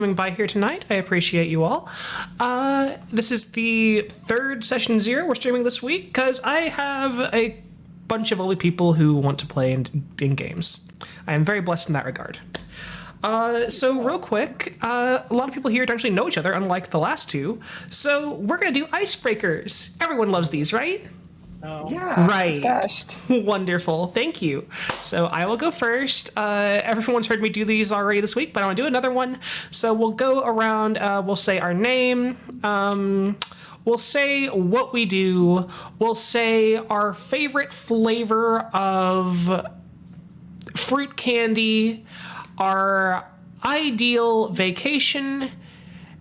Coming by here tonight. I appreciate you all. This is the third session 0 we're streaming this week because I have a bunch of lovely people who want to play in games. I am very blessed in that regard. So real quick, a lot of people here don't actually know each other, unlike the last two. So we're gonna do icebreakers. Everyone loves these, right? Oh. Yeah, Right. best. Wonderful. Thank you. So I will go first. Everyone's heard me do these already this week, but I want to do another one. So we'll go around. We'll say our name. We'll say what we do. We'll say our favorite flavor of fruit candy, our ideal vacation,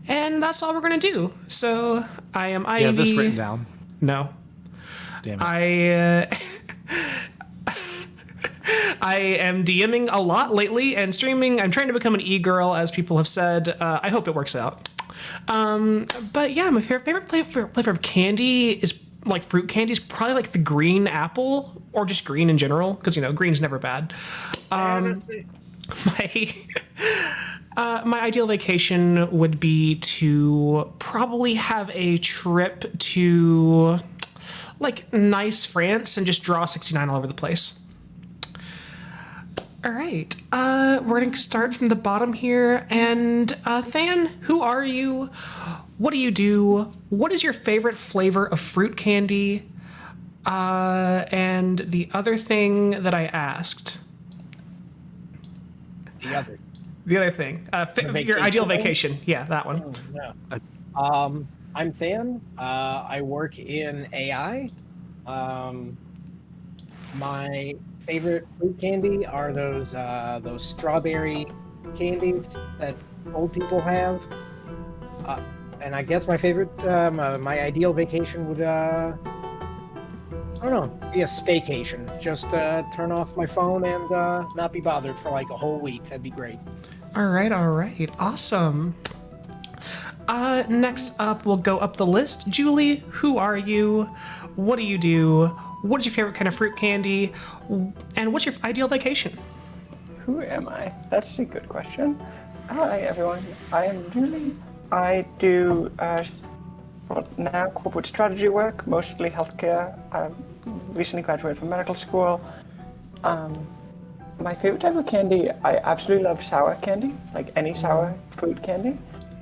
and that's all we're going to do. So I am Ivy. Yeah, this written down. No. Damn it. I am DMing a lot lately and streaming. I'm trying to become an e-girl, as people have said. I hope it works out. But yeah, my favorite flavor of candy is like fruit candy is probably like the green apple or just green in general because green's never bad. My my ideal vacation would be to probably have a trip to like nice France and just draw 69 all over the place. All right, we're going to start from the bottom here. And Than, who are you? What do you do? What is your favorite flavor of fruit candy? And the other thing that I asked. The other thing. Your ideal vacation. Yeah, that one. Oh, no. I'm Than. I work in AI. My favorite fruit candy are those strawberry candies that old people have. And I guess my favorite, my ideal vacation would, I don't know, be a staycation. Just turn off my phone and not be bothered for like a whole week. That'd be great. All right, awesome. Next up, we'll go up the list. Julie, who are you? What do you do? What is your favorite kind of fruit candy? And what's your ideal vacation? Who am I? That's a good question. Hi, everyone. I am Julie. I do now corporate strategy work, mostly healthcare. I recently graduated from medical school. My favorite type of candy, I absolutely love sour candy, like any sour fruit candy.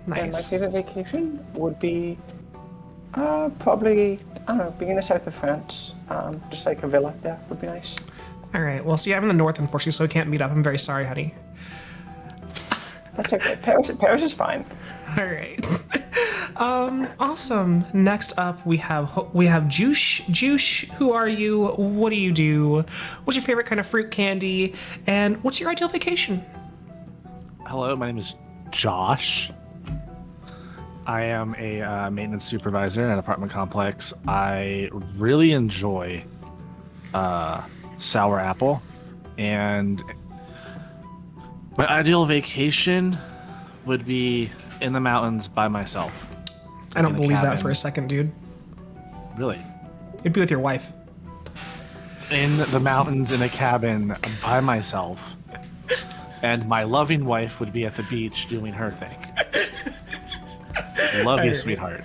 Nice. And my favorite vacation would be probably, I don't know, being in the south of France. Just like a villa there would be nice. All right. Well, see, I'm in the north, unfortunately, so we can't meet up. I'm very sorry, honey. That's okay. Paris is fine. All right. Awesome. Next up, we have Juice. Juice, who are you? What do you do? What's your favorite kind of fruit candy? And what's your ideal vacation? Hello, my name is Josh. I am a maintenance supervisor in an apartment complex. I really enjoy sour apple, and my ideal vacation would be in the mountains by myself. I don't In a believe that cabin. for a second, dude. Really? You'd be with your wife. In the mountains in a cabin by myself, and my loving wife would be at the beach doing her thing. Love you, sweetheart.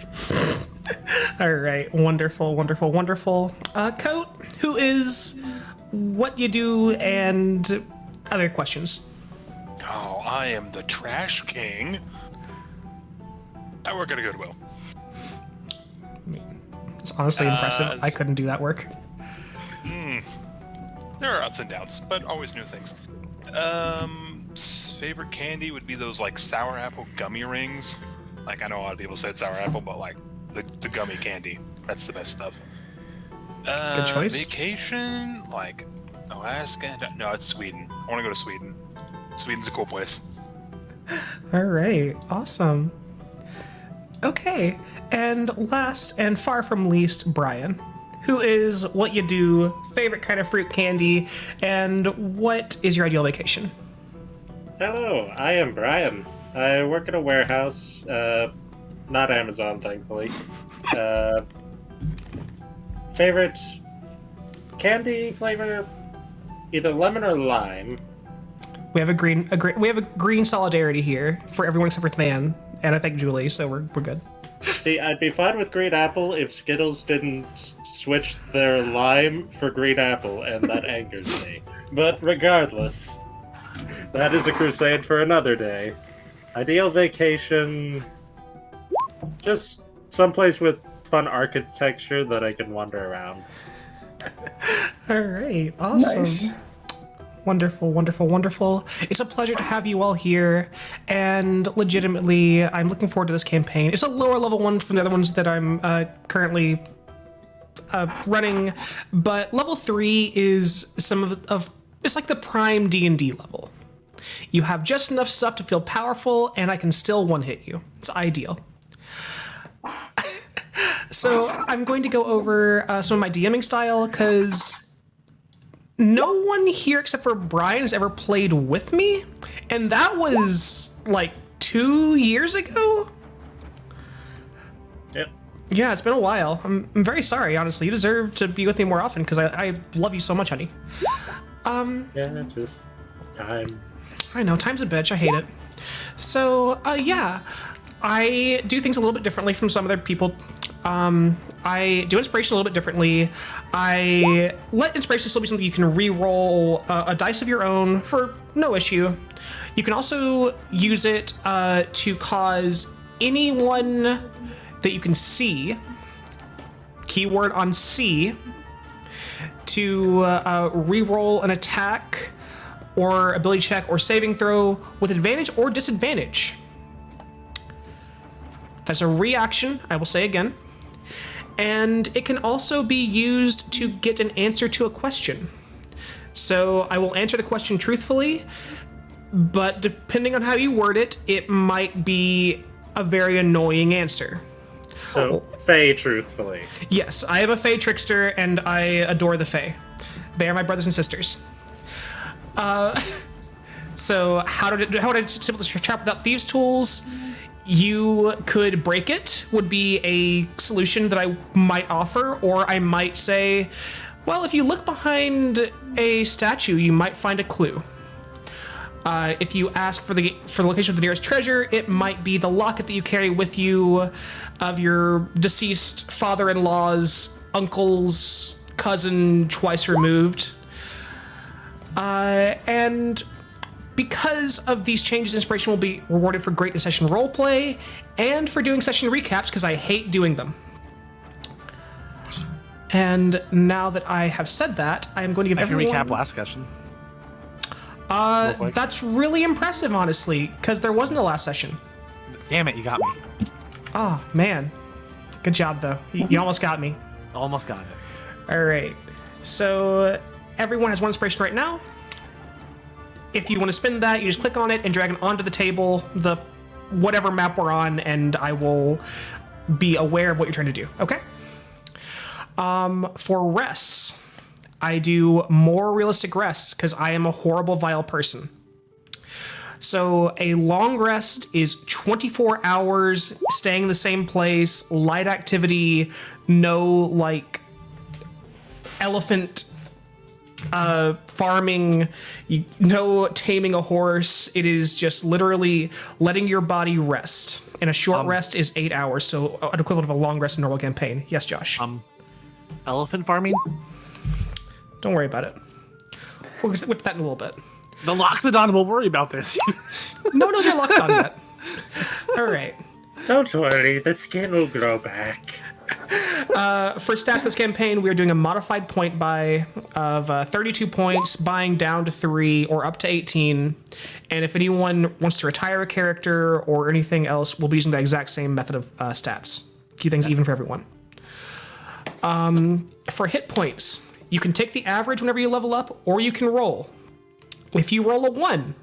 All right. Wonderful, wonderful, wonderful. Coat, who is, what you do, and other questions. Oh, I am the Trash King. I work at a Goodwill. It's honestly impressive. I couldn't do that work. There are ups and downs, but always new things. Favorite candy would be those like sour apple gummy rings. Like I know a lot of people said sour apple, but like the gummy candy, that's the best stuff. Good choice. Vacation, like Alaska. No, it's Sweden. I want to go to Sweden. Sweden's a cool place. All right. Awesome. Okay. And last and far from least, Brian, who is what you do, favorite kind of fruit candy, and what is your ideal vacation? Hello, I am Brian. I work at a warehouse, not Amazon, thankfully. Favorite candy flavor, either lemon or lime. We have we have a green solidarity here for everyone except for Than, and I think Julie, so we're good. See, I'd be fine with green apple if Skittles didn't switch their lime for green apple, and that angers me. But regardless, that is a crusade for another day. Ideal vacation, just someplace with fun architecture that I can wander around. All right, awesome. Nice. Wonderful, wonderful, wonderful. It's a pleasure to have you all here, and legitimately, I'm looking forward to this campaign. It's a lower level one from the other ones that I'm currently running, but level 3 is some of it's like the prime D&D level. You have just enough stuff to feel powerful, and I can still one-hit you. It's ideal. So I'm going to go over some of my DMing style, because no one here except for Brian has ever played with me, and that was like 2 years ago? Yep. Yeah, it's been a while. I'm very sorry, honestly. You deserve to be with me more often, because I love you so much, honey. Yeah, just time. I know, time's a bitch. I hate it. So, yeah, I do things a little bit differently from some other people. I do inspiration a little bit differently. I let inspiration still be something you can re-roll a dice of your own for no issue. You can also use it to cause anyone that you can see, keyword on C, to re-roll an attack or ability check or saving throw with advantage or disadvantage. That's a reaction, I will say again. And it can also be used to get an answer to a question. So I will answer the question truthfully, but depending on how you word it, it might be a very annoying answer. So, Faye, truthfully. Yes, I am a Fae trickster, and I adore the Fae. They are my brothers and sisters. So how would I simply trap without thieves tools? You could break it, would be a solution that I might offer, or I might say, well, if you look behind a statue, you might find a clue. If you ask for the location of the nearest treasure, it might be the locket that you carry with you of your deceased father-in-law's uncle's cousin twice removed. And because of these changes, inspiration will be rewarded for great in-session roleplay and for doing session recaps, because I hate doing them. And now that I have said that, I am going to give I can everyone... recap last session. That's really impressive, honestly, because there wasn't a last session. Damn it, you got me. Oh, man. Good job, though. You almost got me. Almost got it. All right. So everyone has one inspiration right now. If you want to spend that, you just click on it and drag it onto the table, the whatever map we're on, and I will be aware of what you're trying to do. Okay? For rests, I do more realistic rests because I am a horrible, vile person. So a long rest is 24 hours, staying in the same place, light activity, no like elephant farming, no taming a horse. It is just literally letting your body rest. And a short rest is 8 hours, so an equivalent of a long rest in a normal campaign. Yes, Josh. Elephant farming? Don't worry about it. We'll get to that in a little bit. The Loxodon will worry about this. No one's your luck's done yet. All right. Don't worry, the skin will grow back. For stats this campaign, we are doing a modified point buy of 32 points, buying down to 3 or up to 18. And if anyone wants to retire a character or anything else, we'll be using the exact same method of stats. Keep things even for everyone. For hit points, you can take the average whenever you level up, or you can roll. If you roll a 1,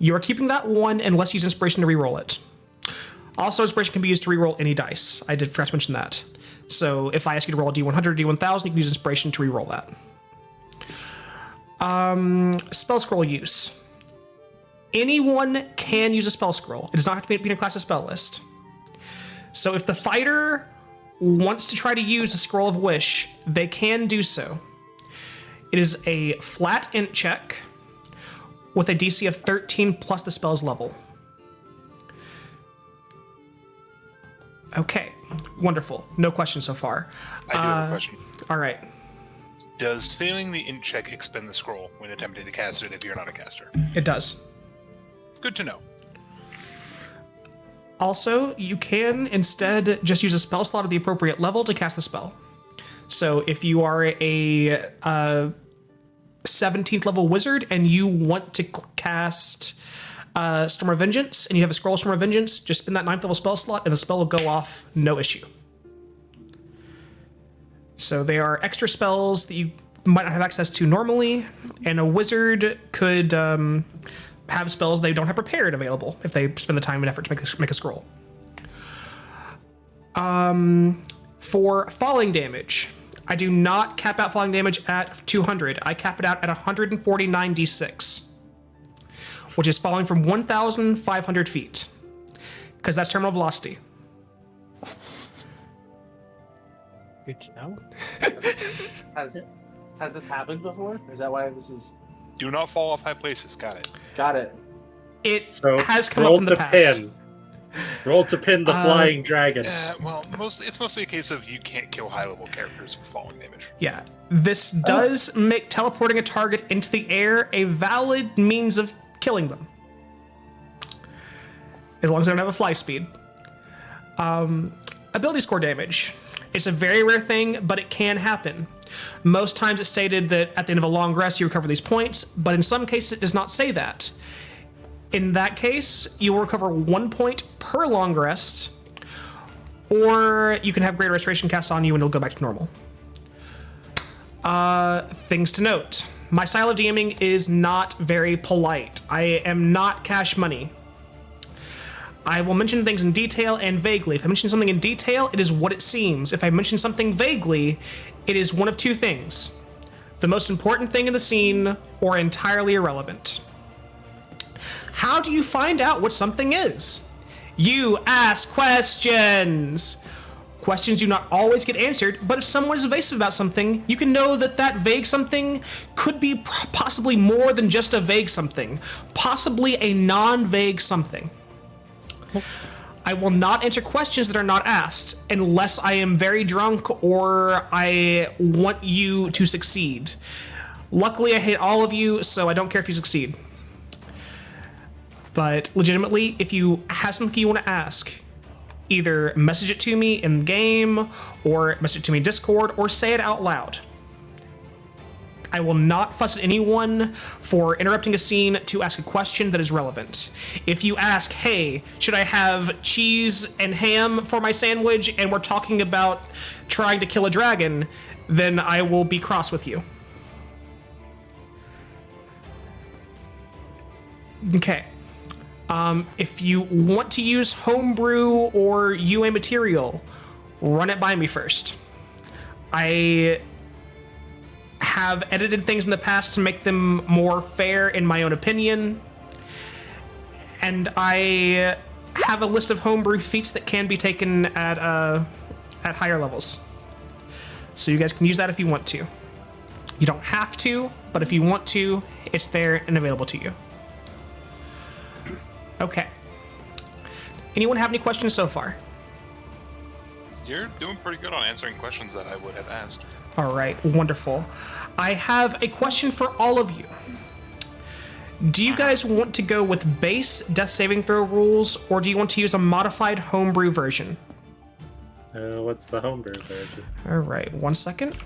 you are keeping that 1 unless you use inspiration to reroll it. Also, inspiration can be used to reroll any dice. I did forget to mention that. So if I ask you to roll a D100 or D1000, you can use inspiration to reroll that. Spell scroll use. Anyone can use a spell scroll. It does not have to be in a class's spell list. So if the fighter wants to try to use a scroll of wish, they can do so. It is a flat int check, with a DC of 13 plus the spell's level. Okay, wonderful. No questions so far. I do have a question. All right. Does failing the int check expend the scroll when attempting to cast it if you're not a caster? It does. Good to know. Also, you can instead just use a spell slot at the appropriate level to cast the spell. So if you are a 17th level wizard and you want to cast Storm of Vengeance and you have a scroll of Storm of Vengeance, just spin that 9th level spell slot and the spell will go off, no issue. So they are extra spells that you might not have access to normally, and a wizard could have spells they don't have prepared available if they spend the time and effort to make a scroll. For falling damage, I do not cap out falling damage at 200. I cap it out at 149 d6, which is falling from 1,500 feet, because that's terminal velocity. Good to know. Has this happened before? Is that why this is... Do not fall off high places. Got it. Got it. It So has come roll up in the to past. pin. Roll to pin the flying dragon. Well, it's mostly a case of you can't kill high-level characters with falling damage. Yeah, this does make teleporting a target into the air a valid means of killing them, as long as they don't have a fly speed. Ability score damage. It's a very rare thing, but it can happen. Most times it's stated that at the end of a long rest you recover these points, but in some cases it does not say that. In that case, you will recover 1 point per long rest, or you can have Greater Restoration cast on you and it'll go back to normal. Things to note. My style of DMing is not very polite. I am not Cash Money. I will mention things in detail and vaguely. If I mention something in detail, it is what it seems. If I mention something vaguely, it is one of two things: the most important thing in the scene or entirely irrelevant. How do you find out what something is? You ask questions. Questions do not always get answered, but if someone is evasive about something, you can know that that vague something could be possibly more than just a vague something, possibly a non-vague something. I will not answer questions that are not asked unless I am very drunk or I want you to succeed. Luckily, I hate all of you, so I don't care if you succeed. But legitimately, if you have something you want to ask, either message it to me in game, or message it to me in Discord, or say it out loud. I will not fuss at anyone for interrupting a scene to ask a question that is relevant. If you ask, hey, should I have cheese and ham for my sandwich, and we're talking about trying to kill a dragon, then I will be cross with you. Okay. If you want to use homebrew or UA material, run it by me first. I have edited things in the past to make them more fair in my own opinion, and I have a list of homebrew feats that can be taken at higher levels. So you guys can use that if you want to. You don't have to, but if you want to, it's there and available to you. Okay. Anyone have any questions so far? You're doing pretty good on answering questions that I would have asked. All right, wonderful. I have a question for all of you. Do you guys want to go with base death saving throw rules, or do you want to use a modified homebrew version? What's the homebrew version? All right, 1 second.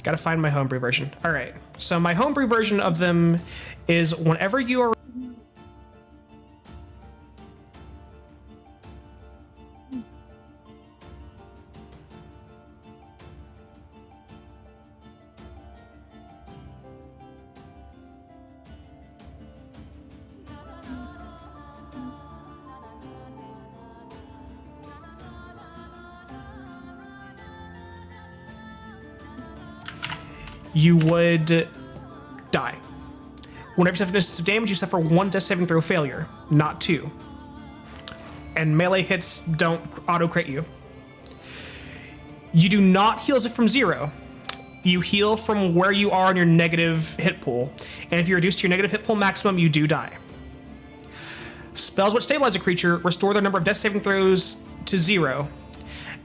Gotta find my homebrew version. All right, so my homebrew version of them is whenever you are you would die. Whenever you suffer instance of damage, you suffer 1 death saving throw failure, not 2. And melee hits don't auto-crit you. You do not heal it from 0. You heal from where you are on your negative hit pool, and if you're reduced to your negative hit pool maximum, you do die. Spells which stabilize a creature restore their number of death saving throws to 0,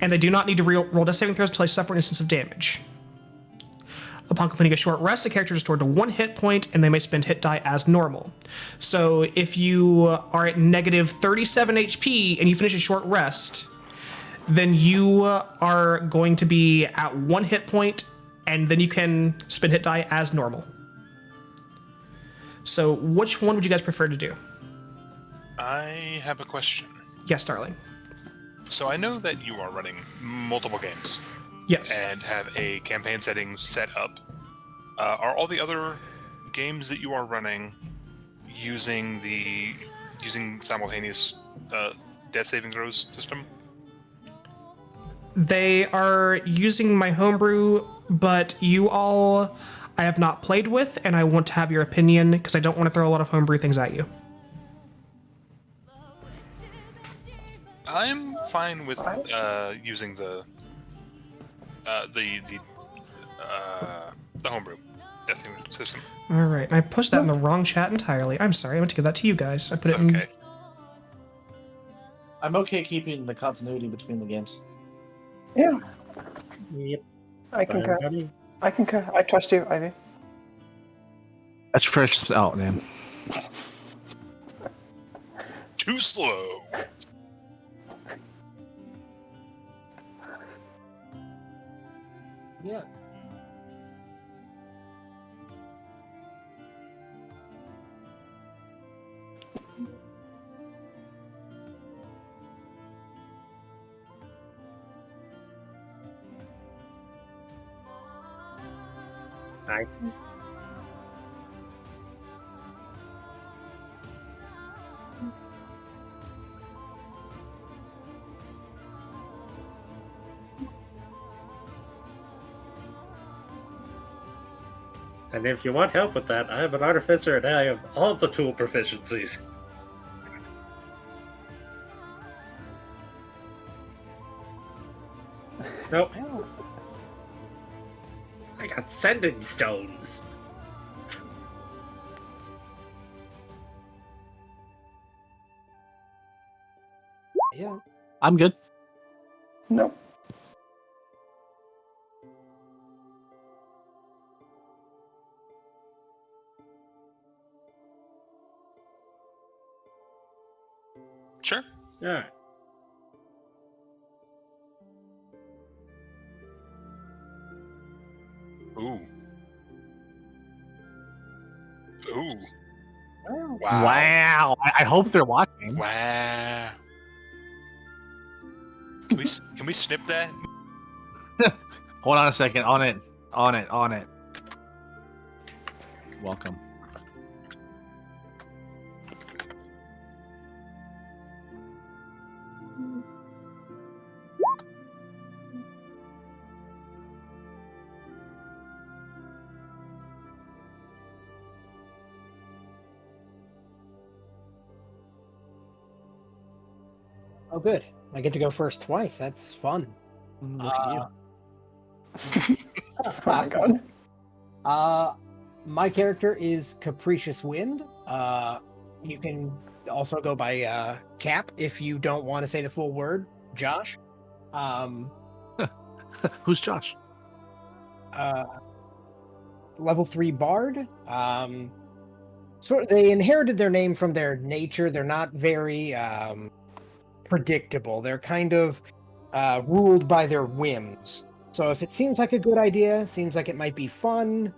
and they do not need to roll death saving throws until they suffer an instance of damage. Upon completing a short rest, a character is restored to 1 hit point, and they may spend hit die as normal. So if you are at negative 37 HP and you finish a short rest, then you are going to be at 1 hit point, and then you can spend hit die as normal. So which one would you guys prefer to do? I have a question. Yes, darling. So I know that you are running multiple games Yes. and have a campaign setting set up. Are all the other games that you are running using simultaneous death saving throws system? They are using my homebrew, but you all I have not played with, and I want to have your opinion because I don't want to throw a lot of homebrew things at you. I'm fine with using the homebrew death saving system. All right, I pushed that in the wrong chat entirely. I'm sorry. I meant to give that to you guys. I put It's it in. okay. I'm okay keeping the continuity between the games. Yeah, Yep. I concur. I concur. I trust you, Ivy. That's fresh out, man. Too slow. Yeah. I And if you want help with that, I am an artificer and I have all the tool proficiencies. Nope. I got sending stones. Yeah. I'm good. No. Sure. Alright. Ooh. Ooh. Well, Wow. Wow. I hope they're watching. Wow. Can we snip that? Hold on a second. On it. On it. On it. Welcome. oh, good. I get to go first twice. That's fun. Look at you. Oh my god. My character is Capricious Wind. You can also go by Cap if you don't want to say the full word. Josh. Who's Josh? Level 3 Bard. They inherited their name from their nature. They're not very predictable. They're kind of ruled by their whims. So if it seems like a good idea, seems like it might be fun,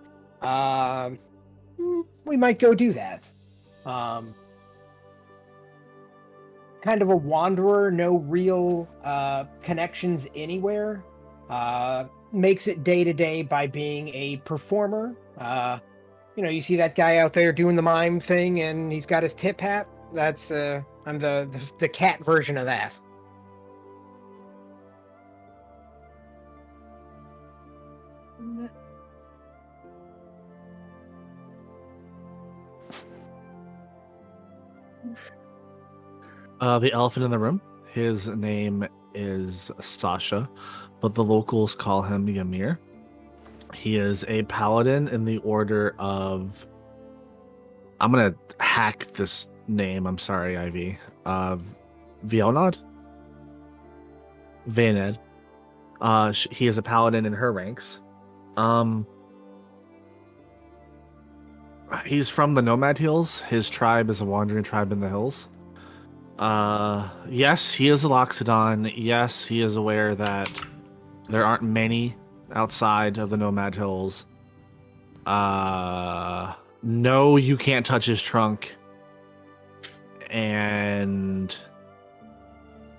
we might go do that. Kind of a wanderer, no real connections anywhere. Makes it day to day by being a performer. You see that guy out there doing the mime thing, and he's got his tip hat. That's I'm the cat version of that. The elephant in the room. His name is Sasha, but the locals call him Ymir. He is a paladin in the order of... I'm going to hack this name. I'm sorry, Ivy. Vionad? Vaned. He is a paladin in her ranks. He's from the Nomad Hills. His tribe is a wandering tribe in the hills. Yes, he is a Loxodon. Yes, he is aware that there aren't many outside of the Nomad Hills. No, you can't touch his trunk. And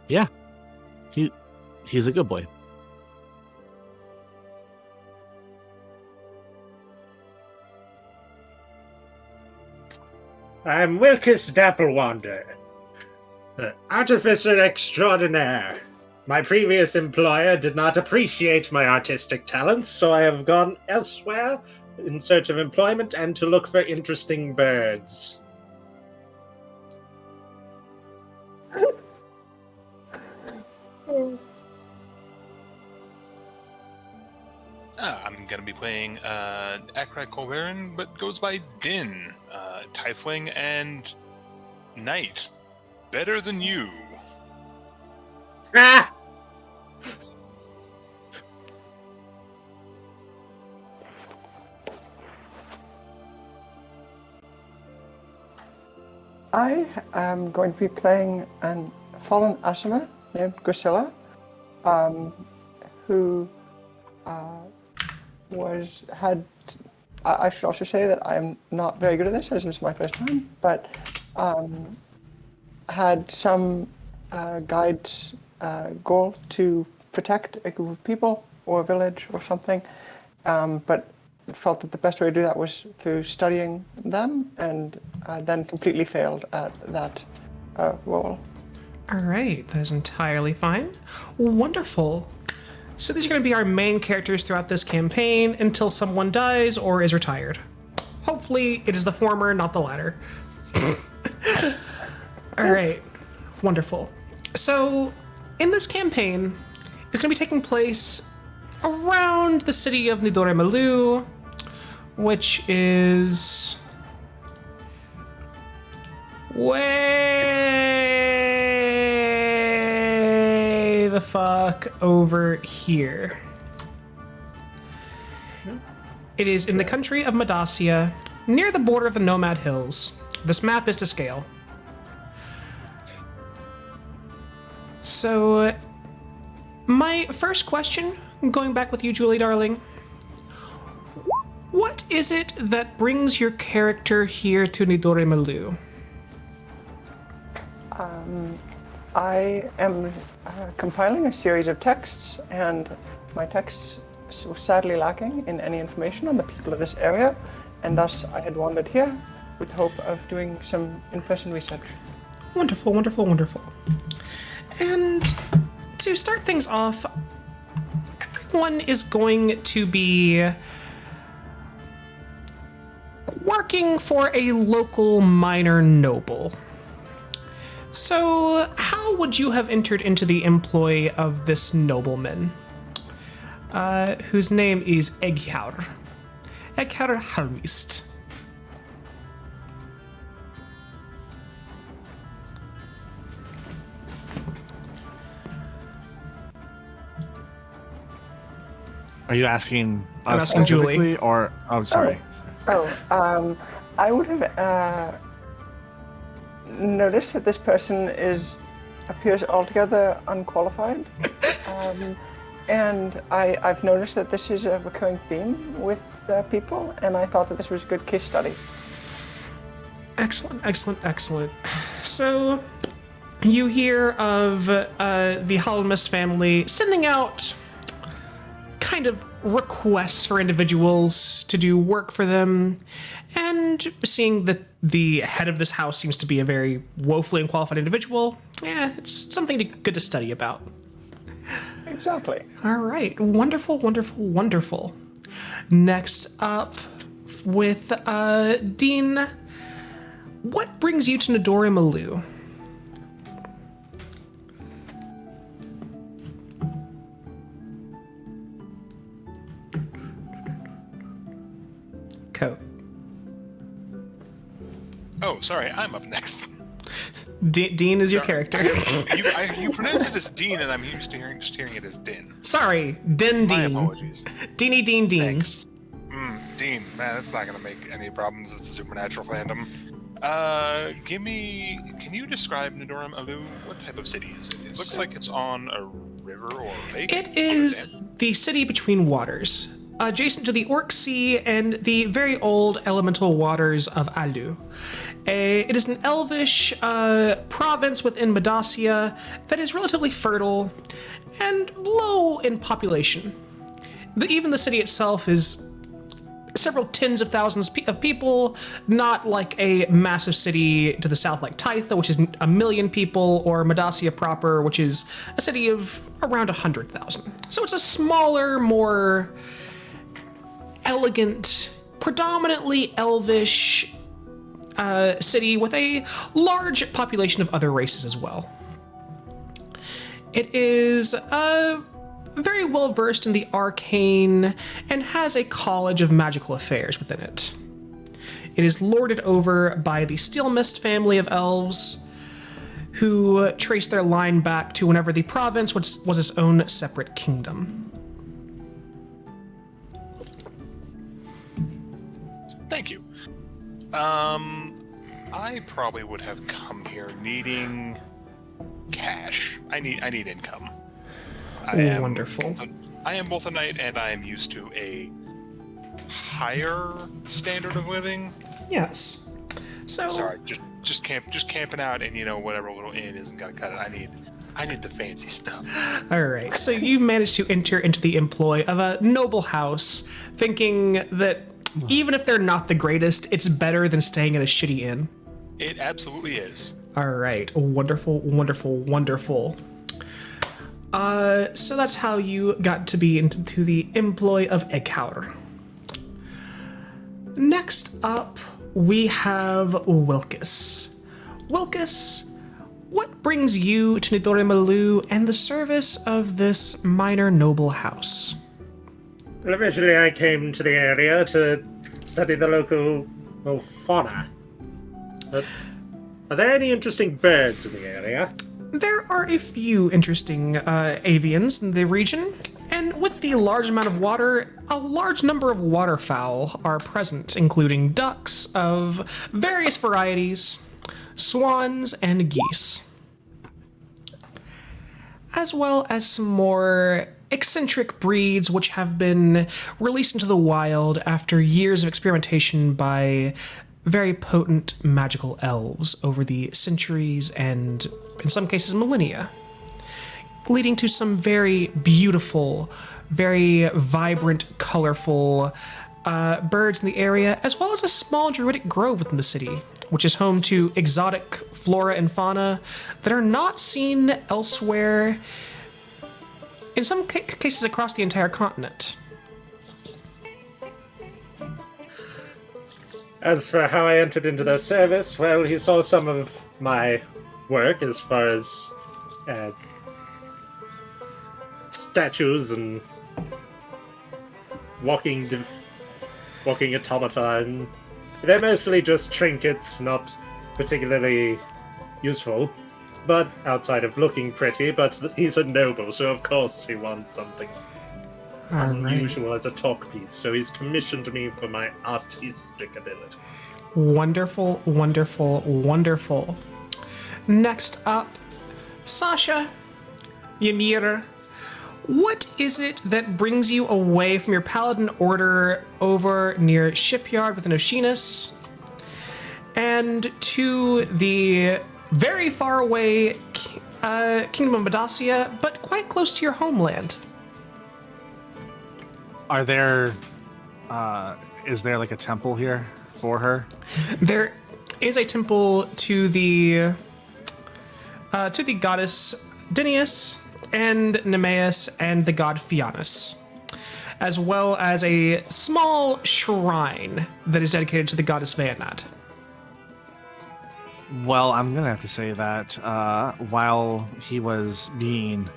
yeah, he's a good boy. I'm Wilkes Dapplewander, artificer extraordinaire. My previous employer did not appreciate my artistic talents, so I have gone elsewhere in search of employment and to look for interesting birds. I'm going to be playing Akrak Colverin, but goes by Din, Tiefling and Knight. Better than you. Ah! I am going to be playing an fallen Asima named Grisilla, who I should also say that I'm not very good at this, as this is my first time, but had some guide's goal to protect a group of people or a village or something, but felt that the best way to do that was through studying them, and then completely failed at that role. All right, that is entirely fine. Wonderful. So these are going to be our main characters throughout this campaign until someone dies or is retired. Hopefully it is the former, not the latter. All right, wonderful. So in this campaign, it's going to be taking place around the city of Nidore Malu, which is way the fuck over here. It is in the country of Madacia, near the border of the Nomad Hills. This map is to scale. So, my first question, going back with you, Julie darling, what is it that brings your character here to Nidore Malu? I am compiling a series of texts, and my texts were sadly lacking in any information on the people of this area, and thus I had wandered here with the hope of doing some in-person research. Wonderful, wonderful, wonderful. And to start things off, everyone is going to be working for a local minor noble. So, how would you have entered into the employ of this nobleman, whose name is Eggjar Halmist? Are you asking I'm us asking Julie. specifically, or... Oh, sorry. I would have noticed that this person appears altogether unqualified, and I've noticed that this is a recurring theme with people, and I thought that this was a good case study. Excellent, excellent, excellent. So, you hear of the Halmist family sending out kind of requests for individuals to do work for them, and seeing that the head of this house seems to be a very woefully unqualified individual, it's something good to study about. Exactly. All right, wonderful, wonderful, wonderful. Next up with Dean, what brings you to Nidore Malu? Oh, sorry, I'm up next. Dean is your Sorry. character. You pronounce it as Dean, and I'm used to hearing it as Din. Sorry, Din My Dean. apologies. Deanie Dean Dean. Thanks. Dean, man, that's not gonna make any problems with the supernatural fandom. Can you describe Nidoram Alu? What type of city is it? It looks like it's on a river or a lake. It is the city between waters, adjacent to the Orc Sea and the very old elemental waters of Alu. It is an elvish province within Medacia that is relatively fertile and low in population. Even the city itself is several tens of thousands of people, not like a massive city to the south like Tytha, which is 1 million people, or Medacia proper, which is a city of around 100,000. So it's a smaller, more elegant, predominantly elvish city with a large population of other races as well. It is very well versed in the arcane and has a college of magical affairs within it. It is lorded over by the Steel Mist family of elves, who trace their line back to whenever the province was its own separate kingdom. Thank you. I probably would have come here needing cash. I need income. Wonderful. I am both a knight and I am used to a higher standard of living. Yes. So Sorry, just camping out, and whatever little inn isn't gonna cut it. I need the fancy stuff. all right. So you managed to enter into the employ of a noble house, thinking that even if they're not the greatest, it's better than staying at a shitty inn. It absolutely is. All right. Wonderful, wonderful, wonderful. So that's how you got to be into the employ of Egghauer. Next up, we have Wilkes. Wilkes, what brings you to Nidoram Alu and the service of this minor noble house? Well, originally I came to the area to study the local fauna. But are there any interesting birds in the area? There are a few interesting avians in the region, and with the large amount of water, a large number of waterfowl are present, including ducks of various varieties, swans, and geese, as well as some more eccentric breeds which have been released into the wild after years of experimentation by very potent magical elves over the centuries and, in some cases, millennia, leading to some very beautiful, very vibrant, colorful birds in the area, as well as a small druidic grove within the city, which is home to exotic flora and fauna that are not seen elsewhere, in some cases across the entire continent. As for how I entered into their service, well, he saw some of my work as far as statues and walking automata, and they're mostly just trinkets, not particularly useful. But outside of looking pretty, but he's a noble, so of course he wants something unusual as a talk piece, so he's commissioned me for my artistic ability. Wonderful, wonderful, wonderful. Next up, Sasha, Ymir, what is it that brings you away from your paladin order over near Shipyard within Oceanus and to the very far away Kingdom of Medacia, but quite close to your homeland? Are there, is there like a temple here for her? There is a temple to the goddess Dinius and Nemeus and the god Fianus, as well as a small shrine that is dedicated to the goddess Vayanat. Well, I'm gonna have to say that while he was being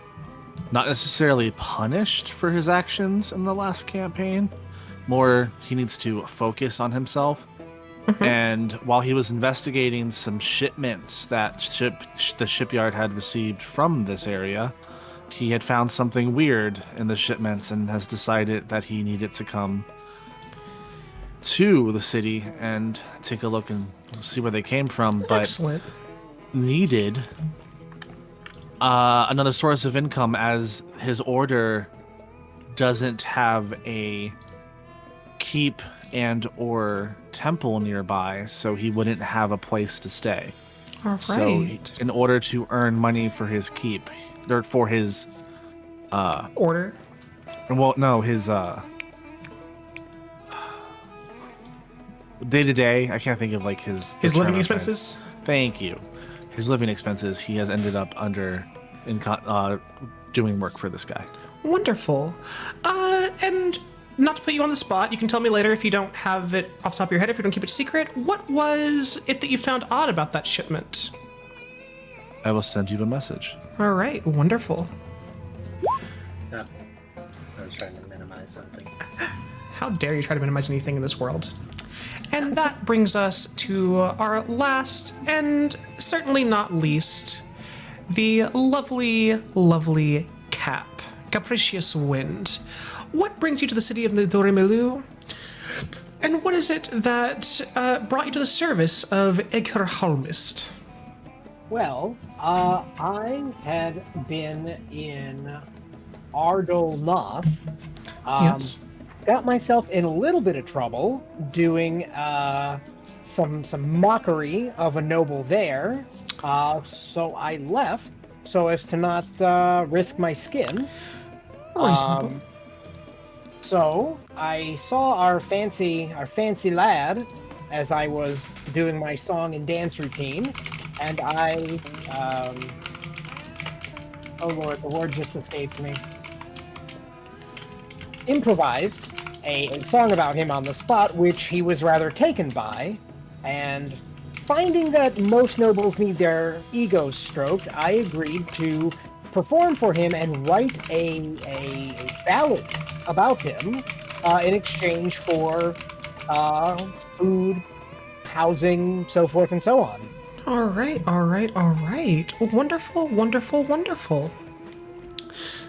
not necessarily punished for his actions in the last campaign, more he needs to focus on himself. And while he was investigating some shipments that the shipyard had received from this area, he had found something weird in the shipments and has decided that he needed to come to the city and take a look and see where they came from, but Excellent. needed another source of income as his order doesn't have a keep and or temple nearby, so he wouldn't have a place to stay. All right. So in order to earn money for his keep, or for his Order. well, no, his day to day, I can't think of like his Living term. expenses. Thank you. His living expenses, he has ended up doing work for this guy. Wonderful. And not to put you on the spot, you can tell me later if you don't have it off the top of your head, if you don't keep it secret. What was it that you found odd about that shipment? I will send you a message. All right, wonderful. I was trying to minimize something. How dare you try to minimize anything in this world? And that brings us to our last, and certainly not least, the lovely, lovely Cap, Capricious Wind. What brings you to the city of Dorimilu? And what is it that brought you to the service of Edgar Halmist? Well, I had been in Ardolas. Yes. Got myself in a little bit of trouble doing some mockery of a noble there. So I left so as to not risk my skin. Reasonable. So I saw our fancy lad as I was doing my song and dance routine, and I oh lord, the word just escaped me. Improvised a song about him on the spot, which he was rather taken by, and finding that most nobles need their egos stroked, I agreed to perform for him and write a ballad about him in exchange for food, housing, so forth and so on. All right. Wonderful, wonderful, wonderful.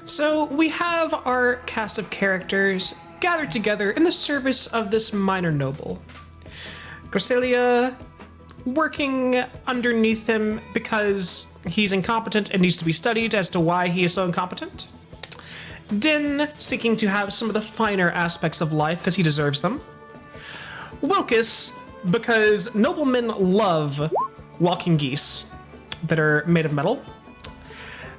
So we have our cast of characters gathered together in the service of this minor noble. Gracelia working underneath him because he's incompetent and needs to be studied as to why he is so incompetent. Din seeking to have some of the finer aspects of life because he deserves them. Wilkes because noblemen love walking geese that are made of metal.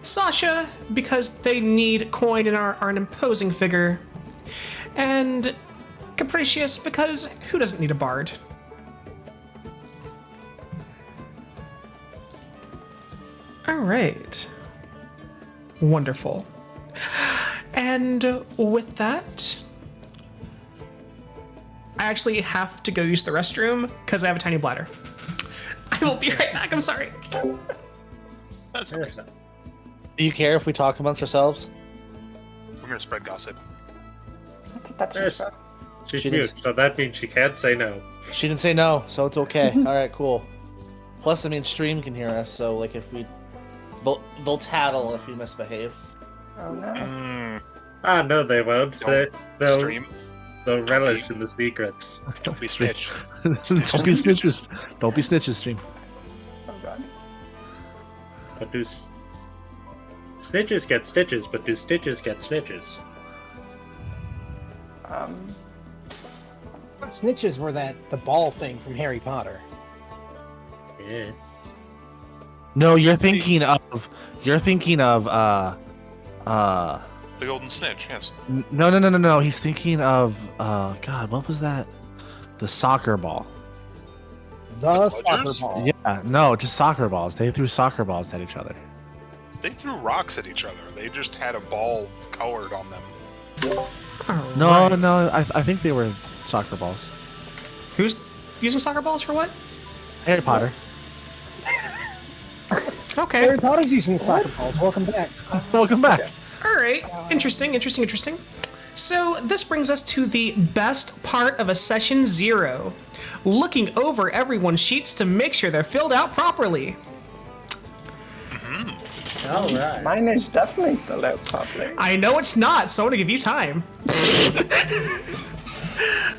Sasha because they need coin and are an imposing figure. And Capricious because who doesn't need a bard? All right. Wonderful. And with that, I actually have to go use the restroom because I have a tiny bladder. I will be right back. I'm sorry. That's okay. Do you care if we talk amongst ourselves? We're gonna spread gossip. That's Yes. fair. She's She mute, didn't- so that means she can't say no. She didn't say no, so it's okay. All right, cool. Plus, I mean, stream can hear us, so like if we, they'll tattle if we misbehave. Oh no. Ah, no, they won't. Don't They'll stream. they'll relish in the secrets. Don't be snitch. Don't be snitches. Don't be snitches, stream. Oh god. But do snitches get stitches? But do stitches get snitches? Snitches were the ball thing from Harry Potter. Yeah. No, you're thinking of The golden snitch. Yes. no. He's thinking of God, what was that? The soccer ball. The soccer Bludgers? ball. Yeah, no, just soccer balls. They threw soccer balls at each other. They threw rocks at each other. They just had a ball colored on them. All No, right. no, I think they were soccer balls. Who's using soccer balls for what? Harry Potter. Okay. Harry Potter's using the soccer balls. Welcome back. Welcome back. All right. Interesting. So this brings us to the best part of a session 0. Looking over everyone's sheets to make sure they're filled out properly. All right. Mine is definitely filled out properly. I know it's not, so I'm gonna give you time.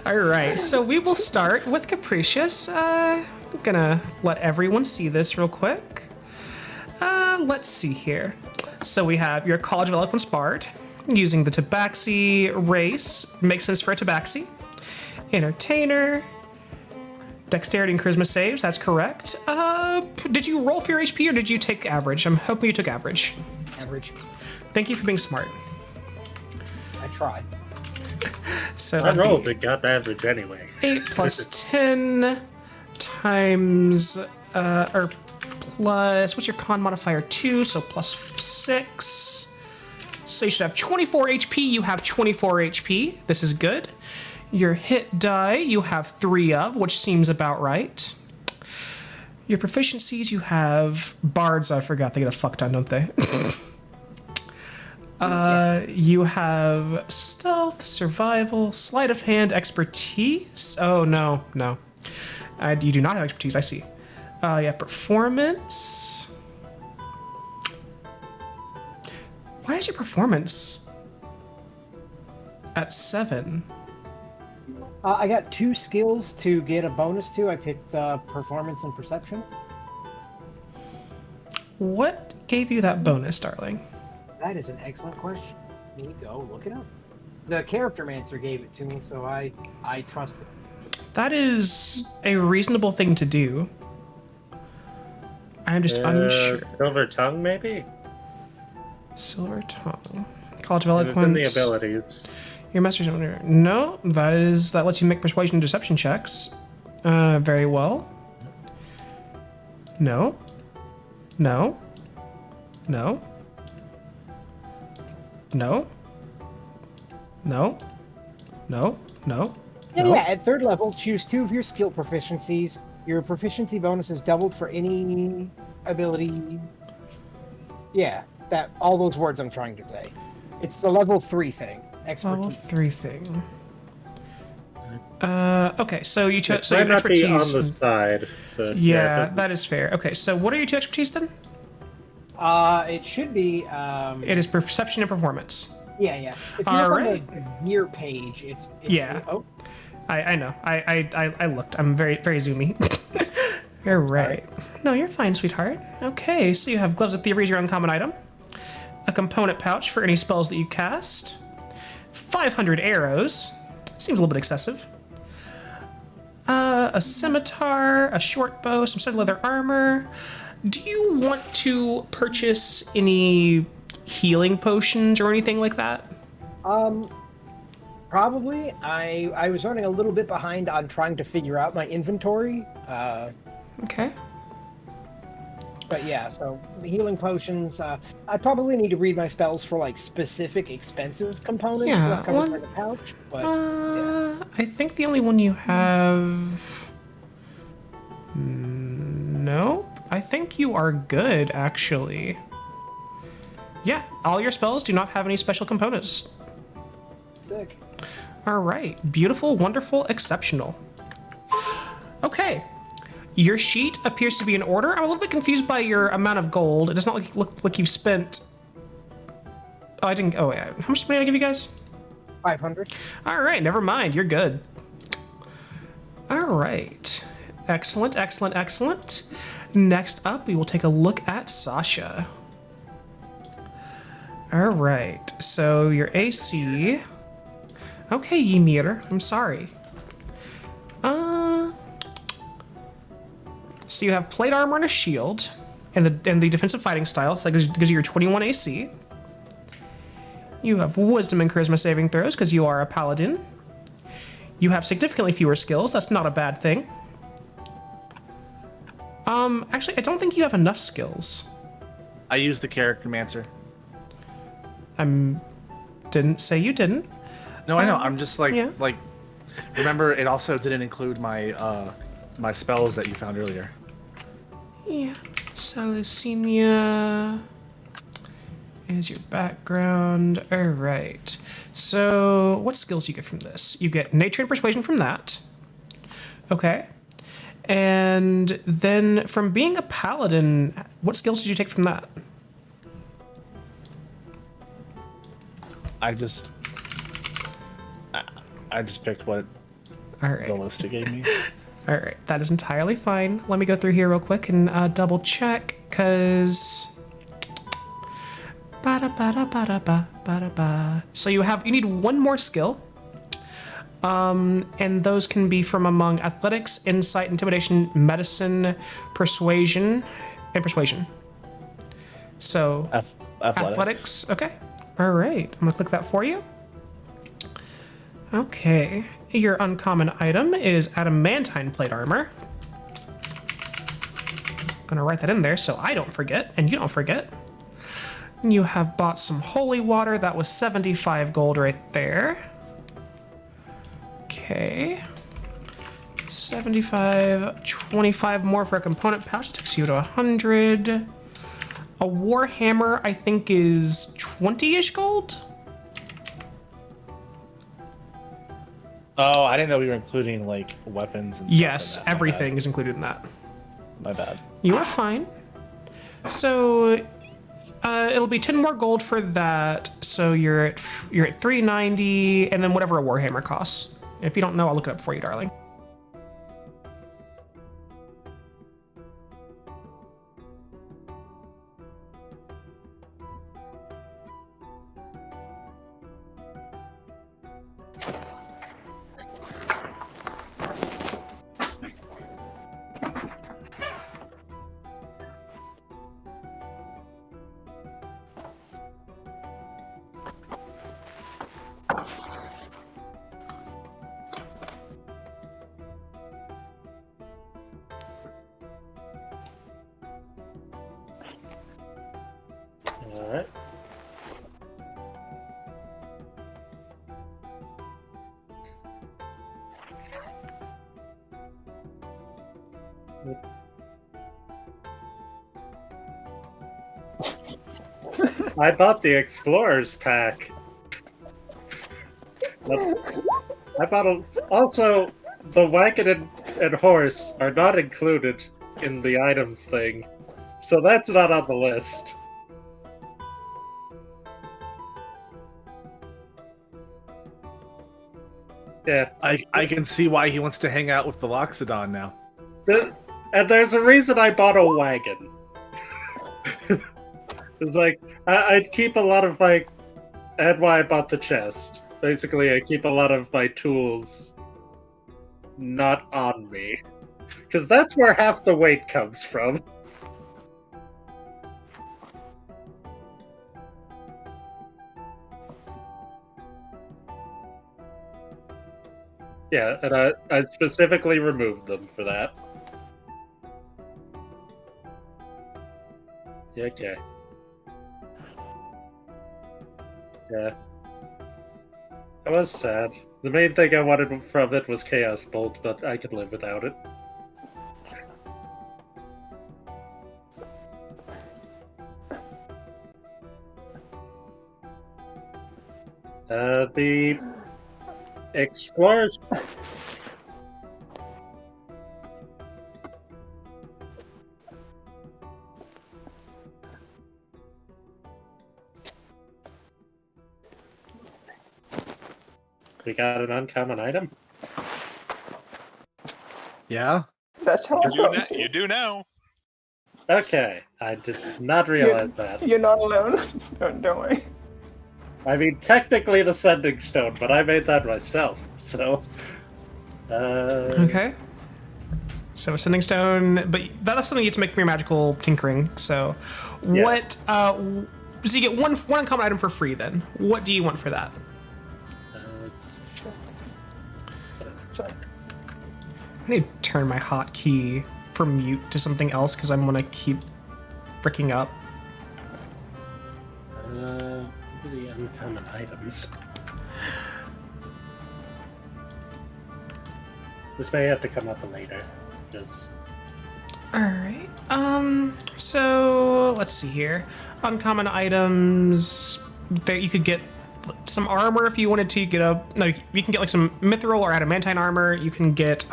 All right, so we will start with Capricious. I'm gonna let everyone see this real quick. Let's see here. So we have your College of Eloquence Bard, using the Tabaxi race. Makes sense for a Tabaxi. Entertainer. Dexterity and Charisma saves, that's correct. Did you roll for your HP or did you take average? I'm hoping you took average. Average. Thank you for being smart. I tried. So I rolled and got average anyway. 8 plus 10 times, or plus, what's your con modifier? 2, so plus 6. So you should have 24 HP, you have 24 HP. This is good. Your hit die, you have 3 of, which seems about right. Your proficiencies, you have bards, I forgot, they get a fuck ton, don't they? You have stealth, survival, sleight of hand, expertise. Oh, no. You do not have expertise, I see. Yeah, performance. Why is your performance at 7? I got 2 skills to get a bonus to. I picked performance and perception. What gave you that bonus, darling? That is an excellent question. Let me go look it up. The character mancer gave it to me, so I trust it. That is a reasonable thing to do. I'm just unsure. Silver tongue, maybe? Silver tongue. College of It was in the Eloquence. abilities. Your master's owner. No, that lets you make persuasion and deception checks. Very well. No. No. No. No. No. No. No. Yeah, No. yeah. At 3rd level, choose 2 of your skill proficiencies. Your proficiency bonus is doubled for any ability. Yeah, all those words I'm trying to say. It's the level 3 thing. Level Expertise. 3 thing. Okay, so you chose. It So might your not be on expertise. the side. So, Yeah, but- that is fair. Okay, so what are your 2 expertise then? It should be. It is perception and performance. Yeah. If you All look right. on the year page, it's Yeah. Oh, I know. I looked. I'm very zoomy. You're right. No, you're fine, sweetheart. Okay, so you have Gloves of Thievery as your uncommon item, a component pouch for any spells that you cast, 500 arrows. Seems a little bit excessive. A scimitar, a short bow, some sort of leather armor. Do you want to purchase any healing potions or anything like that? probably. I was running a little bit behind on trying to figure out my inventory. Okay. But yeah, so the healing potions. I probably need to read my spells for like specific expensive components. Yeah, not covered by one- the pouch. But I think the only one you have. Nope. I think you are good, actually. Yeah, all your spells do not have any special components. sick. All right. Beautiful, wonderful, exceptional. Okay. Your sheet appears to be in order. I'm a little bit confused by your amount of gold. It does not look like you've spent. Oh, I didn't. Oh, yeah. How much money did I give you guys? 500. All right, never mind. You're good. All right. Excellent, excellent, excellent. Next up, we will take a look at Sasha. All right. So your AC. Okay, Ymir. I'm sorry. So you have plate armor and a shield, and the defensive fighting style. So that gives you your 21 AC. You have wisdom and charisma saving throws because you are a paladin. You have significantly fewer skills. That's not a bad thing. Actually, I don't think you have enough skills. I used the character mancer. Didn't say you didn't. No, I know. I'm just like yeah. like. Remember, it also didn't include my my spells that you found earlier. Yeah. Salicenia is your background. All right. So, what skills do you get from this? You get Nature and Persuasion from that. Okay. And then from being a paladin, what skills did you take from that? I just picked what All the right. list it gave me. All right. That is entirely fine. Let me go through here real quick and double check, because... So you need one more skill. And those can be from among athletics, insight, intimidation, medicine, persuasion, and persuasion. So athletics. Okay. All right. I'm gonna click that for you. Okay. Your uncommon item is adamantine plate armor. Gonna write that in there so I don't forget and you don't forget. You have bought some holy water. That was 75 gold right there. Okay. 75, 25 more for a component pouch. It takes you to 100. A war hammer, I think, is 20-ish gold? Oh, I didn't know we were including like weapons and Yes, stuff in that. everything is included in that. My bad. You are fine. So, it'll be 10 more gold for that. So you're at 390, and then whatever a warhammer costs. If you don't know, I'll look it up for you, darling. All right. I bought the Explorers pack. I bought a. Also, the wagon and horse are not included in the items thing, so that's not on the list. Yeah, I can see why he wants to hang out with the Loxodon now. and there's a reason I bought a wagon. It's like I'd keep a lot of my, and why I bought the chest. Basically, I keep a lot of my tools not on me, because that's where half the weight comes from. Yeah, and I specifically removed them for that. Yeah, okay. Yeah. I was sad. The main thing I wanted from it was Chaos Bolt, but I could live without it. The Explorers. We got an uncommon item. Yeah? That's how You do now. Okay, I did not realize that. You're not alone. Don't worry. I mean, technically the Sending Stone, but I made that myself, so... Okay. So a sending stone, but that's something you get to make from your magical tinkering. So, Yeah. what? So you get one uncommon item for free. Then, what do you want for that? Sorry. I need to turn my hotkey from mute to something else because I'm gonna keep freaking up. What are the uncommon items? This may have to come up later, because... All right. So let's see here. Uncommon items that you could get some armor if you wanted to. You can get like some mithril or adamantine armor. You can get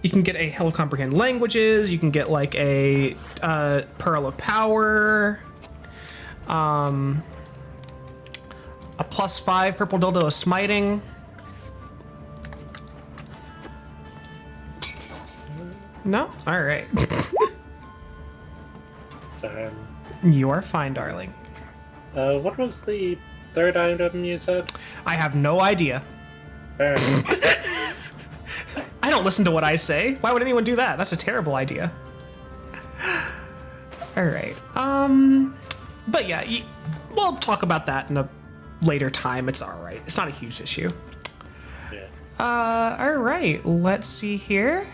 You can get a Hell of Comprehend Languages. You can get like a Pearl of Power. A +5 purple dildo of smiting. No? Alright. You are fine, darling. What was the third item you said? I have no idea. Fair enough. I don't listen to what I say. Why would anyone do that? That's a terrible idea. Alright. But yeah, we'll talk about that in a later time. It's alright. It's not a huge issue. Yeah. Alright. Let's see here.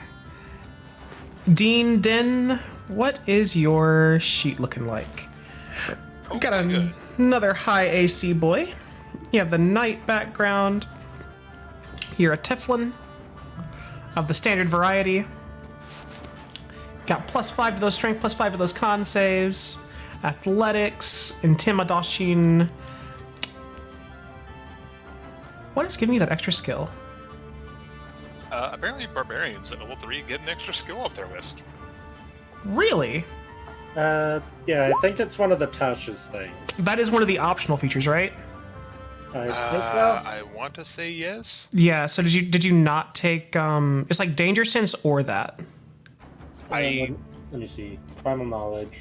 Dean Den, what is your sheet looking like? We got another high AC boy. You have the knight background. You're a Tiflin of the standard variety. Got +5 to those strength, +5 to those con saves. Athletics, intimidation. What is giving you that extra skill? Apparently barbarians at level 3 get an extra skill off their list. Really? Yeah, I think it's one of the Tasha's things. That is one of the optional features, right? I think so. I want to say yes. Yeah, so did you not take it's like danger sense or that? I Let me see. Final knowledge.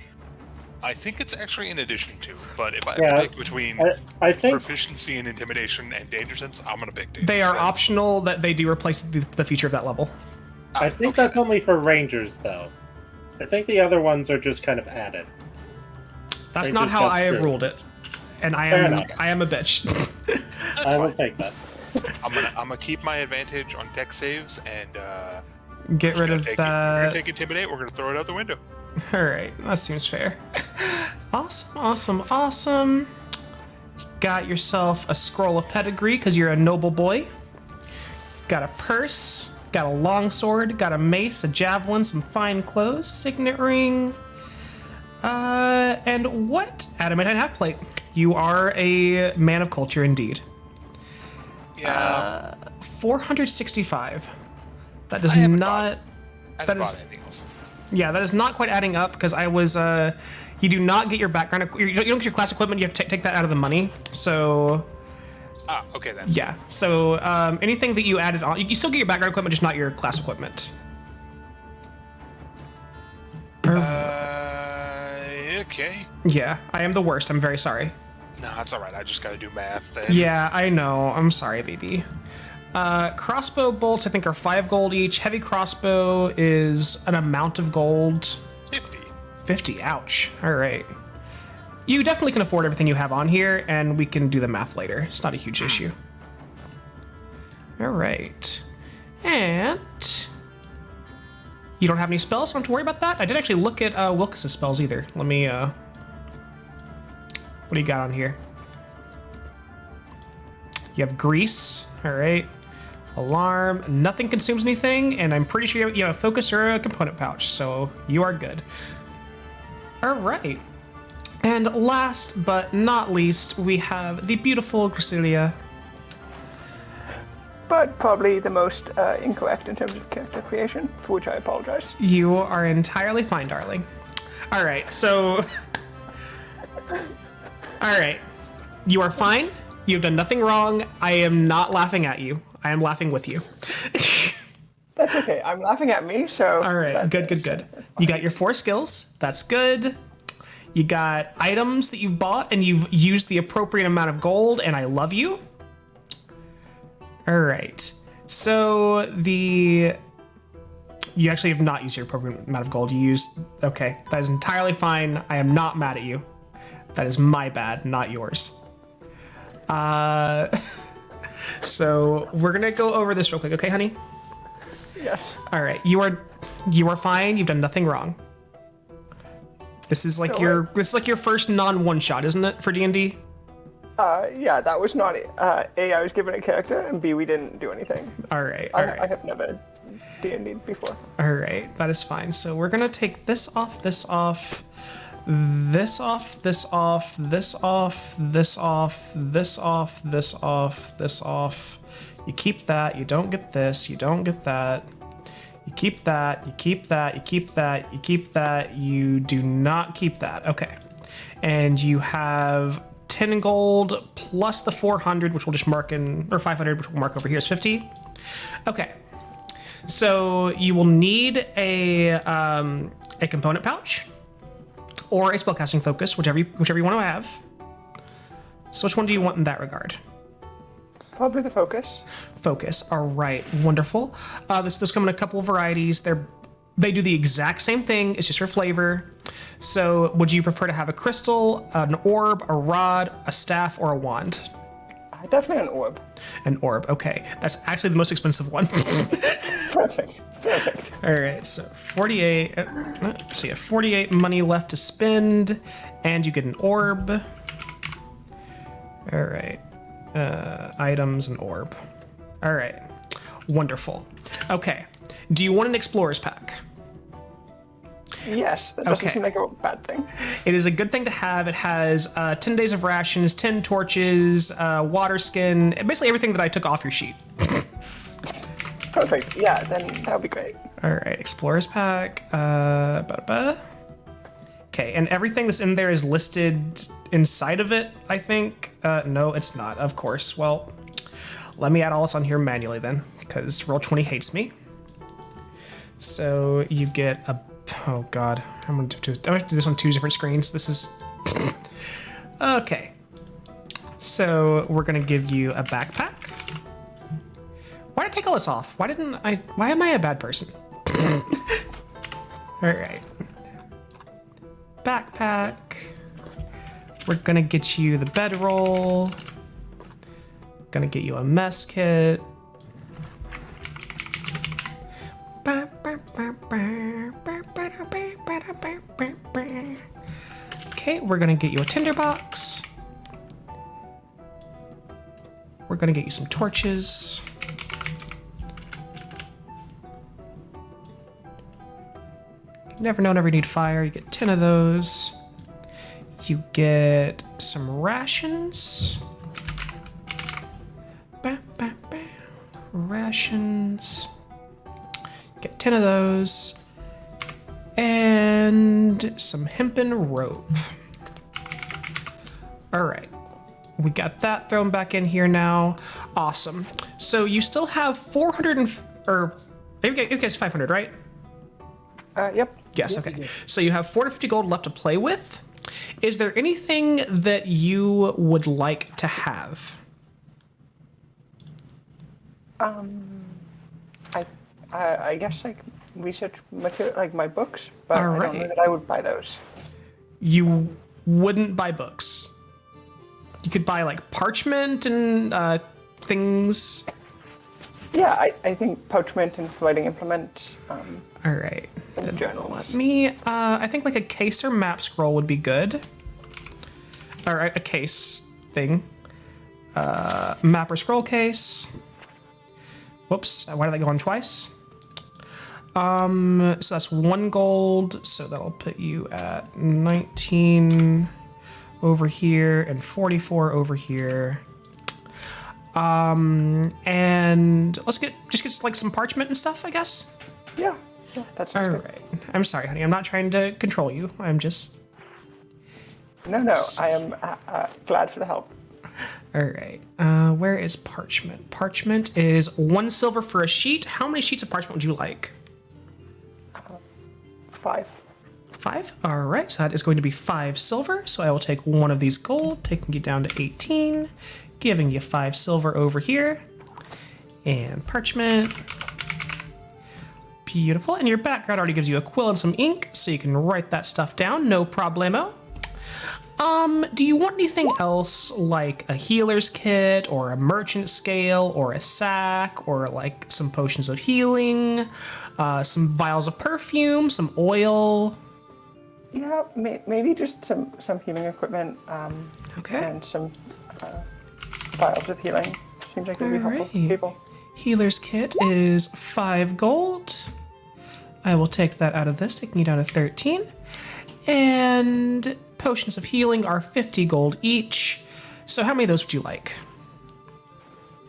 think it's actually in addition to, but if I Yeah, have to pick between I think proficiency in intimidation and danger sense, I'm gonna pick danger They are sense. optional, that they do replace the feature of that level. I think okay, that's only for rangers though. I think the other ones are just kind of added. That's They not just how got I have screwed. ruled it. And Fair enough. I am a bitch. That's I will fine. take that. I'm gonna keep my advantage on deck saves and Get rid of we're gonna that. take intimidate. We're gonna throw it out the window. Alright, that seems fair. Awesome. You got yourself a scroll of pedigree because you're a noble boy. Got a purse, got a longsword, got a mace, a javelin, some fine clothes, signet ring. And what? Adamantine half plate. You are a man of culture indeed. Yeah, 465. That does I haven't not. I that haven't is- bought anything else. Yeah, that is not quite adding up because I was. You do not get your background. You don't get your class equipment. You have to take that out of the money. So Okay then. yeah. So anything that you added on, you still get your background equipment, just not your class equipment. Okay. Yeah, I am the worst. I'm very sorry. No, it's alright. I just gotta do math. Then. Yeah, I know. I'm sorry, baby. Crossbow bolts, I think, are 5 gold each. Heavy crossbow is an amount of gold. 50. 50. Ouch. All right. You definitely can afford everything you have on here, and we can do the math later. It's not a huge issue. All right. And you don't have any spells, so don't have to worry about that. I didn't actually look at Wilkes' spells either. Let me, what do you got on here? You have Grease. All right. Alarm. Nothing consumes anything, and I'm pretty sure you have a focus or a component pouch, so you are good. All right. And last but not least, we have the beautiful Gracilia. But probably the most incorrect in terms of character creation, for which I apologize. You are entirely fine, darling. All right, so... All right. You are fine. You've done nothing wrong. I am not laughing at you. I am laughing with you. That's okay. I'm laughing at me, so. All right, good. You got your 4 skills. That's good. You got items that you've bought, and you've used the appropriate amount of gold, and I love you. All right. So you actually have not used your appropriate amount of gold. You used, okay, that is entirely fine. I am not mad at you. That is my bad, not yours. So we're gonna go over this real quick, okay, honey? Yes. All right, you are fine. You've done nothing wrong. This is like your first non one shot, isn't it, for D&D? Yeah, that was not A, I was given a character, and B, we didn't do anything. All right. I have never D&D'd before. All right, that is fine. So we're gonna take this off, this off, this off, this off, this off, this off, this off, this off. You keep that, you don't get this, you don't get that. You keep that, you keep that, you keep that, you keep that, you do not keep that. Okay. And you have 10 gold plus the 400, which we'll just mark in, or 500, which we'll mark over here as 50. Okay. So you will need a component pouch or a spellcasting focus, whichever you want to have. So which one do you want in that regard? Probably the focus. Focus. All right, wonderful. Those come in a couple of varieties. They do the exact same thing. It's just for flavor. So would you prefer to have a crystal, an orb, a rod, a staff, or a wand? Definitely an orb. An orb. Okay, that's actually the most expensive one. Perfect. Perfect. All right, so 48. So you have 48 money left to spend, and you get an orb. All right. Items and orb. All right. Wonderful. Okay. Do you want an explorer's pack? Yes, that doesn't Okay. seem like a bad thing. It is a good thing to have. It has 10 days of rations, 10 torches, water skin, basically everything that I took off your sheet. Perfect. Yeah, then that would be great. All right, explorer's pack. Okay, and everything that's in there is listed inside of it, I think. No, it's not, of course. Well, let me add all this on here manually then, because Roll20 hates me. So you get a... Oh, God. I'm going to do this on 2 different screens. This is... Okay. So we're going to give you a backpack. Why did I take all this off? Why am I a bad person? All right. Backpack. We're gonna get you the bedroll. Gonna get you a mess kit. Okay, we're gonna get you a tinderbox. We're gonna get you some torches. Never know, never need fire. You get 10 of those. You get some rations. Rations. Get 10 of those. And some hempen rope. All right. We got that thrown back in here now. Awesome. So you still have 400 or you guys 500, right? Yep. Yes, okay. So you have 450 gold left to play with. Is there anything that you would like to have? I guess like research material, like my books, but I don't know Alright. that I would buy those. You wouldn't buy books. You could buy like parchment and things. Yeah, I think parchment and writing implements, All right. and journals. I think like a case or map scroll would be good. Or a case thing. Map or scroll case. Whoops, why did that go on twice? So that's 1 gold, so that'll put you at 19 over here and 44 over here. And let's just get like some parchment and stuff, I guess. Yeah, that's All good. right. I'm sorry, honey. I'm not trying to control you. I'm just... No, I am glad for the help. All right. Where is parchment? Parchment is 1 silver for a sheet. How many sheets of parchment would you like? 5. 5? All right. So that is going to be 5 silver. So I will take 1 of these gold, taking you down to 18, giving you 5 silver over here. And parchment. Beautiful. And your background already gives you a quill and some ink, so you can write that stuff down. No problemo. Do you want anything else like a healer's kit or a merchant scale or a sack or like some potions of healing, some vials of perfume, some oil? Yeah, maybe just some healing equipment, Okay. and some vials of healing. Seems like it would be helpful for Alright. people. Healer's kit is 5 gold. I will take that out of this, taking you down to 13. And potions of healing are 50 gold each. So how many of those would you like?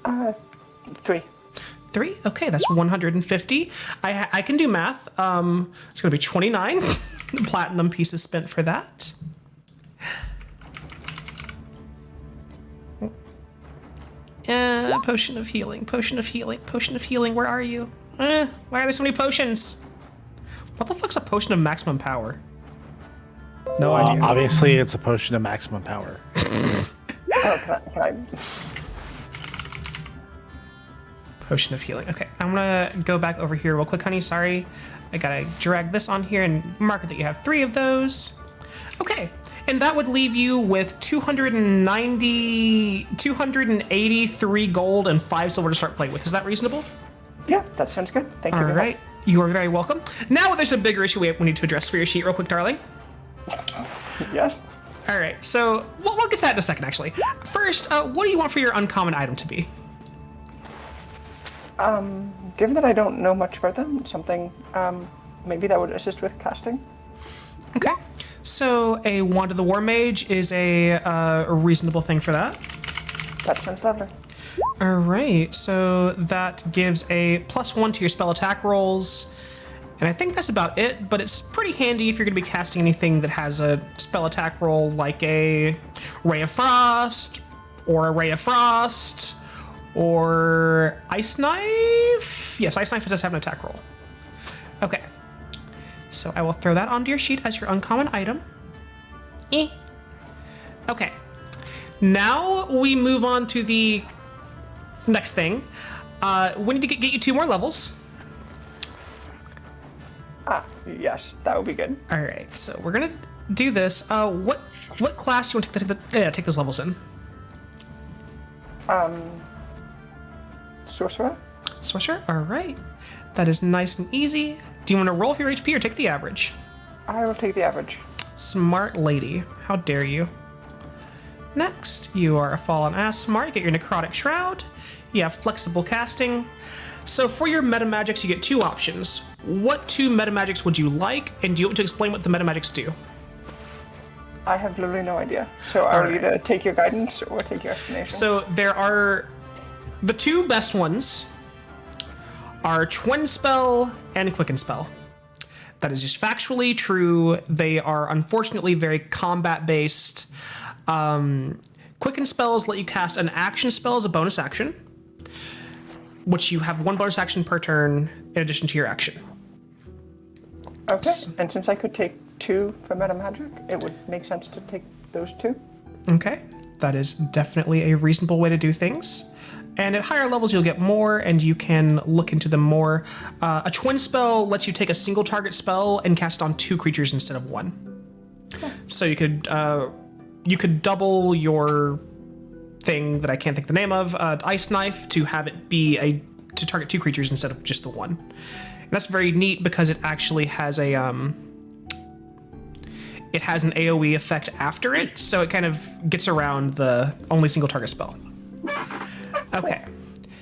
3. 3? Okay, that's 150. I can do math. It's going to be 29 platinum pieces spent for that. Potion of healing, potion of healing, potion of healing. Where are you? Why are there so many potions? What the fuck's a potion of maximum power? No idea. Obviously, it's a potion of maximum power. Oh, can I... Potion of healing. Okay, I'm gonna go back over here real quick, honey. Sorry. I gotta drag this on here and mark it that you have 3 of those. Okay, and that would leave you with 283 gold and 5 silver to start playing with. Is that reasonable? Yeah, that sounds good. Thank you. All very right, you are very welcome. Now there's a bigger issue we need to address for your sheet real quick, darling. much. Yes. All right, so we'll get to that in a second, actually. First, what do you want for your uncommon item to be? Given that I don't know much about them, something maybe that would assist with casting. Okay. So a Wand of the War Mage is a reasonable thing for that. That sounds lovely. All right, so that gives a +1 to your spell attack rolls. And I think that's about it, but it's pretty handy if you're going to be casting anything that has a spell attack roll like a Ray of Frost, or a Ray of Frost, or Ice Knife. Yes, Ice Knife does have an attack roll. Okay. So I will throw that onto your sheet as your uncommon item. Okay. Now we move on to the next thing. We need to get you 2 more levels. Yes, that would be good. All right, so we're gonna do this. What class do you want to take those levels in? Sorcerer? Sorcerer. All right, that is nice and easy. Do you want to roll for your HP or take the average? I will take the average. Smart lady, how dare you? Next, you are a fallen ass smart. You get your necrotic shroud. You have flexible casting. So for your meta magics, you get 2 options. What 2 meta magics would you like, and do you want to explain what the meta magics do? I have literally no idea. So I will either take your guidance or take your explanation. So there are the 2 best ones are Twin Spell and Quicken Spell. That is just factually true. They are unfortunately very combat based. Quicken Spells let you cast an action spell as a bonus action, which you have 1 bonus action per turn in addition to your action. Okay, and since I could take 2 for meta magic, it would make sense to take those 2. Okay, that is definitely a reasonable way to do things. And at higher levels, you'll get more, and you can look into them more. A Twin Spell lets you take a single target spell and cast it on 2 creatures instead of 1. So you could double your thing that I can't think the name of, Ice Knife, to have it be to target 2 creatures instead of just the 1. And that's very neat because it actually has a it has an AoE effect after it, so it kind of gets around the only single target spell. Okay,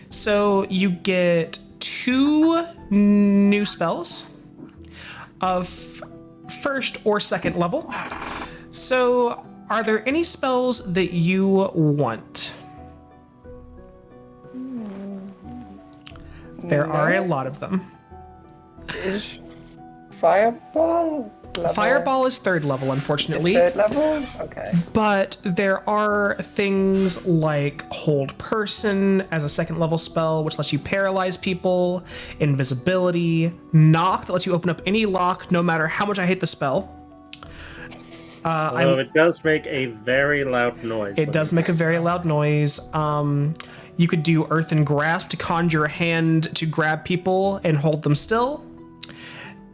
so you get 2 new spells of 1st or 2nd level. So are there any spells that you want? There are a lot of them. Is Fireball level? Fireball is 3rd level, unfortunately. 3rd level? Okay. But there are things like Hold Person as a 2nd level spell, which lets you paralyze people, Invisibility, Knock, that lets you open up any lock no matter how much I hate the spell. Although it does make a very loud noise. It does make a very loud noise. You could do Earthen Grasp to conjure a hand to grab people and hold them still.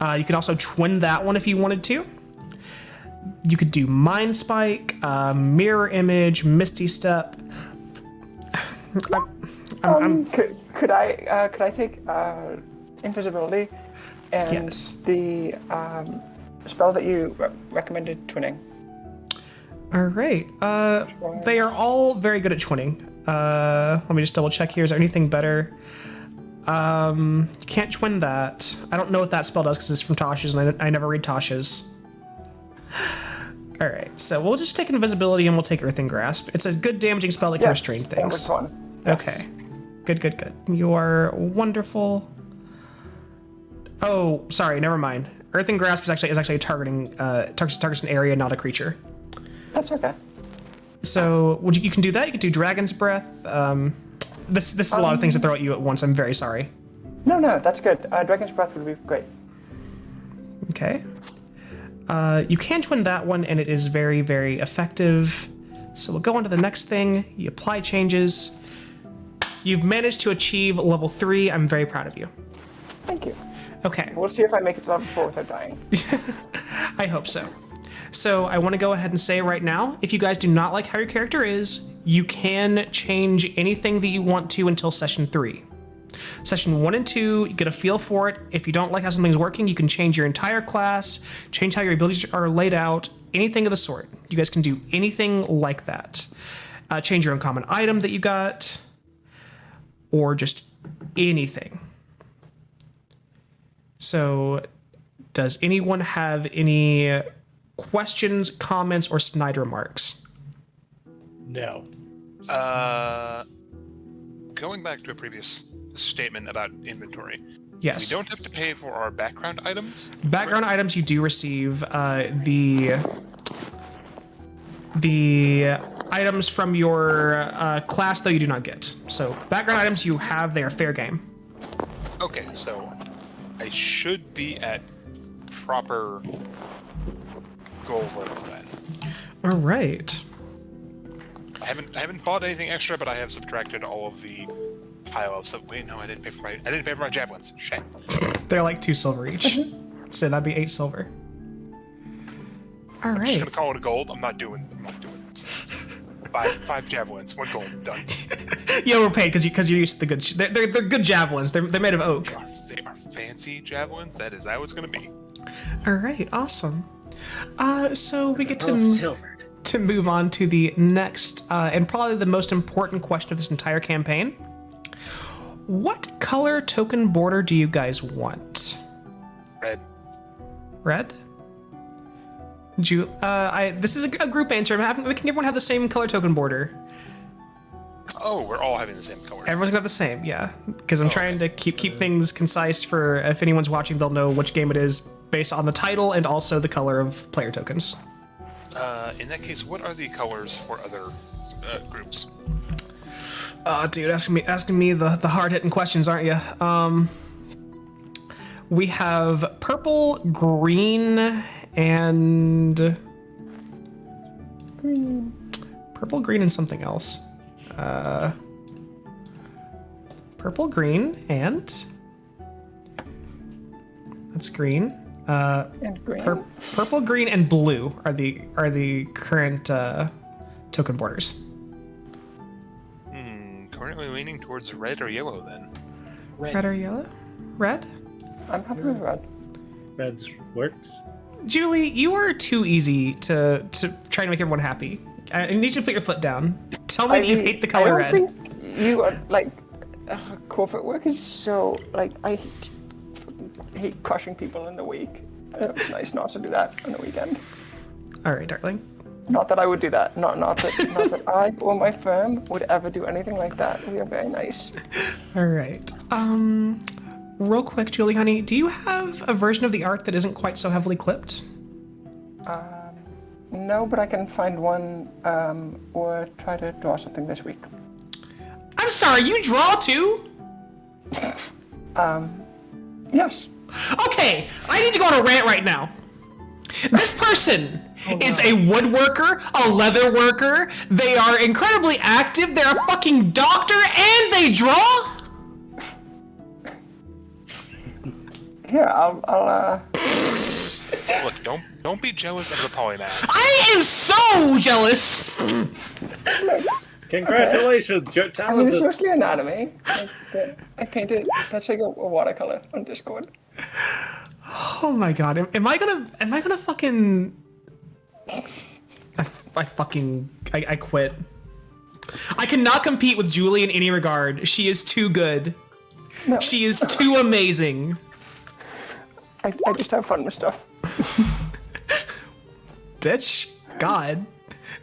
You could also twin that one if you wanted to. You could do Mind Spike, Mirror Image, Misty Step. Could I take invisibility and Yes. the spell that you recommended twinning? All right. They are all very good at twinning. Let me just double check here. Is there anything better? You can't twin that. I don't know what that spell does because it's from Tasha's, and I never read Tasha's. All right, so we'll just take invisibility and we'll take Earthing Grasp. It's a good damaging spell that can restrain That was things. fun. Okay. Good. You are wonderful. Oh, sorry, never mind. Earthing Grasp is actually targeting targets an area, not a creature. That's okay. So you can do that. You can do Dragon's Breath. This is a lot of things to throw at you at once. I'm very sorry. No, that's good. Dragon's Breath would be great. Okay. You can twin that one, and it is very, very effective. So we'll go on to the next thing. You apply changes. You've managed to achieve level 3. I'm very proud of you. Thank you. Okay. We'll see if I make it to level 4 without dying. I hope so. So I want to go ahead and say right now, if you guys do not like how your character is, you can change anything that you want to until session 3. Session 1 and 2, you get a feel for it. If you don't like how something's working, you can change your entire class, change how your abilities are laid out, anything of the sort. You guys can do anything like that. Change your uncommon item that you got, or just anything. So, does anyone have any questions, comments, or snide remarks? No. Going back to a previous statement about inventory. Yes. We don't have to pay for our background items. Background items, you do receive the items from your class, though you do not get. So background items you have, they are fair game. Okay, so I should be at proper goal level then. All right. I haven't bought anything extra, but I have subtracted all of the pile-ups. Wait, no, I didn't pay for my javelins. Shit. They're like 2 silver each. So that'd be 8 silver. All I'm just right. gonna call it a gold. I'm not doing this. Five javelins, 1 gold, done. You overpaid because you're used to the good. They're good javelins. They're made of oak. They are fancy javelins. That is how it's gonna be. All right. Awesome. So we get All silvered. to move on to the next and probably the most important question of this entire campaign. What color token border do you guys want? Red. Red? This is a group answer. Can everyone have the same color token border? Oh, we're all having the same color. Everyone's got the same, yeah. Because I'm trying to keep things concise for if anyone's watching, they'll know which game it is based on the title and also the color of player tokens. In that case, what are the colors for other groups? Dude, asking me the hard-hitting questions, aren't you? We have purple, green, and purple, green, and something else. Purple, green, and that's green. And green. Purple, green, and blue are the current token borders. Currently leaning towards red or yellow then. Red or yellow? Red? I'm happy with red. Red's works. Julie, you are too easy to try to make everyone happy. I need you to put your foot down. Tell me that you hate the color red. I don't think you are, like, corporate work is so, like, I hate crushing people in the week. It's nice not to do that on the weekend. All right, darling. Not that I would do that. Not that I or my firm would ever do anything like that. We are very nice. All right. Real quick, Julie, honey, do you have a version of the art that isn't quite so heavily clipped? No, but I can find one or try to draw something this week. I'm sorry, you draw too? Yes. Okay, I need to go on a rant right now. This person is a woodworker, a leather worker. They are incredibly active. They're a fucking doctor, and they draw. Here, I'll Look, don't be jealous of the polymath. I am so jealous. Congratulations, you're I mean, it's talented. mostly anatomy. I painted. That's like a watercolor on Discord. Oh my god, am I gonna fucking... I quit. I cannot compete with Julie in any regard. She is too good. No. She is too amazing. I just have fun with stuff. bitch. God.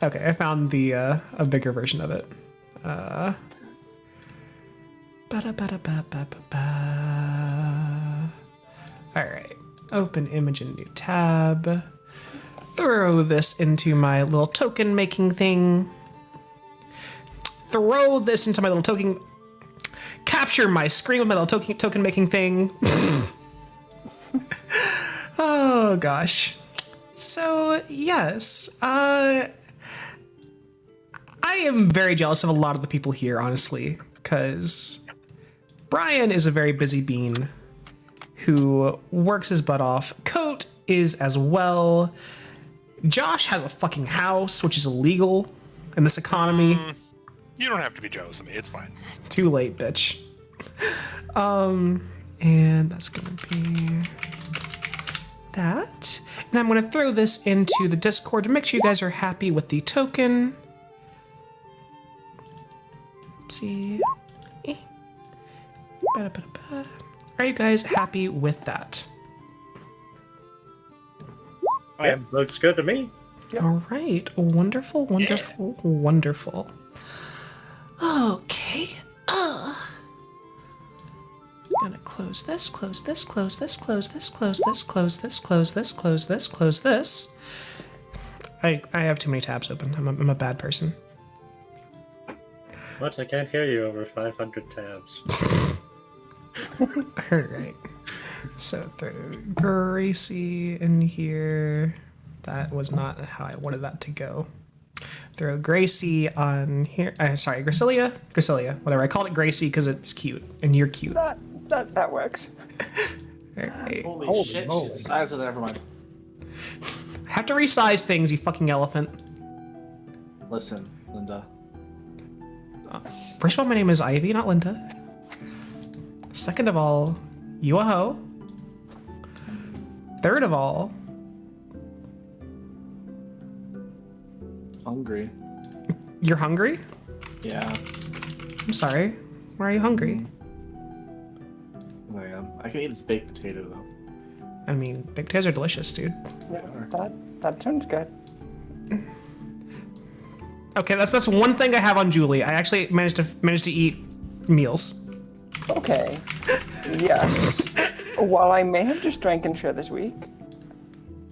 Okay, I found the a bigger version of it. All right. Open image in new tab. Throw this into my little token making thing. Throw this into my little token. Capture my screen with my little token making thing. Oh gosh. So yes, I am very jealous of a lot of the people here, honestly, because Brian is a very busy bean who works his butt off. Coat is as well. Josh has a fucking house, which is illegal in this economy. You don't have to be jealous of me. It's fine. Too late, bitch. And that's gonna be that. And I'm gonna throw this into the Discord to make sure you guys are happy with the token. Oopsie. Ba-da-ba-da-ba. Are you guys happy with that? Looks good to me. All right. Wonderful, wonderful, wonderful. Okay. Gonna close this, close this, close this, close this, close this, close this, close this, close this, close this. I have too many tabs open. I'm a bad person. What? I can't hear you over 500 tabs. All right. So throw Gracie in here. That was not how I wanted that to go. Throw Gracie on here. Sorry, Gracilia? Gracilia, whatever. I called it Gracie because it's cute, and you're cute. That works. All right. Holy shit, she's the size of never mind. Have to resize things, you fucking elephant. Listen, Linda. First of all, my name is Ivy, not Linda. Second of all, you a hoe. Third of all, Hungry. you're hungry? Yeah, I'm sorry. Why are you hungry? I am. I can eat this baked potato though. I mean, baked potatoes are delicious, dude. That sounds good. Okay, that's one thing I have on Julie. I actually managed to eat meals. Okay. Yes. While I may have just drank and shared this week,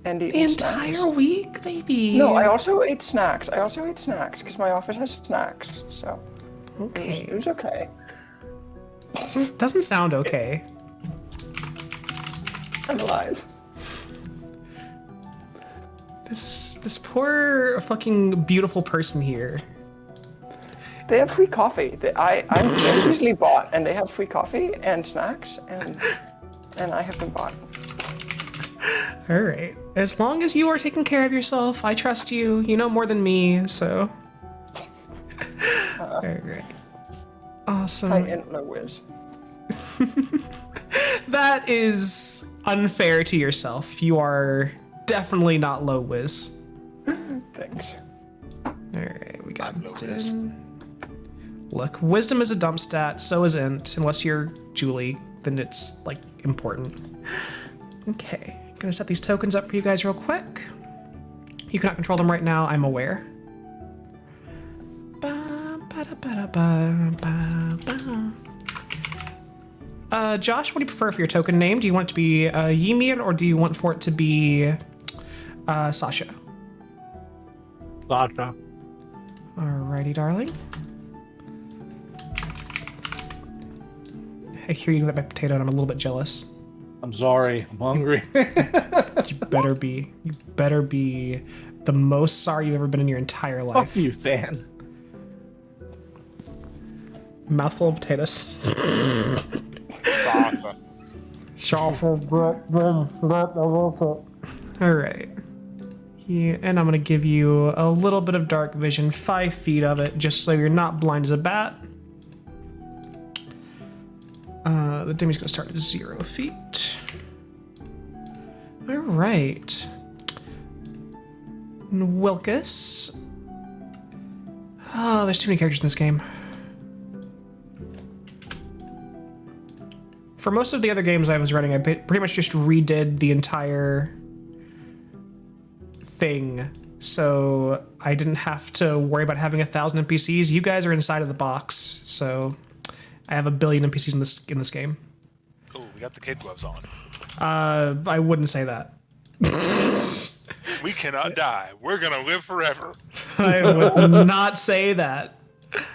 and The eaten entire snacks. week, baby. No, I also ate snacks. Because my office has snacks. So Okay. it was okay. Doesn't sound okay. I'm alive. This poor fucking beautiful person here. They have free coffee. I'm usually bought, and they have free coffee and snacks, and I have been bought. All right. As long as you are taking care of yourself, I trust you. You know more than me, so. All right. Awesome. I ain't no whiz. That is unfair to yourself. You are definitely not low whiz. Thanks. All right, we got I'm low whiz. Look, wisdom is a dump stat, so is int. Unless you're Julie, then it's like important. Okay, gonna set these tokens up for you guys real quick. You cannot control them right now, I'm aware. Josh, what do you prefer for your token name? Do you want it to be Ymir, or do you want for it to be Sasha? Sasha. Alrighty, darling. I hear you with my potato, and I'm a little bit jealous. I'm sorry. I'm hungry. You better be. You better be the most sorry you've ever been in your entire life. Fuck you, Than. Mouthful of potatoes. Sasha. Alright. Yeah, and I'm gonna give you a little bit of dark vision, 5 feet of it, just so you're not blind as a bat. The demi's gonna start at 0 feet. Alright. Wilkus. Oh, there's too many characters in this game. For most of the other games I was running, I pretty much just redid the entire thing, so I didn't have to worry about having 1,000 NPCs. You guys are inside of the box, so I have 1 billion NPCs in this game. Oh, we got the kid gloves on. I wouldn't say that. We cannot die. We're gonna live forever. I would not say that.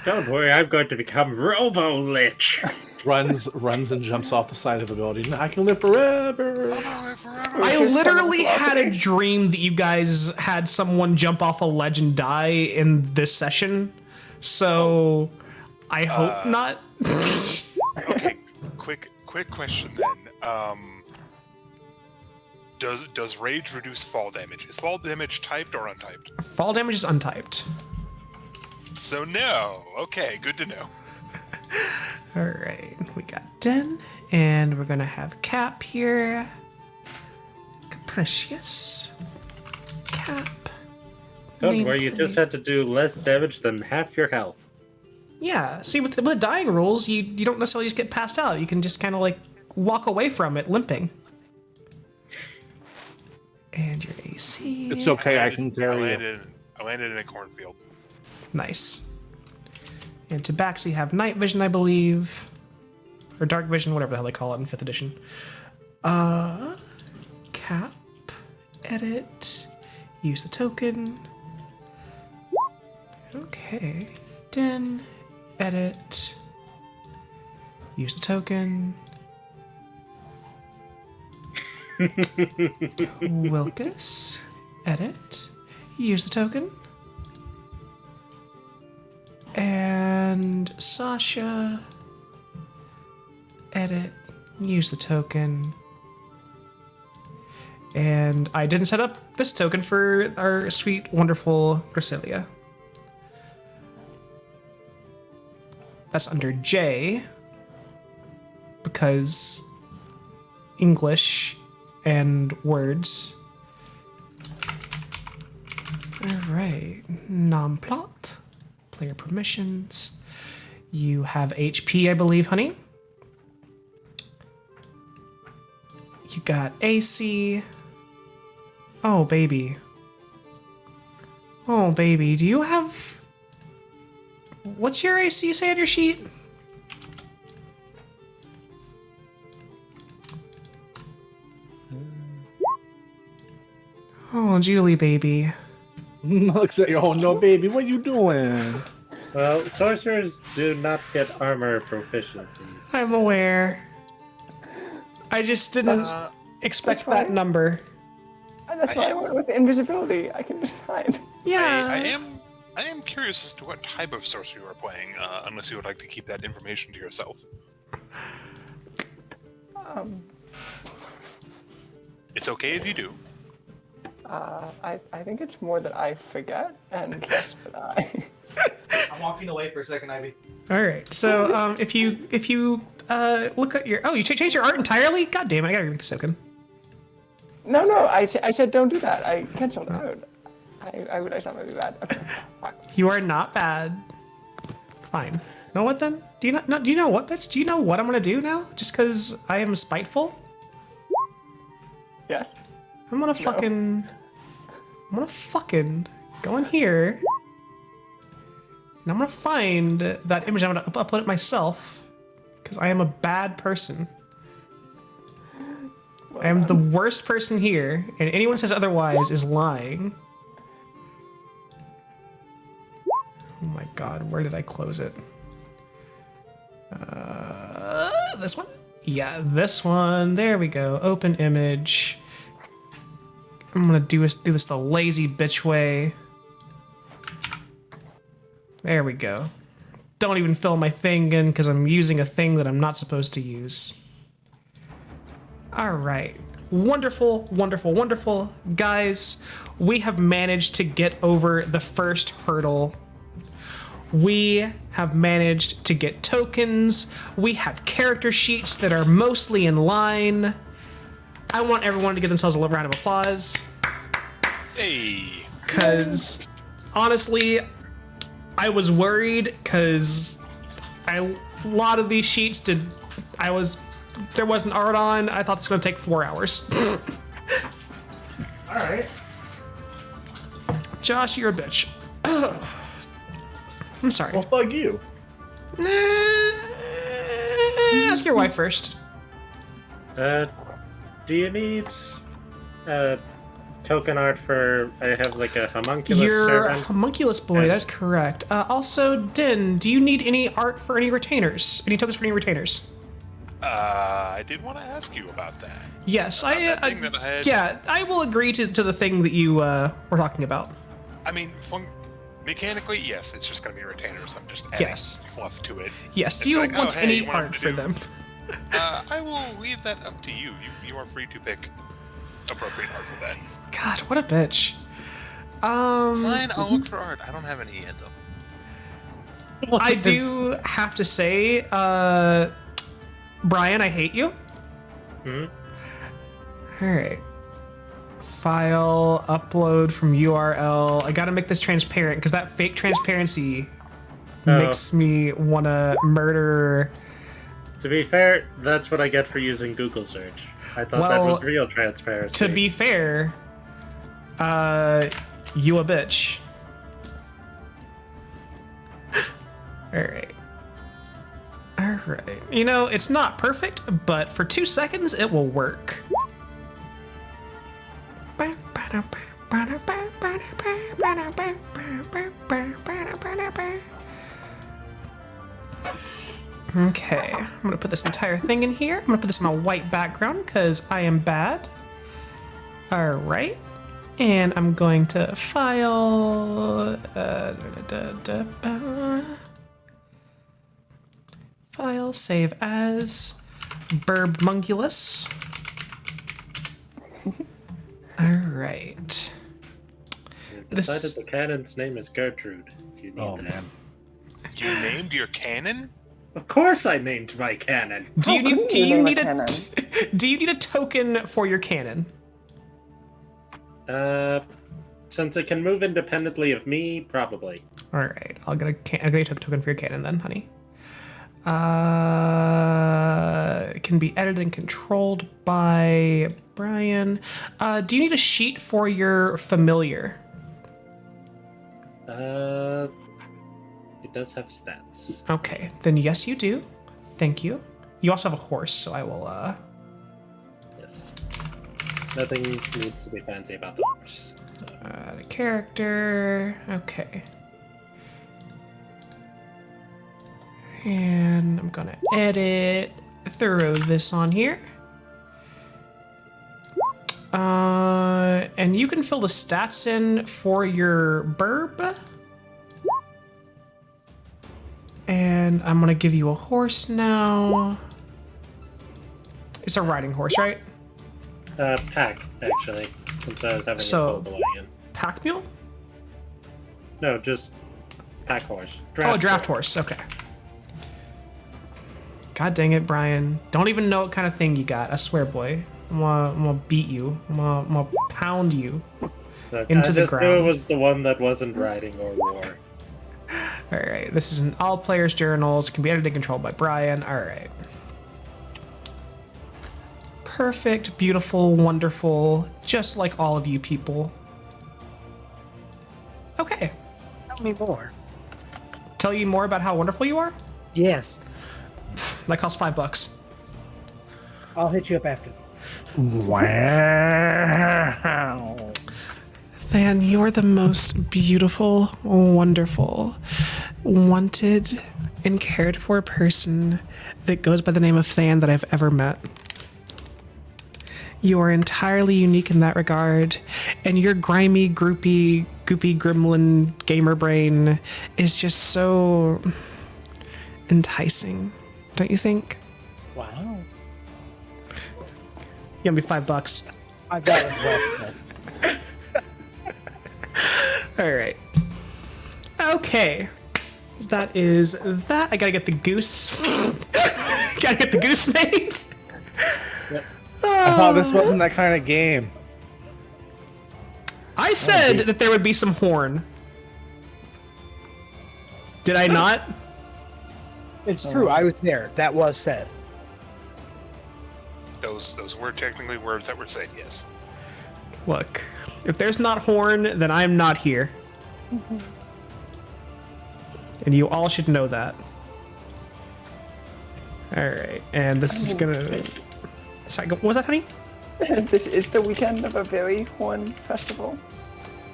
Don't worry, I'm going to become Robo Lich. Runs and jumps off the side of the building. I can live forever. I'm gonna live forever. I literally had a dream that you guys had someone jump off a ledge and die in this session, so I hope not. Okay, quick question then. Does rage reduce fall damage? Is fall damage typed or untyped? Fall damage is untyped. So no. Okay, good to know. All right, we got Den, and we're gonna have Cap here. Capricious. Cap. Don't worry, you just had to do less damage than half your health. Yeah, see, with dying rules, you don't necessarily just get passed out. You can just kind of like walk away from it limping. And your AC. It's okay, I can carry you. I landed in a cornfield. Nice. And Tabaxi have night vision, I believe. Or dark vision, whatever the hell they call it in 5th edition. Cap. Edit. Use the token. Okay. Den. Edit. Use the token. Wilkus. Edit. Use the token. And Sasha. Edit. Use the token. And I didn't set up this token for our sweet, wonderful Gracilia. That's under J. Because English and words. Alright. Non-plot. Player permissions. You have HP, I believe, honey. You got AC. Oh, baby. Oh, baby. Do you have... What's your AC say on your sheet? Oh, Julie, baby. Looks at you. Oh no, baby, what you doing? Well, sorcerers do not get armor proficiencies. I'm aware. I just didn't expect that number. That's why I went with invisibility. I can just hide. Yeah. I am curious as to what type of sorcery you are playing, unless you would like to keep that information to yourself. It's okay if you do. I think it's more that I forget and less that I. I'm walking away for a second, Ivy. All right. So if you look at your you changed your art entirely. God damn it! I gotta read this token. No, I said don't do that. I canceled out. I realized that might be bad. Okay. Fine. You are not bad. Fine. You know what then? Do you not? No, do you know what, bitch? Do you know what I'm gonna do now? Just because I am spiteful? Yeah. I'm gonna fucking go in here. And I'm gonna find that image. I'm gonna upload it myself. Because I am a bad person. Well I am the done. worst person here. And anyone who says otherwise is lying. Oh my god, where did I close it? This one? Yeah, this one. There we go. Open image. I'm gonna do this the lazy bitch way. There we go. Don't even fill my thing in because I'm using a thing that I'm not supposed to use. Alright. Wonderful, wonderful, wonderful. Guys, we have managed to get over the first hurdle. We have managed to get tokens. We have character sheets that are mostly in line. I want everyone to give themselves a little round of applause. Hey! Because, honestly, I was worried because a lot of these sheets there wasn't art on. I thought this was going to take 4 hours. All right. Josh, you're a bitch. I'm sorry. Well, fuck you. Ask your wife first. Do you need token art for? I have like a homunculus You're a servant. homunculus boy, Okay. that's correct. Also, Din, do you need any art for any retainers? Any tokens for any retainers? I did want to ask you about that. Yes, That thing that I had. yeah, I will agree to the thing that you were talking about. I mean, mechanically, yes, it's just going to be retainers. I'm just adding Yes. fluff to it. Yes, It's do you like, want oh, hey, any you want art to for do- them? I will leave that up to you. You are free to pick appropriate art for that. God, what a bitch. Fine, I'll look for art. I don't have any yet, though. I do have to say, Brian, I hate you. Alright. File, upload from URL. I gotta make this transparent because that fake transparency makes me wanna murder. To be fair, that's what I get for using Google search. I thought that Well, was real transparency. To be fair, you a bitch. Alright. Alright. You know, it's not perfect, but for 2 seconds it will work. Okay, I'm gonna put this entire thing in here. I'm gonna put this on a white background because I am bad. Alright. And I'm going to file. File, save as Burbmungulus. Alright. We've this- decided the cannon's name is Gertrude. If you need Oh that. man. You named your cannon? Of course, I named my cannon. Do you How need couldn't do you you name a need a cannon? do you need a token for your cannon? Since it can move independently of me, probably. Alright, I'll get a token for your cannon then, honey. It can be edited and controlled by Brian. Do you need a sheet for your familiar? It does have stats. Okay, then yes, you do. Thank you. You also have a horse, so I will. Yes. Nothing needs to be fancy about the horse. The character. Okay. And I'm gonna throw this on here. And you can fill the stats in for your burb. And I'm gonna give you a horse now. It's a riding horse, right? Pack, actually, since I was having So- a full wagon. Pack mule? No, just pack horse. Draft horse. Okay. God dang it, Brian. Don't even know what kind of thing you got. I swear, boy. I'm gonna beat you. I'm gonna pound you. Look, into I the just knew ground. it was the one that wasn't riding or war. Alright, this is in all players' journals. Can be edited and controlled by Brian. Alright. Perfect, beautiful, wonderful. Just like all of you people. Okay. Tell me more. Tell you more about how wonderful you are? Yes. That costs $5. I'll hit you up after. Wow. Than, you are the most beautiful, wonderful, wanted, and cared for person that goes by the name of Than that I've ever met. You are entirely unique in that regard, and your grimy, goopy gremlin gamer brain is just so enticing, don't you think? Wow. You owe me $5. I got it. Well, All right. Okay. That is that. I gotta get the goose. Gotta get the goose made. I thought this wasn't that kind of game. I said that there would be some horn. Did I not? it's true. I was there. That was said. Those were technically words that were said, yes. Look, if there's not horn, then I'm not here. And you all should know that. Alright, and this is gonna... Sorry, what was that, honey? This is the weekend of a very horn festival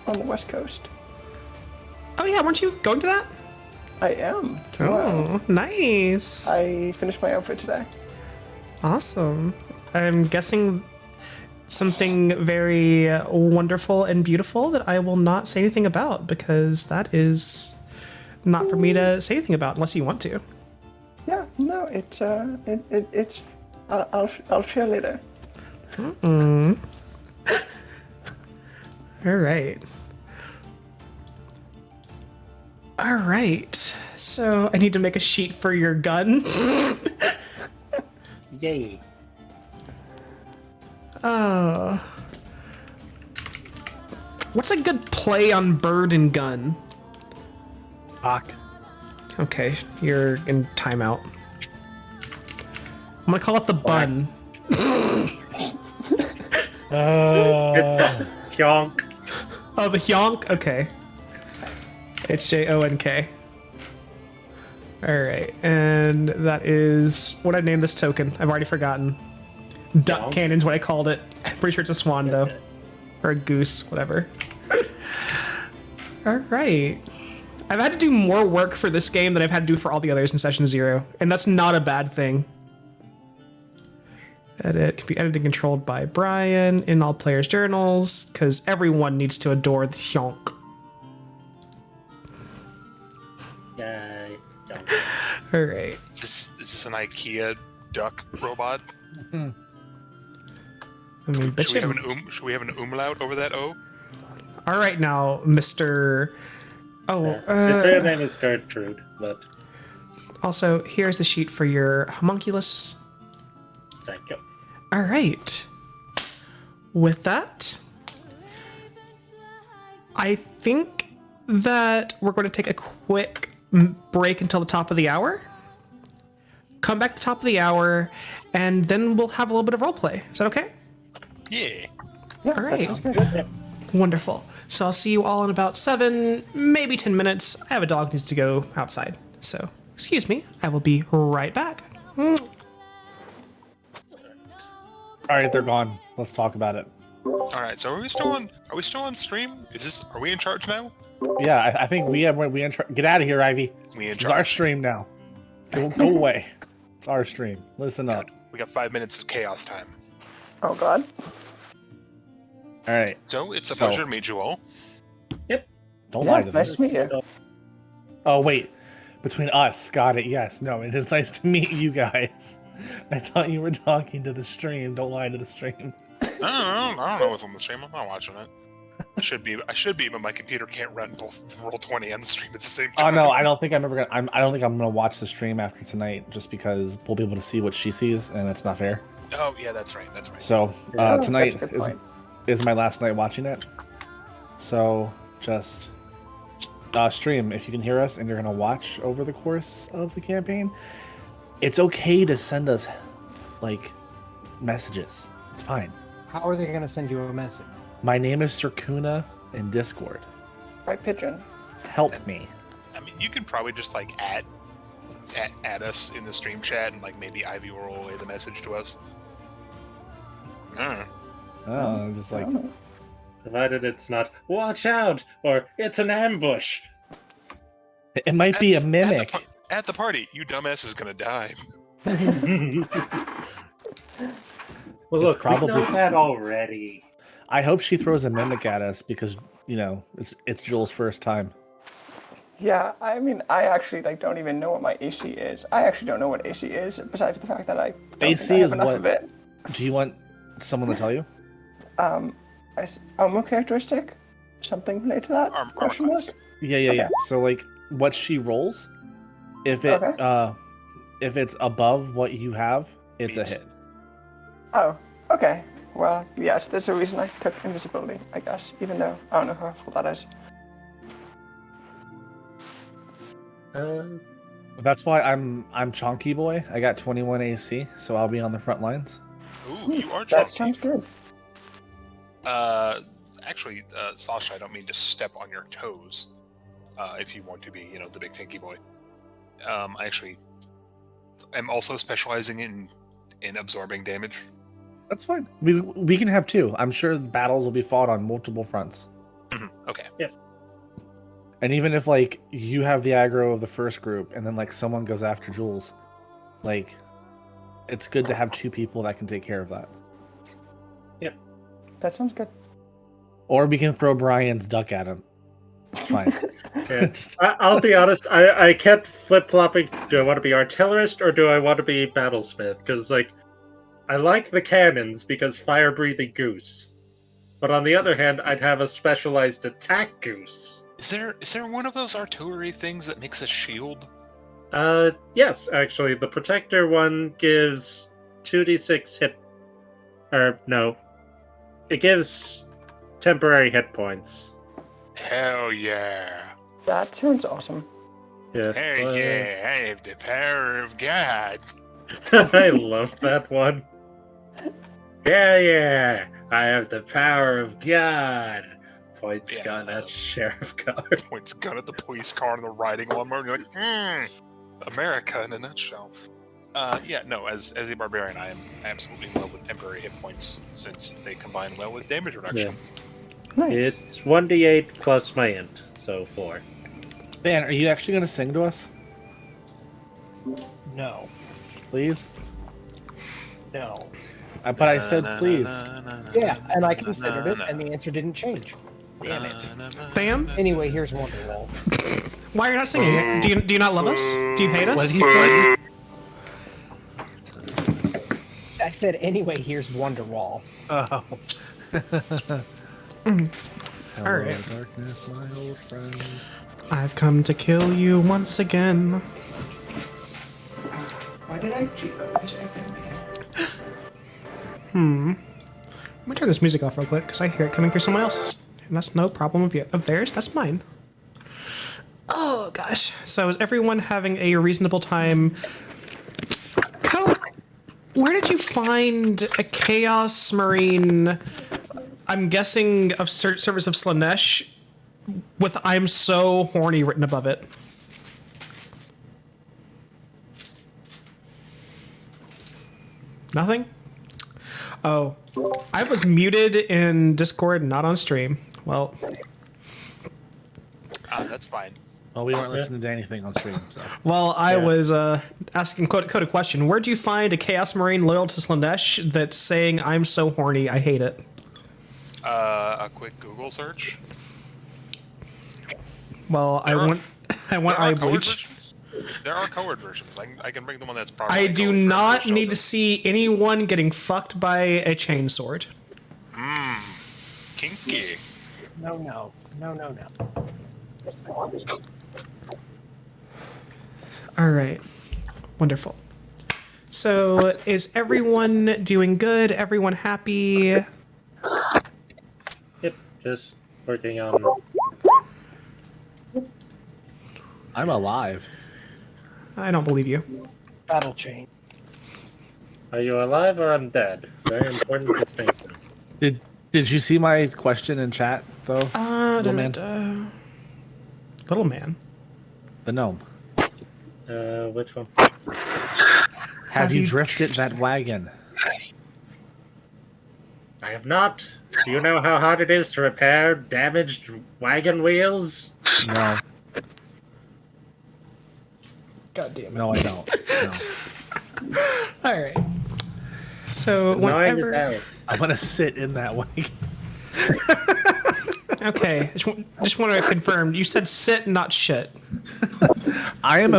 on the West Coast. Oh yeah, weren't you going to that? I am. Tomorrow. Oh, nice. I finished my outfit today. Awesome. I'm guessing something very wonderful and beautiful that I will not say anything about because that is not for me to say anything about unless you want to. Yeah, no, it's I'll share later. All right. All right. So I need to make a sheet for your gun. Yay. What's a good play on bird and gun? Hawk. Okay, you're in timeout. I'm gonna call it the bun. It's the yonk. Oh, the hyonk? Okay. It's Jonk. Alright, and that is what I named this token. I've already forgotten. Duck Yonk? cannon's what I called it. I'm pretty sure it's a swan, though. Or a goose, whatever. Alright. I've had to do more work for this game than I've had to do for all the others in Session 0, and that's not a bad thing. Edit can be edited and controlled by Brian in all players' journals, because everyone needs to adore the hyonk. Yay. Yonk. Alright. Is this an IKEA duck robot? I mean, bitch. Should we have an umlaut over that O? Alright now, Mr. Oh, Its real name is Gertrude, but also, here's the sheet for your homunculus. thank you. Alright. With that, I think that we're going to take a quick break until the top of the hour. Come back to the top of the hour, and then we'll have a little bit of roleplay. Is that okay? Yeah. Yeah, All that right. sounds good. Wonderful. So I'll see you all in about 7, maybe 10 minutes. I have a dog who needs to go outside. So, excuse me. I will be right back. All right, they're gone. Let's talk about it. All right. So are we still on stream? Are we in charge now? Yeah, I think we get out of here, Ivy. We in This is our charge. stream now. Go away. It's our stream. Listen up. We got 5 minutes of chaos time. Oh God. All right. So it's a So- pleasure to meet you all. Don't Yeah, lie to them. nice to meet you. Oh wait, between us, got it. Yes, no, it is nice to meet you guys. I thought you were talking to the stream. Don't lie to the stream. I don't know what's on the stream. I'm not watching it. I should be, but my computer can't run both Roll20 and the stream at the same Oh time. no, I don't think I'm ever gonna. I don't think I'm gonna watch the stream after tonight, just because we'll be able to see what she sees, and it's not fair. Oh yeah, that's right. That's right. So Yeah, tonight that's a good point. is my last night watching it. So just stream if you can hear us and you're gonna watch over the course of the campaign. It's okay to send us like messages. It's fine. How are they going to send you a message? My name is Circuna in Discord. By pigeon. Help me. I mean, you could probably just like add us in the stream chat, and like maybe Ivy will relay the message to us. I don't know. Oh, just like Provided it's not "watch out" or "it's an ambush." it might be a At the mimic. At the party, you dumbass is gonna die. Well, It's look, probably- we know that already. I hope she throws a mimic at us because it's Jules' first time. Yeah, I mean, I actually don't even know what my AC is. I actually don't know what AC is, besides the fact that I don't AC think I have is enough what- of it. Do you want someone to tell you? Armor characteristic, something related to that? Armor Question mark? class. Yeah. So like what she rolls, if it Okay. if it's above what you have, it's a Beats. hit. Oh, okay. Well, yes, there's a reason I took invisibility, I guess, even though I don't know how helpful that is. That's why I'm Chonky Boy. I got 21 AC, so I'll be on the front lines. Ooh, you are That chunky. sounds good. Actually, Sasha, I don't mean to step on your toes. if you want to be, the big tanky boy. I actually am also specializing in absorbing damage. That's fine. We can have two. I'm sure the battles will be fought on multiple fronts. Okay. And even if like you have the aggro of the first group and then like someone goes after Jules, like it's good to have two people that can take care of that. That sounds good. Or we can throw Brian's duck at him. It's fine. Yeah. I'll be honest. I kept flip flopping. Do I want to be artillerist or do I want to be battlesmith? Because like, I like the cannons because fire breathing goose. But on the other hand, I'd have a specialized attack goose. Is there one of those artillery things that makes a shield? Yes, actually, the protector one gives 2d6 hit. Or no, it gives temporary hit points. Hell yeah! That sounds awesome. Yeah. Hell yeah! I have the power of God. I love that one. Yeah, I have the power of God. Points Yeah. gun at sheriff car. Points gun at the police car and the riding lawnmower. And you're like, America in a nutshell. As a barbarian, I am absolutely in love with temporary hit points since they combine well with damage reduction. Nice. It's 1d8 plus my int, so 4. Dan, are you actually going to sing to us, No. please? No. But I said please. Yeah, and I considered it, and the answer didn't change. Damn it. Bam. Anyway, here's Wonderwall. Why are you not singing it? Do you not love us? Do you hate What us? did he say? I said, anyway, here's Wonderwall. Oh. All right. Darkness, my old friend. I've come to kill you once again. Why did I keep Let me turn this music off real quick because I hear it coming through someone else's. And that's no problem of theirs, that's mine. Oh gosh. So is everyone having a reasonable time? Where did you find a Chaos Marine, I'm guessing of Service of Slaanesh, with I'm so horny written above it? Nothing? Oh, I was muted in Discord, not on stream. Well, That's fine. Well, we weren't listening to anything on stream, so. I was asking Code a question. Where'd you find a Chaos Marine loyal to Slaanesh that's saying I'm so horny, I hate it? A quick Google search. Well, I want There eye are colored bleach. versions. There are colored versions. I can bring the one that's probably. I do colored for not children. need to see anyone getting fucked by a chainsword. Kinky. No. All right. Wonderful. So, is everyone doing good? Everyone happy? Yep, just working on. I'm alive. I don't believe you. Battle chain. Are you alive or undead? Very important distinction. Did you see my question in chat, though? Little man? Little man. The gnome. Which one? Have you drifted that wagon? I have not. Do you know how hard it is to repair damaged wagon wheels? No. God damn it. No, I don't. No. All right. So, Gnawing is whenever... out. I'm gonna sit in that wagon. Okay, just want to confirm. You said sit, not shit. I am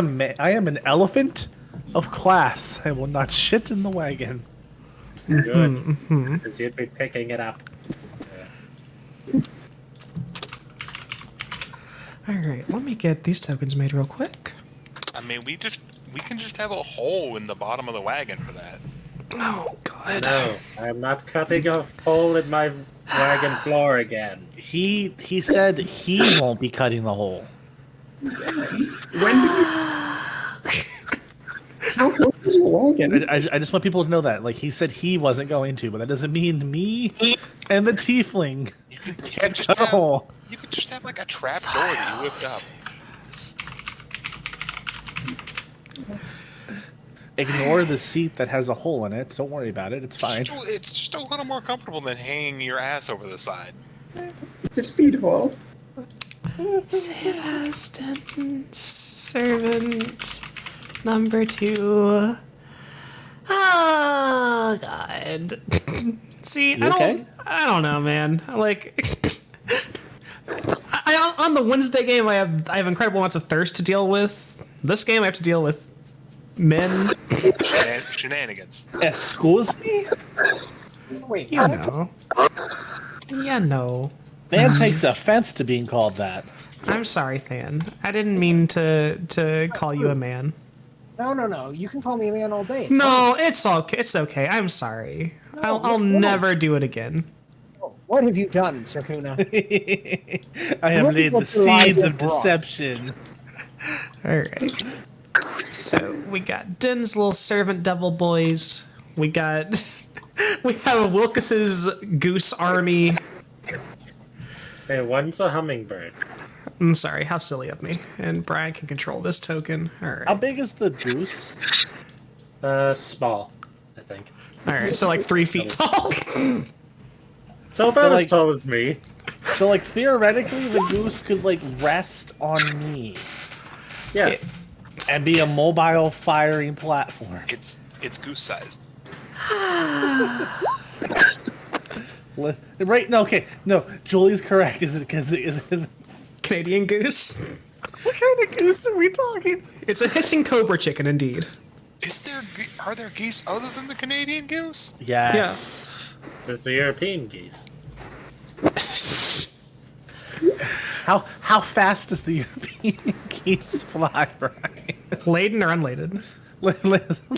an elephant of class. I will not shit in the wagon. Good. Because you'd be picking it up. All right, let me get these tokens made real quick. I mean, we can just have a hole in the bottom of the wagon for that. Oh God. No, I'm not cutting a hole in my wagon floor again. He said he won't be cutting the hole. How close is your wagon? I just want people to know that. Like, he said he wasn't going to, but that doesn't mean me and the tiefling You could can't just cut a have, hole. you could just have like a trap door that you lift up. Ignore the seat that has a hole in it. Don't worry about it. It's fine. It's just a little more comfortable than hanging your ass over the side. It's a speed hole. Sebastian, servant number 2. Oh God. See, You okay? I don't know, man. Like, on the Wednesday game, I have incredible amounts of thirst to deal with. This game, I have to deal with men. Shenanigans. Excuse me? Wait, You know. Yeah, no. Man takes offense to being called that. I'm sorry, Than. I didn't mean to call you a man. no. You can call me a man all day. No, it's okay. It's okay. I'm sorry. I'll never do it again. What have you done, Sarkuna? I have Look at laid the what your eyes seeds have of brought. deception. All right. So we got Din's little servant devil boys. We have Wilkes's goose army. Hey, one's a hummingbird. I'm sorry, how silly of me. And Brian can control this token. All How right. big is the goose? Small, I think. All right. So like 3 feet tall. So about like- as tall as me. So, like, theoretically, the goose could, like, rest on me Yes. and be a mobile firing platform. It's goose sized. Right? No, okay. No, Julie's correct. Is it Canadian goose. what kind of goose are we talking? It's a hissing cobra chicken, indeed. Are there geese other than the Canadian goose? Yes. There's the European geese. How fast does the European geese fly, Brian? Laden or unladen?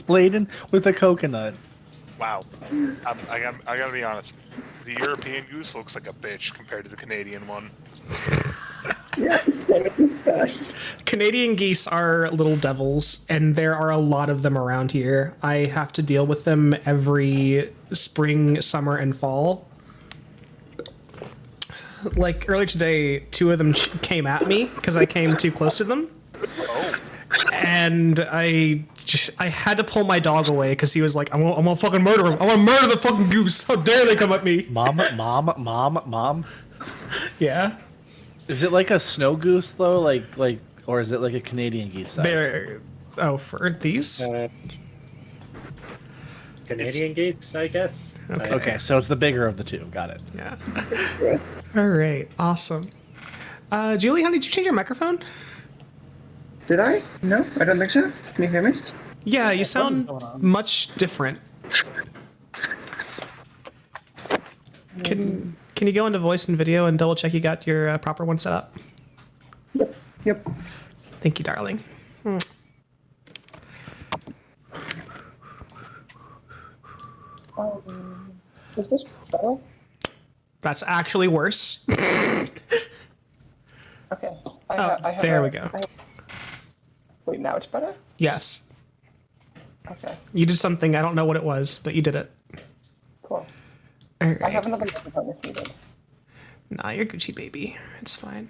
Laden with a coconut. Wow. I gotta be honest. The European goose looks like a bitch compared to the Canadian one. Yeah, it's best. Canadian geese are little devils, and there are a lot of them around here. I have to deal with them every spring, summer, and fall. Like earlier today, 2 of them came at me because I came too close to them, and I had to pull my dog away because he was like, "I'm gonna fucking murder him! I want to murder the fucking goose! How dare they come at me!" Mom. Yeah, Is it like a snow goose though? Like, or is it like a Canadian geese size? they're for these. Canadian geese, I guess. Okay, so it's the bigger of the two. Got it. Yeah. All right. Awesome. Julie, honey, did you change your microphone? Did I? No, I don't think so. Can you hear me? Yeah, you sound much different. Can you go into voice and video and double check you got your proper one set up? Yep. Thank you, darling. Is this better? That's actually worse. Okay. There we go. Wait, now it's better? Yes. Okay, You did something, I don't know what it was, but you did it. cool. All I right. have another microphone if needed. Nah, you're Gucci, baby. It's fine.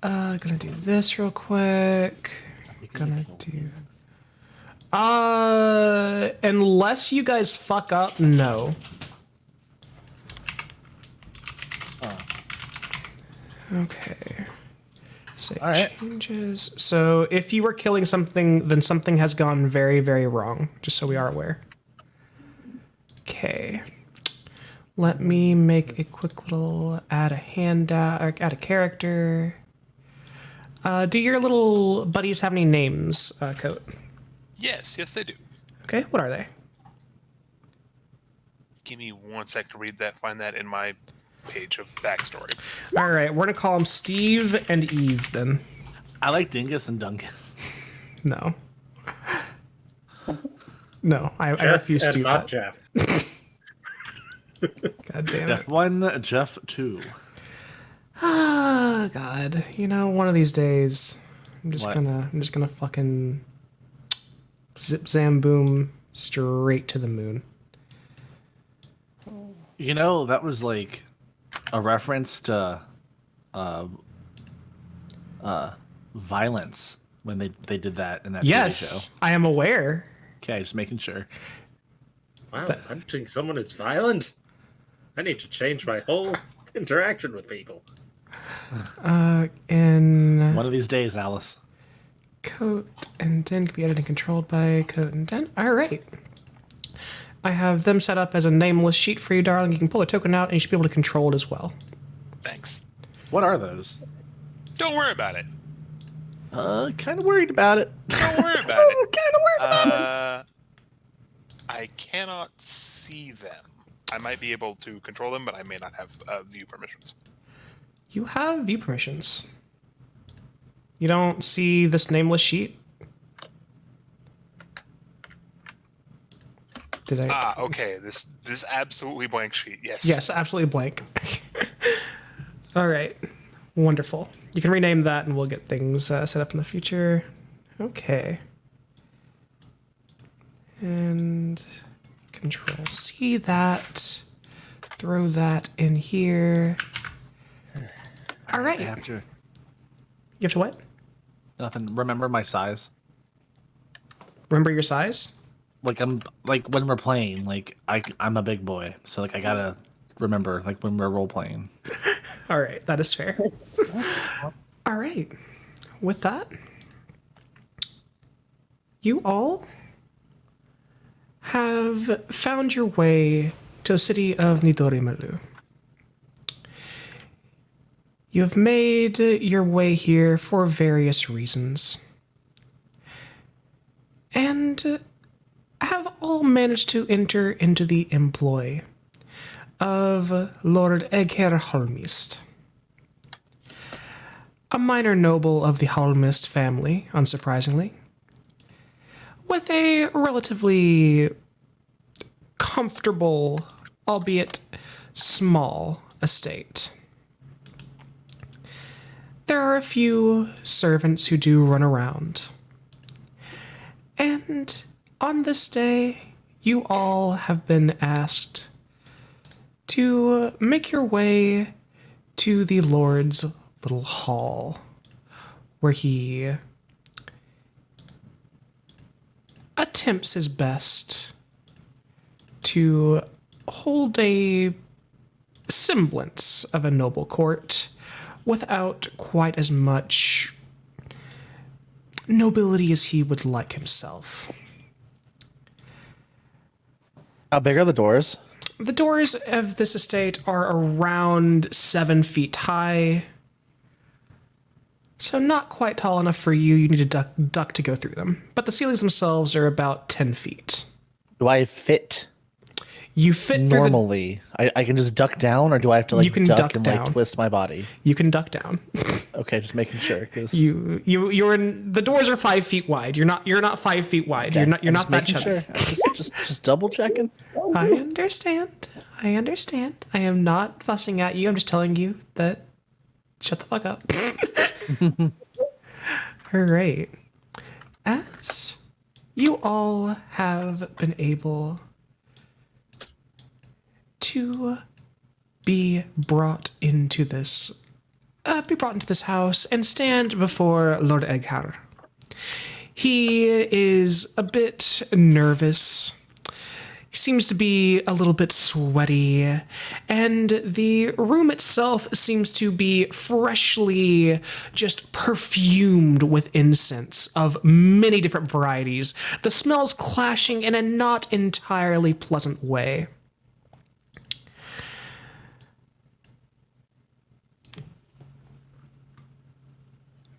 Gonna do this real quick. Gonna do... unless you guys fuck up, no. Okay. Save All right. changes. So if you were killing something, then something has gone very, very wrong, just so we are aware. Okay. Let me make a quick little add a handout, or add a character. Do your little buddies have any names, Coat? Yes, they do. Okay, what are they? Give me 1 sec to read that. Find that in my page of backstory. All right, we're gonna call them Steve and Eve then. I like Dingus and Dungus. No. No, I Jeff refuse to and do not that. Jeff. God damn it. Jeff 1, Jeff 2. Oh God. You know, one of these days, I'm just What? gonna fucking zip zam boom straight to the moon. You know, that was like a reference to violence when they did that in that Yes, I am aware. TV show. Okay, just making sure. Wow, punching someone is violent. I need to change my whole interaction with people. In One of these days, Alice. Coat and Den can be edited and controlled by Coat and Den. All right. I have them set up as a nameless sheet for you, darling. You can pull a token out, and you should be able to control it as well. Thanks. What are those? Don't worry about it. Kind of worried about it. Don't worry about it. Kind of worried about it. I cannot see them. I might be able to control them, but I may not have view permissions. You have view permissions. You don't see this nameless sheet? Did I? Okay. This absolutely blank sheet. Yes. Yes, absolutely blank. All right. Wonderful. You can rename that and we'll get things set up in the future. Okay. And Control C that. Throw that in here. All right. I have to. You have to what? Nothing. Remember my size. Remember your size? Like I'm like when we're playing, like I'm a big boy, so like I gotta remember like when we're role playing. All right, that is fair. All right. With that, you all have found your way to the city of Nidorimaru. You have made your way here for various reasons. And have all managed to enter into the employ of Lord Egger Holmist, a minor noble of the Holmist family, unsurprisingly, with a relatively comfortable, albeit small, estate. There are a few servants who do run around. And on this day, you all have been asked to make your way to the Lord's little hall, where he attempts his best to hold a semblance of a noble court without quite as much nobility as he would like himself. How big are the doors? The doors of this estate are around 7 feet high. So not quite tall enough for you. You need to duck to go through them. But the ceilings themselves are about 10 feet. Do I fit You fit normally? I can just duck down, or do I have to like You can duck duck and down. like twist my body? You can duck down. Okay, just making sure. Cause You're in. The doors are 5 feet wide. You're not 5 feet wide. You're not. You're I'm not that just making chubby. sure. Just double checking. I understand. I understand. I am not fussing at you. I'm just telling you that. Shut the fuck up. All right. As you all have been able to be brought into this house and stand before Lord Egghar. He is a bit nervous. He seems to be a little bit sweaty, and the room itself seems to be freshly just perfumed with incense of many different varieties, the smells clashing in a not entirely pleasant way.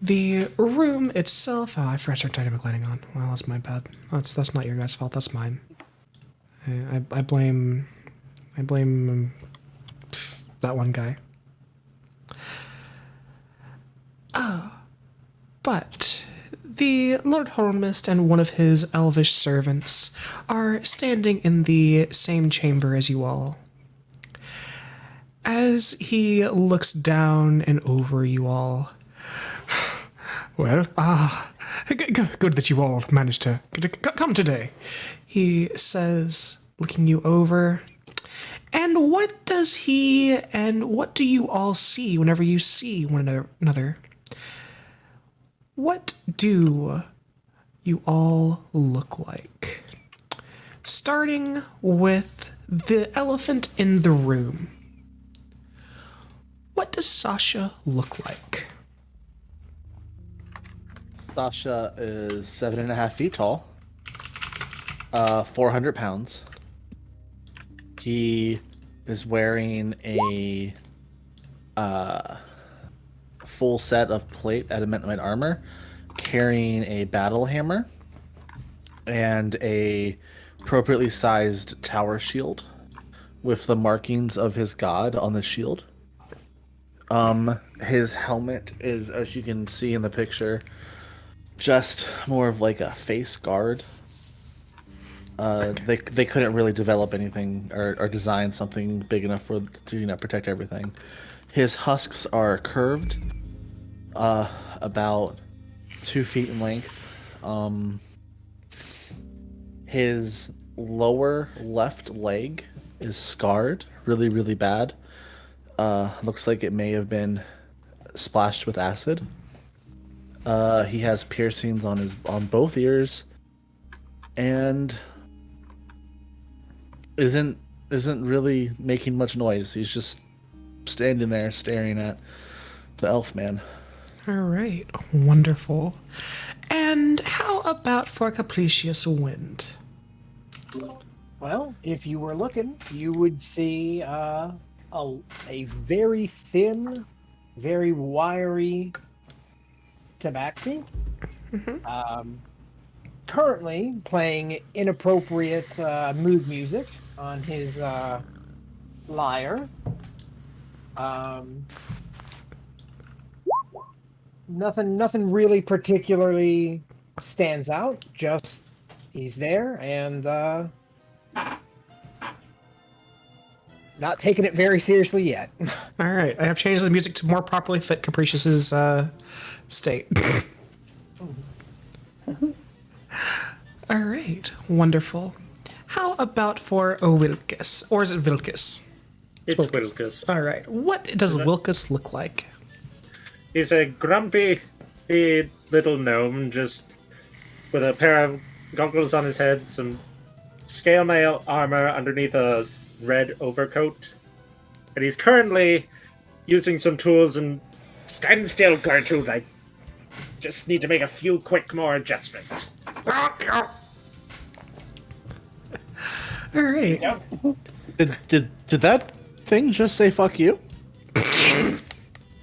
The room itself, I forgot to turn dynamic lighting on. Well, that's my bad. That's not your guys' fault. That's mine. I blame that one guy. But the Lord Holmist and one of his elvish servants are standing in the same chamber as you all. As he looks down and over you all. Well, good that you all managed to come today, he says, looking you over. And what do you all see whenever you see one another? What do you all look like? Starting with the elephant in the room. What does Sasha look like? Sasha is 7.5 feet tall, 400 pounds. He is wearing a full set of plate adamantine armor, carrying a battle hammer, and a appropriately sized tower shield with the markings of his god on the shield. His helmet is, as you can see in the picture, just more of like a face guard. They couldn't really develop anything or design something big enough to protect everything. His husks are curved, about 2 feet in length. His lower left leg is scarred really, really bad. Looks like it may have been splashed with acid. He has piercings on both ears, and isn't really making much noise. He's just standing there staring at the elf man. All right, wonderful. And how about for Capricious Wind? Well, if you were looking, you would see a very thin, very wiry Tabaxi. Currently playing inappropriate mood music on his lyre. Nothing really particularly stands out. Just he's there and not taking it very seriously yet. All right, I have changed the music to more properly fit Capricious's state. All right, wonderful. How about for Wilkes? Or is it Vilkes? It's Wilkes. All right, what does Wilkes look like? He's a grumpy little gnome, just with a pair of goggles on his head, some scale mail armor underneath a red overcoat. And he's currently using some tools and... Stand still, Gertrude. I just need to make a few quick more adjustments. All right. Did that thing just say fuck you?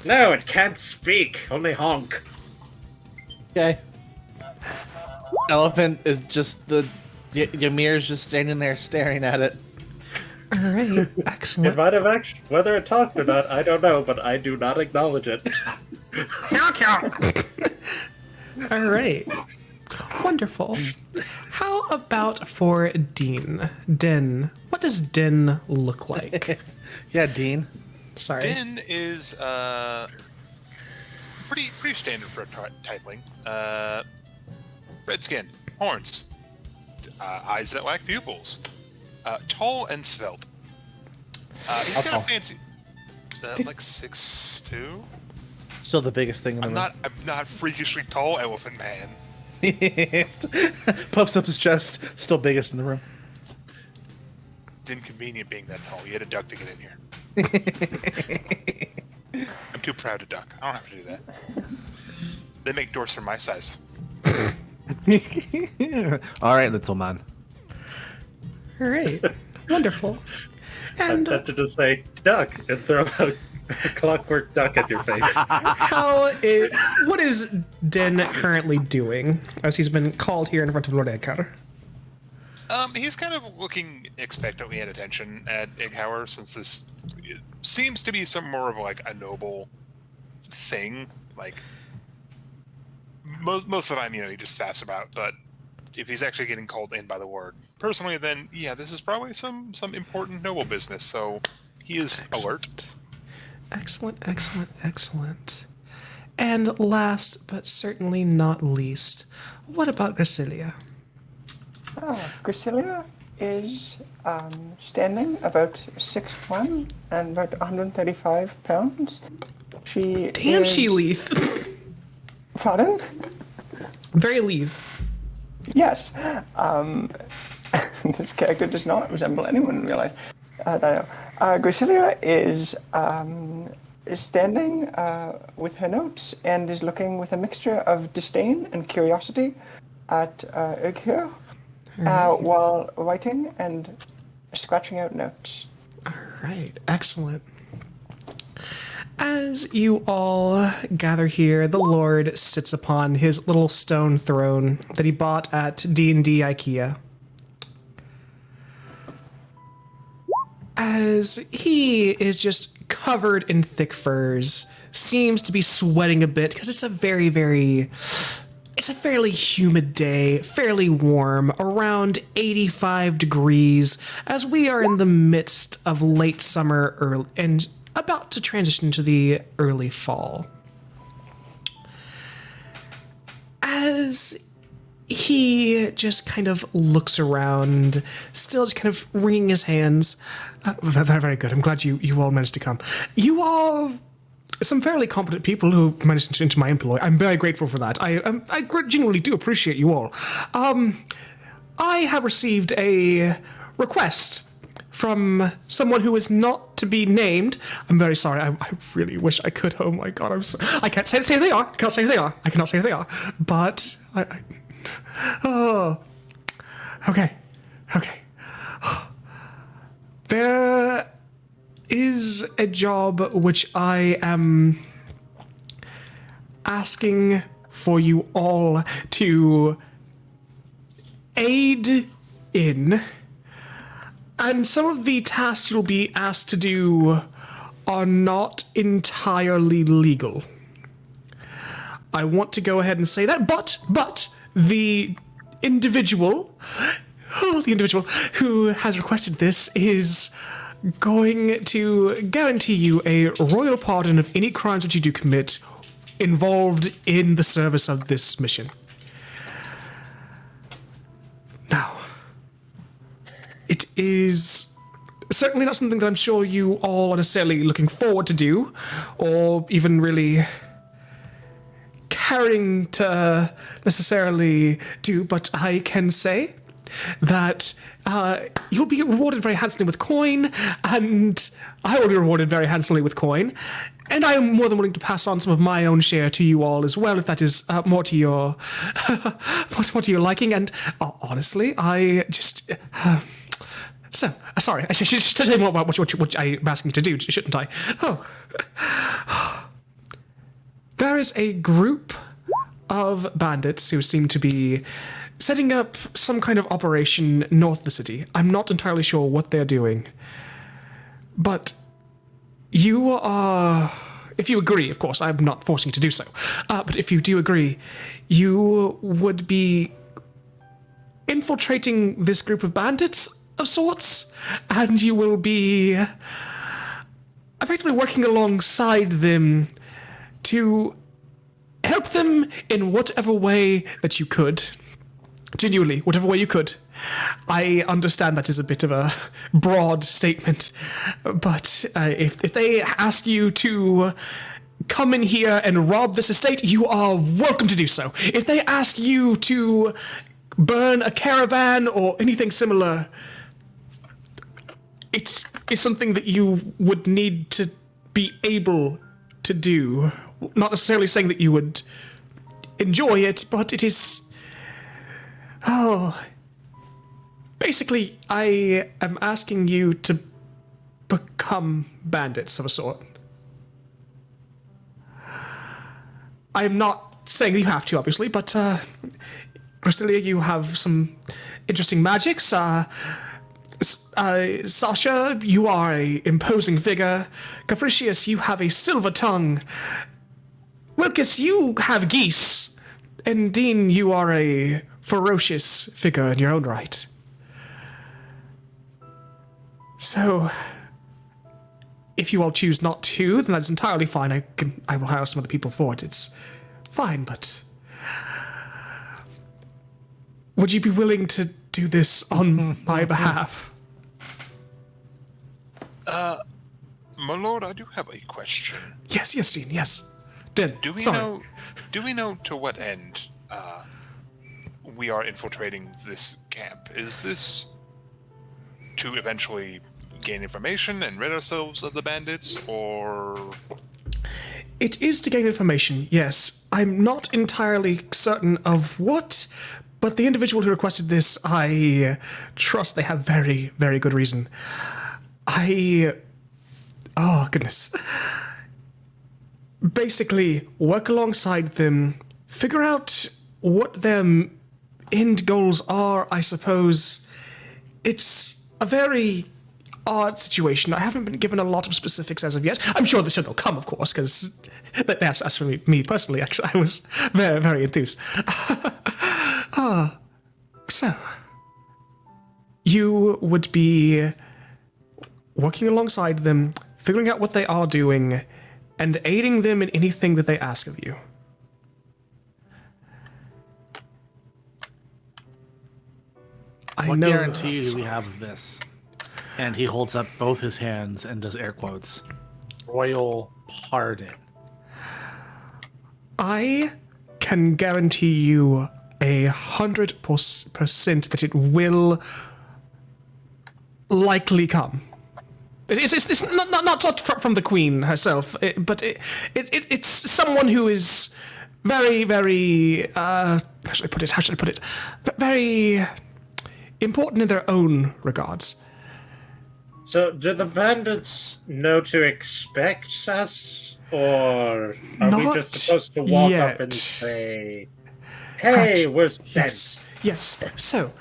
No, it can't speak. Only honk. Okay. Elephant is just Ymir's just standing there staring at it. All right, It excellent. might have actually... Whether it talked or not, I don't know, but I do not acknowledge it. All right, wonderful. How about for Dean? Din. What does Din look like? Yeah, Dean. Sorry. Din is pretty standard for a tiefling. Red skin, horns, eyes that lack pupils, tall and svelte. He's kind of fancy. Like 6'2". Still the biggest thing in the room. I'm not freakishly tall, elephant man. Puffs up his chest. Still biggest in the room. It's inconvenient being that tall. You had a duck to get in here. I'm too proud to duck. I don't have to do that. They make doors for my size. All right, little man. All right, wonderful. I'm And tempted to say duck and throw a clockwork duck at your face. what is Din currently doing as he's been called here in front of Lord Eghauer? He's kind of looking expectantly at attention at Eghauer, since this seems to be some more of like a noble thing. Like most of the time, he just faffs about. But if he's actually getting called in by the ward personally, then yeah, this is probably some important noble business. So he is alert. Excellent, excellent, excellent. And last but certainly not least, what about Gracilia? Gracilia is standing about 6'1" and about 135 pounds. She Damn, is... she Leith. Pardon? Very Leave. Yes. This character does not resemble anyone in real life that I know. Gracilia is standing with her notes and is looking with a mixture of disdain and curiosity at Urkhir while writing and scratching out notes. All right, excellent. As you all gather here, the Lord sits upon his little stone throne that he bought at D&D IKEA. As he is just covered in thick furs, seems to be sweating a bit because it's a fairly humid day, fairly warm, around 85 degrees, as we are in the midst of late summer and about to transition to the early fall. As he just kind of looks around, still just kind of wringing his hands. Very, very good. I'm glad you all managed to come. You are some fairly competent people who managed to enter my employ. I'm very grateful for that. I genuinely do appreciate you all. I have received a request from someone who is not to be named. I'm very sorry. I really wish I could. Oh my god, I can't say who they are. I can't say who they are. I cannot say who they are. But oh, okay. There is a job which I am asking for you all to aid in. And some of the tasks you'll be asked to do are not entirely legal. I want to go ahead and say that, but the individual who has requested this is going to guarantee you a royal pardon of any crimes which you do commit involved in the service of this mission. Now, it is certainly not something that I'm sure you all are necessarily looking forward to do, or even really caring to necessarily do, but I can say that you'll be rewarded very handsomely with coin, and I will be rewarded very handsomely with coin, and I am more than willing to pass on some of my own share to you all as well, if that is more to your more to your liking. And honestly, I just sorry, I should tell you more about what I'm asking you to do, shouldn't I? There is a group of bandits who seem to be setting up some kind of operation north of the city. I'm not entirely sure what they're doing. But you are... If you agree, of course, I'm not forcing you to do so. But if you do agree, you would be infiltrating this group of bandits of sorts, and you will be effectively working alongside them to help them in whatever way that you could. Genuinely, whatever way you could. I understand that is a bit of a broad statement, but if they ask you to come in here and rob this estate, you are welcome to do so. If they ask you to burn a caravan or anything similar, it's something that you would need to be able to do. Not necessarily saying that you would enjoy it, but it is... Basically, I am asking you to become bandits of a sort. I am not saying that you have to, obviously, but, Gracilia, you have some interesting magics. Sasha, you are a imposing figure. Capricious, you have a silver tongue. Wilkes, you have geese. And Dean, you are a ferocious figure in your own right. So, if you all choose not to, then that's entirely fine. I will hire some other people for it. It's fine, but... Would you be willing to do this on my behalf? My lord, I do have a question. Yes, Dean, yes. Did. Do we Sorry. know? Do we know to what end we are infiltrating this camp? Is this to eventually gain information and rid ourselves of the bandits, or? It is to gain information, yes. I'm not entirely certain of what, but the individual who requested this, I trust they have very, very good reason. Oh, goodness. Basically, work alongside them, figure out what their end goals are, I suppose. It's a very odd situation. I haven't been given a lot of specifics as of yet. I'm sure they'll come, of course, because that's as for me personally. Actually, I was very, very enthused. So you would be working alongside them, figuring out what they are doing, and aiding them in anything that they ask of you. I What know. guarantee do we have of this? And he holds up both his hands and does air quotes. Royal pardon. I can guarantee you 100% that it will likely come. It's not from the Queen herself, but it's someone who is very, very how should I put it? Very important in their own regards. So, do the bandits know to expect us, or are we Not just supposed to walk up yet. and say, "Hey, Correct. we're sent"? Yes. So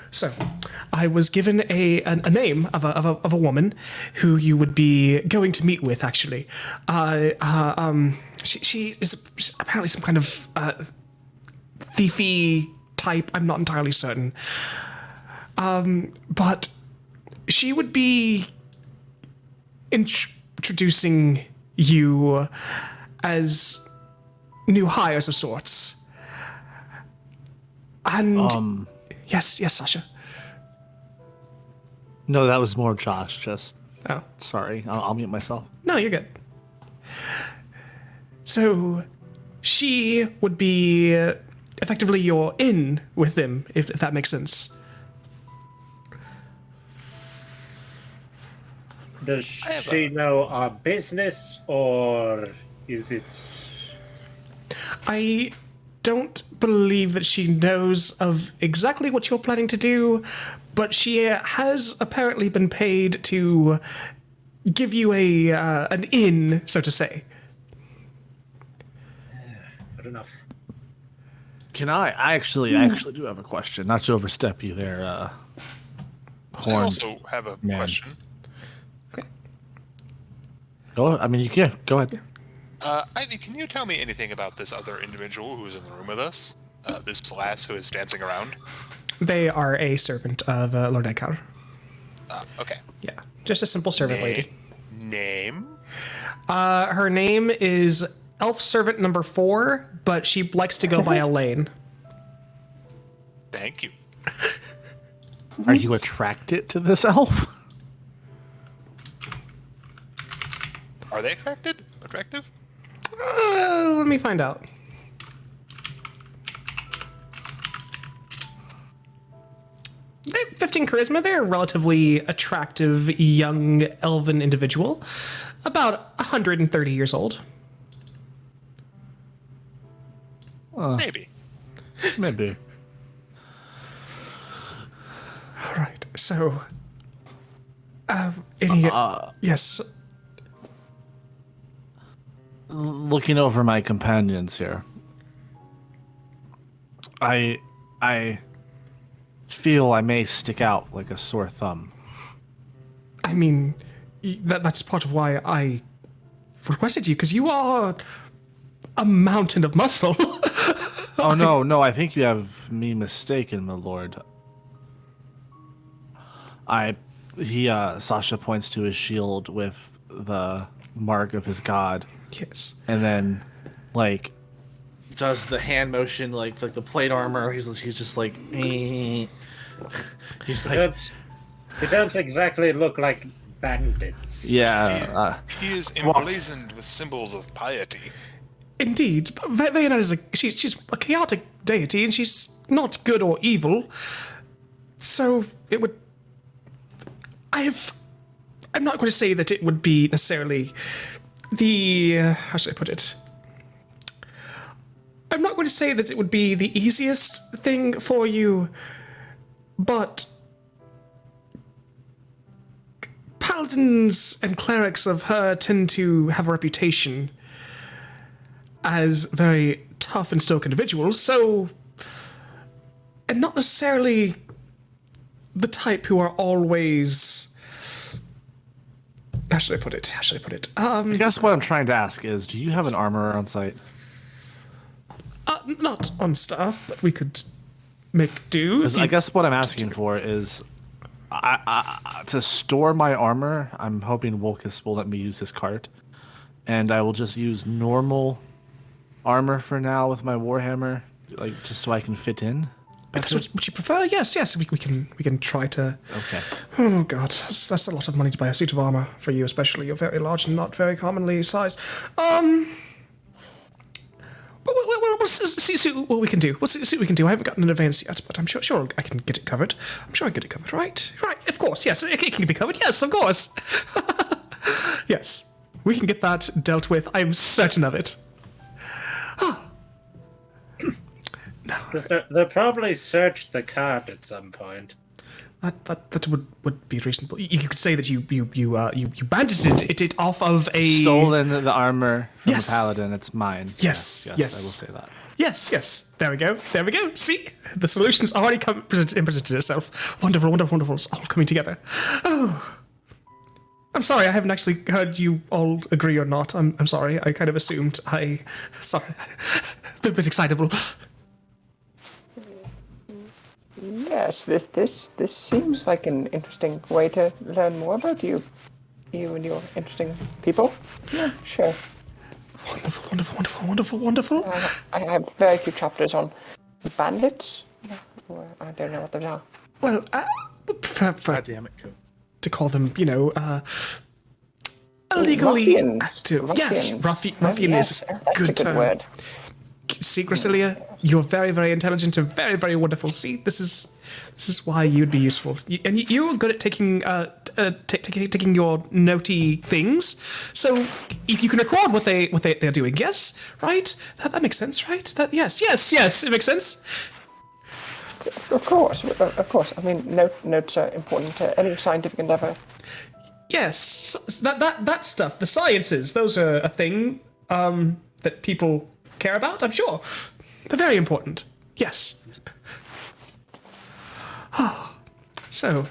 I was given a name of a woman who you would be going to meet with. Actually, she is apparently some kind of thiefy type. I'm not entirely certain. But she would be introducing you as new hires of sorts. And yes, Sasha. No, that was more Josh. Just Oh, sorry. I'll mute myself. no, you're good. So she would be effectively your in with them, if that makes sense. Does she know our business, or is it? I don't believe that she knows of exactly what you're planning to do, but she has apparently been paid to give you an in, so to say. Good enough. Can I actually do have a question. Not to overstep you there, I Horn. also have a Man. question. You can go ahead. Ivy, can you tell me anything about this other individual who's in the room with us? This lass who is dancing around? They are a servant of Lord Ekar. Okay. Yeah, just a simple servant lady. Name? Her name is Elf Servant number 4, but she likes to go by Elaine. Thank you. Are you attracted to this elf? Are they attractive? Let me find out. They have 15 charisma. They're a relatively attractive young elven individual, about 130 years old. Maybe. Maybe. All right. So, yes. Looking over my companions here, I feel I may stick out like a sore thumb. I mean, that's part of why I requested you, because you are a mountain of muscle. Oh no, I think you have me mistaken, my lord. Sasha points to his shield with the mark of his god, Yes. and then like does the hand motion like the plate armor. He's just like he's like They don't exactly look like bandits. yeah. He is emblazoned with symbols of piety. Indeed, Vayana is she's a chaotic deity, and she's not good or evil. So it would. I'm not going to say that it would be necessarily the. How should I put it? I'm not going to say that it would be the easiest thing for you, but paladins and clerics of her tend to have a reputation as very tough and stoic individuals, so. And not necessarily the type who are always. How should I put it? I guess what I'm trying to ask is, do you have an armorer on site? Not on staff, but we could make do. 'Cause I guess what I'm asking for is, to store my armor, I'm hoping Wolkus will let me use his cart, and I will just use normal armor for now with my warhammer, like just so I can fit in. If that's what you prefer, yes, we can try to. Okay. Oh god, that's a lot of money to buy a suit of armor for you, especially. You're very large and not very commonly sized. We'll see what we can do. We'll see what we can do. I haven't gotten an advance yet, but I'm sure I can get it covered. I'm sure I can get it covered, right? Right, of course, yes, it can be covered. Yes, of course. Yes, we can get that dealt with. I'm certain of it. They'll probably search the cart at some point. That would be reasonable. You could say that you bandaged it off of a Stolen the armor from Yes. the paladin. It's mine. Yes. I will say that. Yes. There we go. See, the solution's already presented itself. Wonderful. It's all coming together. Oh, I'm sorry. I haven't actually heard you all agree or not. I'm sorry. I kind of assumed. Sorry. A bit excitable. Yes, this seems like an interesting way to learn more about you and your interesting people. Yeah, sure. Wonderful. I have very few chapters on bandits. I don't know what those are. Well, we prefer Damn it, Coop. to call them, illegally Ruffians. active. Yes, ruffian Yes, is that's a a good good term. word. See, Gracilia, you're very, very intelligent and very, very wonderful. See, this is why you'd be useful. You're good at taking taking your notey things, so you can record what they're doing. Yes, right? That makes sense, right? Yes, it makes sense. Of course. I mean, notes are important to any scientific endeavor. Yes, that stuff, the sciences, those are a thing that people care about, I'm sure. They're very important. Yes. So,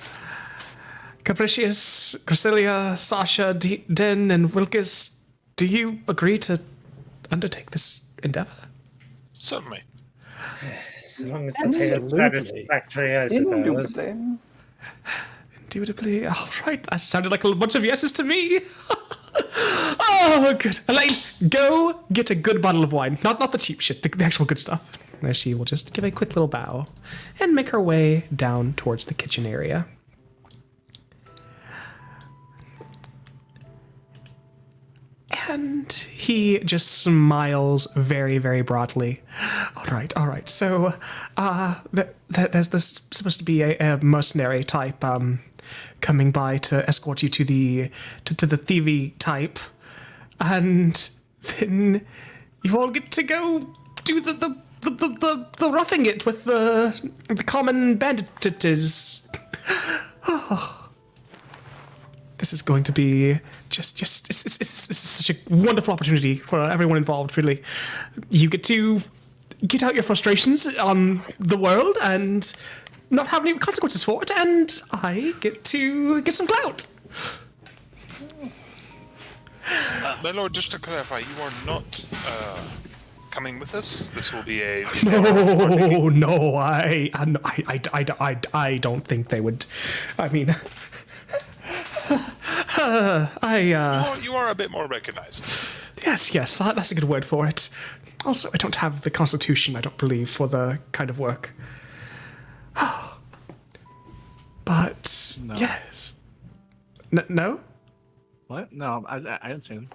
Capricious, Gracilia, Sasha, Den, and Wilkes, do you agree to undertake this endeavor? Certainly. As long as the pay is satisfactory, I suppose. Indubitably. Indubitably. All right, that sounded like a bunch of yeses to me. Oh, good. Elaine, go get a good bottle of wine. Not the cheap shit, the actual good stuff. There she will just give a quick little bow and make her way down towards the kitchen area. And he just smiles very, very broadly. All right. So, there's supposed to be a mercenary type coming by to escort you to the thievy type, and then you all get to go do the roughing it with the common bandits. Oh. This is going to be just it's such a wonderful opportunity for everyone involved, really. You get to get out your frustrations on the world and not have any consequences for it, and I get to get some clout. My lord, just to clarify, you are not coming with us. This will be a No, I don't think they would. I mean, You are a bit more recognizable. yes, that's a good word for it. Also, I don't have the constitution, I don't believe, for the kind of work. But No. yes, no. What? No, I didn't say anything.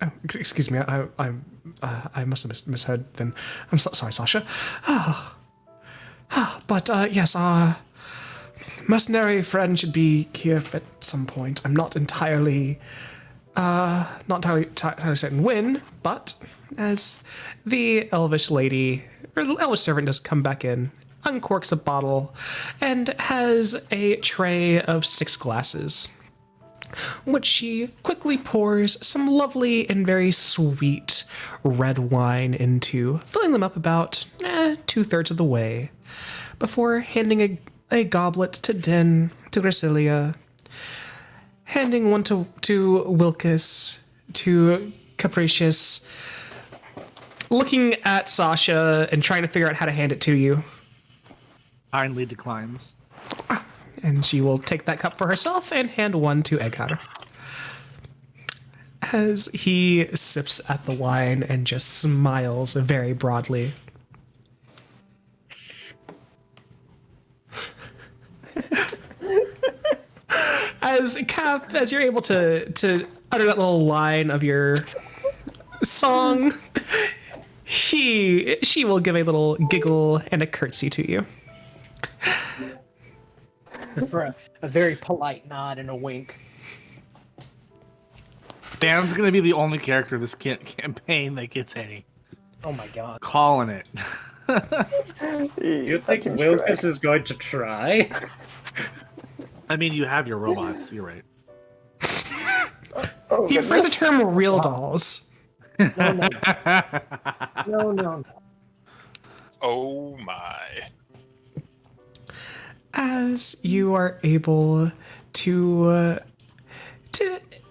Oh, excuse me. I must have misheard. Then I'm sorry, Sasha. But yes, our mercenary friend should be here at some point. I'm not entirely certain when, but as the elvish lady or the elvish servant does come back in, uncorks a bottle, and has a tray of 6 glasses, which she quickly pours some lovely and very sweet red wine into, filling them up about 2/3 of the way, before handing a goblet to Din, to Gracilia, handing one to Wilkes, to Capricious, looking at Sasha and trying to figure out how to hand it to you. Kindly declines. And she will take that cup for herself and hand one to Egghar. As he sips at the wine and just smiles very broadly. As you're able to utter that little line of your song, she will give a little giggle and a curtsy to you. For a very polite nod and a wink. Dan's gonna be the only character this campaign that gets any. Oh my god. Calling it. You think Wilkes is going to try? I mean, you have your robots. You're right. Oh, He prefers the term real dolls. No. Oh my. As you are able to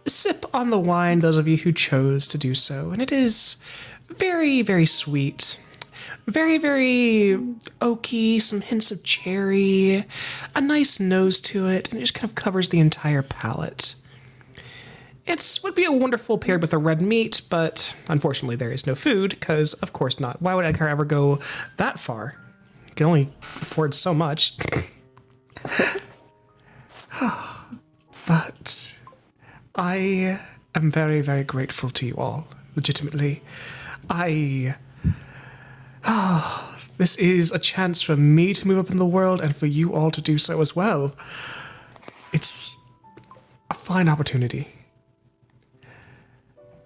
sip on the wine, those of you who chose to do so, and it is very, very sweet. Very, very oaky, some hints of cherry, a nice nose to it, and it just kind of covers the entire palate. It would be a wonderful paired with a red meat, but unfortunately there is no food, because of course not. Why would Egghar ever go that far? You can only afford so much. But I am very, very grateful to you all, legitimately. This is a chance for me to move up in the world and for you all to do so as well. It's a fine opportunity.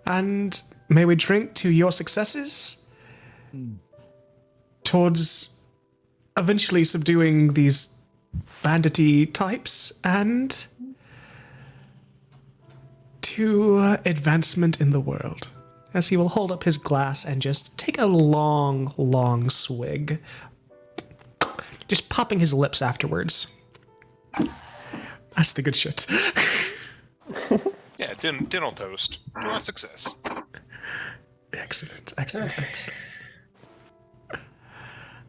And may we drink to your successes towards eventually subduing these bandity types and to advancement in the world. As he will hold up his glass and just take a long, long swig. Just popping his lips afterwards. That's the good shit. Yeah, dinner toast. To our success. Excellent, excellent, excellent.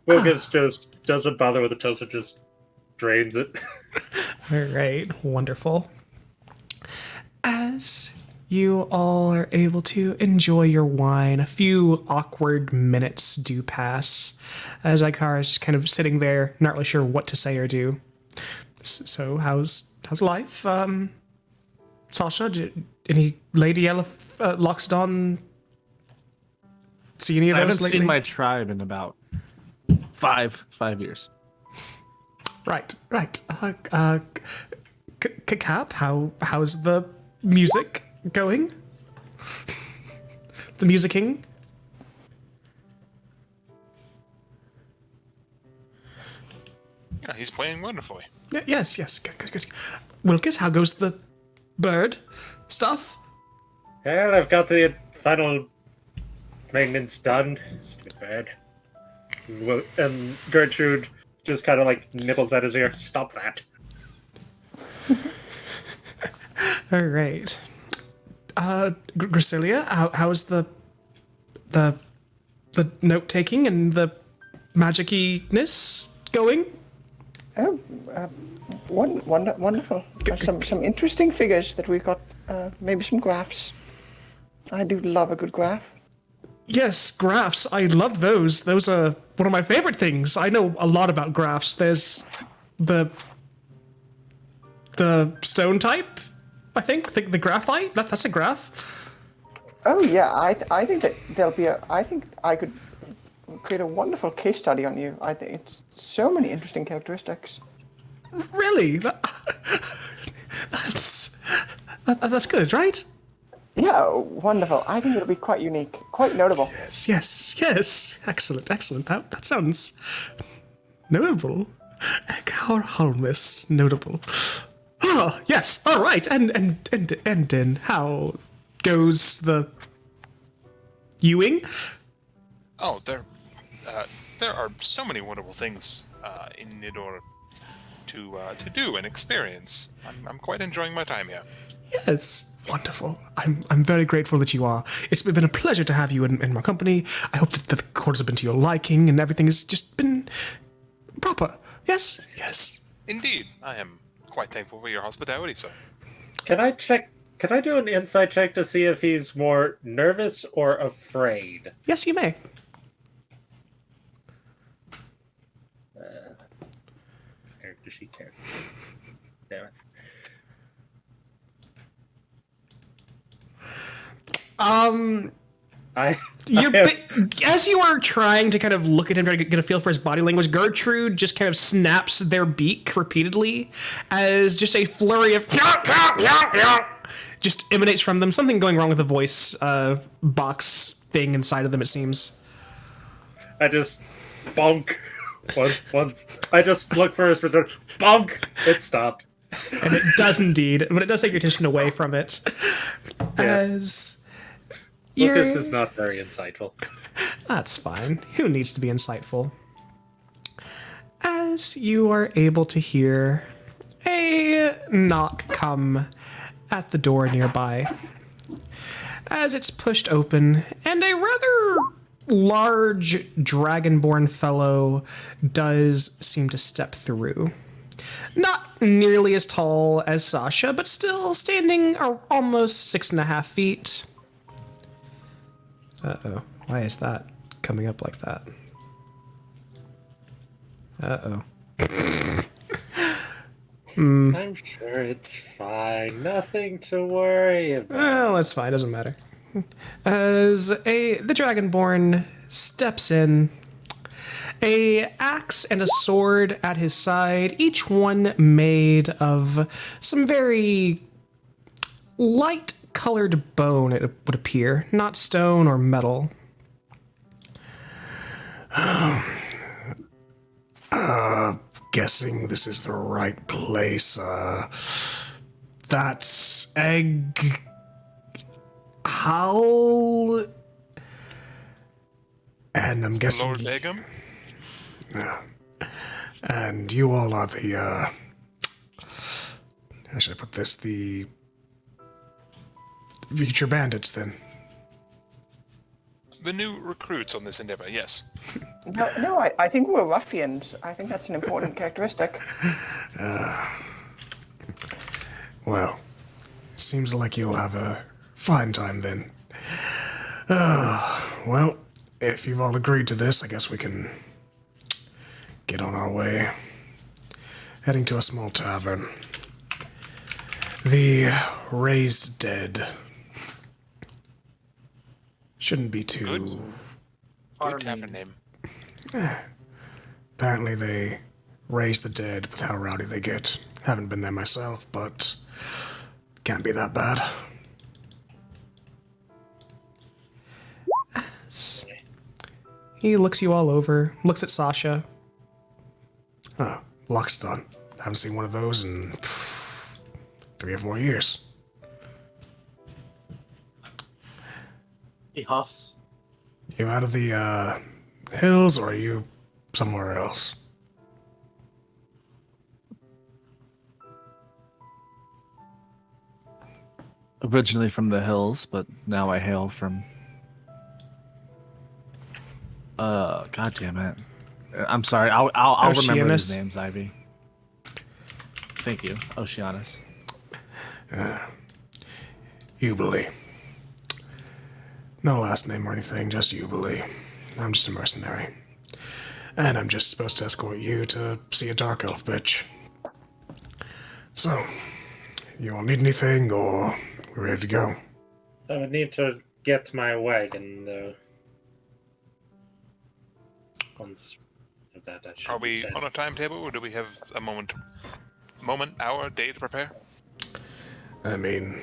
Wilkes just doesn't bother with the toast, and just drains it. All right, wonderful. As you all are able to enjoy your wine, a few awkward minutes do pass as Ikara is just kind of sitting there, not really sure what to say or do. So, how's life? Sasha, any Lady Loxodon see any of I those haven't lately? seen my tribe in about five years. Right. Cap, how's the music going? The musicking? Yeah, he's playing wonderfully. Yes. Good. Wilkes, how goes the bird stuff? Well, I've got the final maintenance done. It's too bad. And Gertrude just kind of like nibbles at his ear. Stop that. All right. Gracilia, how's the note taking and the magicy-ness going? Oh, wonderful. Some interesting figures that we got. Maybe some graphs. I do love a good graph. Yes, graphs. I love those. Those are one of my favorite things. I know a lot about graphs. There's the stone type, I think. The graphite. That's a graph. Oh yeah, I think that there'll be a. I think I could create a wonderful case study on you. I think it's so many interesting characteristics. Really? That's good, right? Yeah, wonderful. I think it'll be quite unique, quite notable. Yes. Excellent. That sounds notable. Eckhour Holmist, notable. Oh, yes. All right. And then how goes the Ewing? Oh, there are so many wonderful things in Nidor to do and experience. I'm quite enjoying my time here. Yes. Wonderful. I'm very grateful that you are. It's been a pleasure to have you in my company. I hope that the quarters have been to your liking and everything has just been proper. Yes. Indeed, I am quite thankful for your hospitality, sir. Can I check? Can I do an insight check to see if he's more nervous or afraid? Yes, you may. Character sheet. Damn it. As you are trying to kind of look at him, try to get a feel for his body language, Gertrude just kind of snaps their beak repeatedly as just a flurry of just emanates from them. Something going wrong with the voice box thing inside of them, it seems. I just bonk once. I just look for his return. Bonk. It stops. And it does indeed, but it does take your attention away from it. As Lucas is not very insightful. That's fine. Who needs to be insightful? As you are able to hear a knock come at the door nearby, as it's pushed open, and a rather large dragonborn fellow does seem to step through. Not nearly as tall as Sasha, but still standing almost 6.5 feet. Uh-oh. Why is that coming up like that? Uh-oh. I'm sure it's fine. Nothing to worry about. Well, that's fine. Doesn't matter. As the Dragonborn steps in, a axe and a sword at his side, each one made of some very light-colored bone, it would appear, not stone or metal. Guessing this is the right place. That's Egg Howl. And I'm guessing. Lord Egham? Yeah. And you all are the, how should I put this? The future bandits, then. The new recruits on this endeavor, yes. No, I think we're ruffians. I think that's an important characteristic. Well, seems like you'll have a fine time then. Well, if you've all agreed to this, I guess we can get on our way. Heading to a small tavern. The Raised Dead. Shouldn't be too... Good tavern name. Apparently they raise the dead with how rowdy they get. Haven't been there myself, but can't be that bad. As he looks you all over, looks at Sasha. Oh, lock's done. Haven't seen one of those in 3 or 4 years. He huffs. You out of the hills, or are you somewhere else? Originally from the hills, but now I hail from... God damn it. I'm sorry. I'll remember his names, Ivy. Thank you, Oceanus. Jubilee. No last name or anything, just Jubilee. I'm just a mercenary. And I'm just supposed to escort you to see a dark elf bitch. So, you all need anything, or we're ready to go? I would need to get my wagon, though. Once that should Are be we said. on a timetable, or do we have a moment, hour, day to prepare? I mean,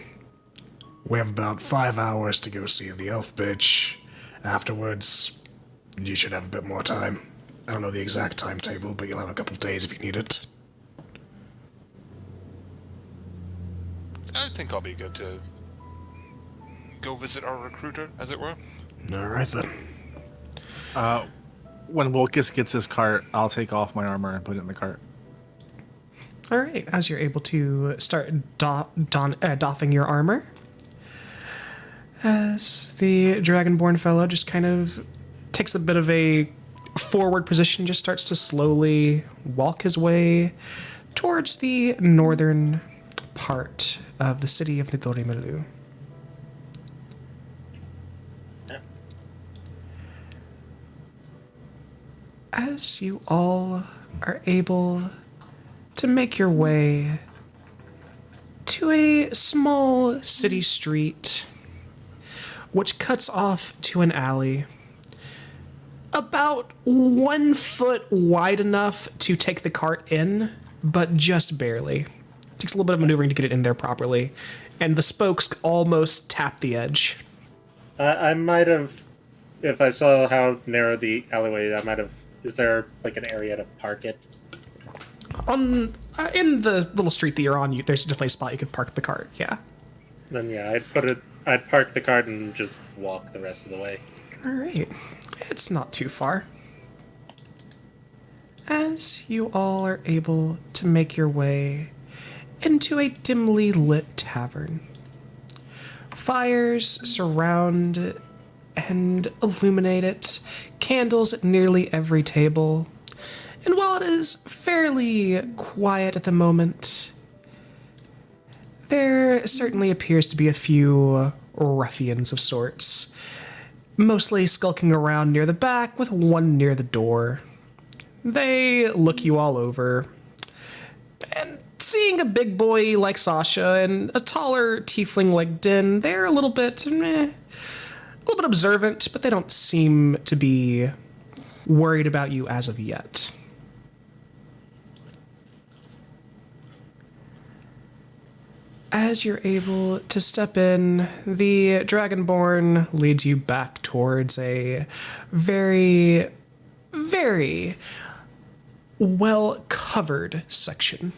we have about 5 hours to go see the elf bitch. Afterwards, you should have a bit more time. I don't know the exact timetable, but you'll have a couple days if you need it. I think I'll be good to go visit our recruiter, as it were. Alright then. When Wilkes gets his cart, I'll take off my armor and put it in the cart. All right, as you're able to start doffing your armor, as the Dragonborn fellow just kind of takes a bit of a forward position, just starts to slowly walk his way towards the northern part of the city of Nidori-Melu. As you all are able to make your way to a small city street which cuts off to an alley about 1 foot wide enough to take the cart in, but just barely. It takes a little bit of maneuvering to get it in there properly, and the spokes almost tap the edge. I might have, if I saw how narrow the alleyway, I might have. Is there like an area to park it? On in the little street that you're on, there's definitely a spot you could park the cart. Yeah. Then yeah, I'd park the cart and just walk the rest of the way. All right. It's not too far. As you all are able to make your way into a dimly lit tavern, fires surround and illuminate it, candles at nearly every table. And while it is fairly quiet at the moment, there certainly appears to be a few ruffians of sorts, mostly skulking around near the back with one near the door. They look you all over, and seeing a big boy like Sasha and a taller tiefling like Din, they're a little bit observant, but they don't seem to be worried about you as of yet. As you're able to step in, the Dragonborn leads you back towards a very, very well-covered section.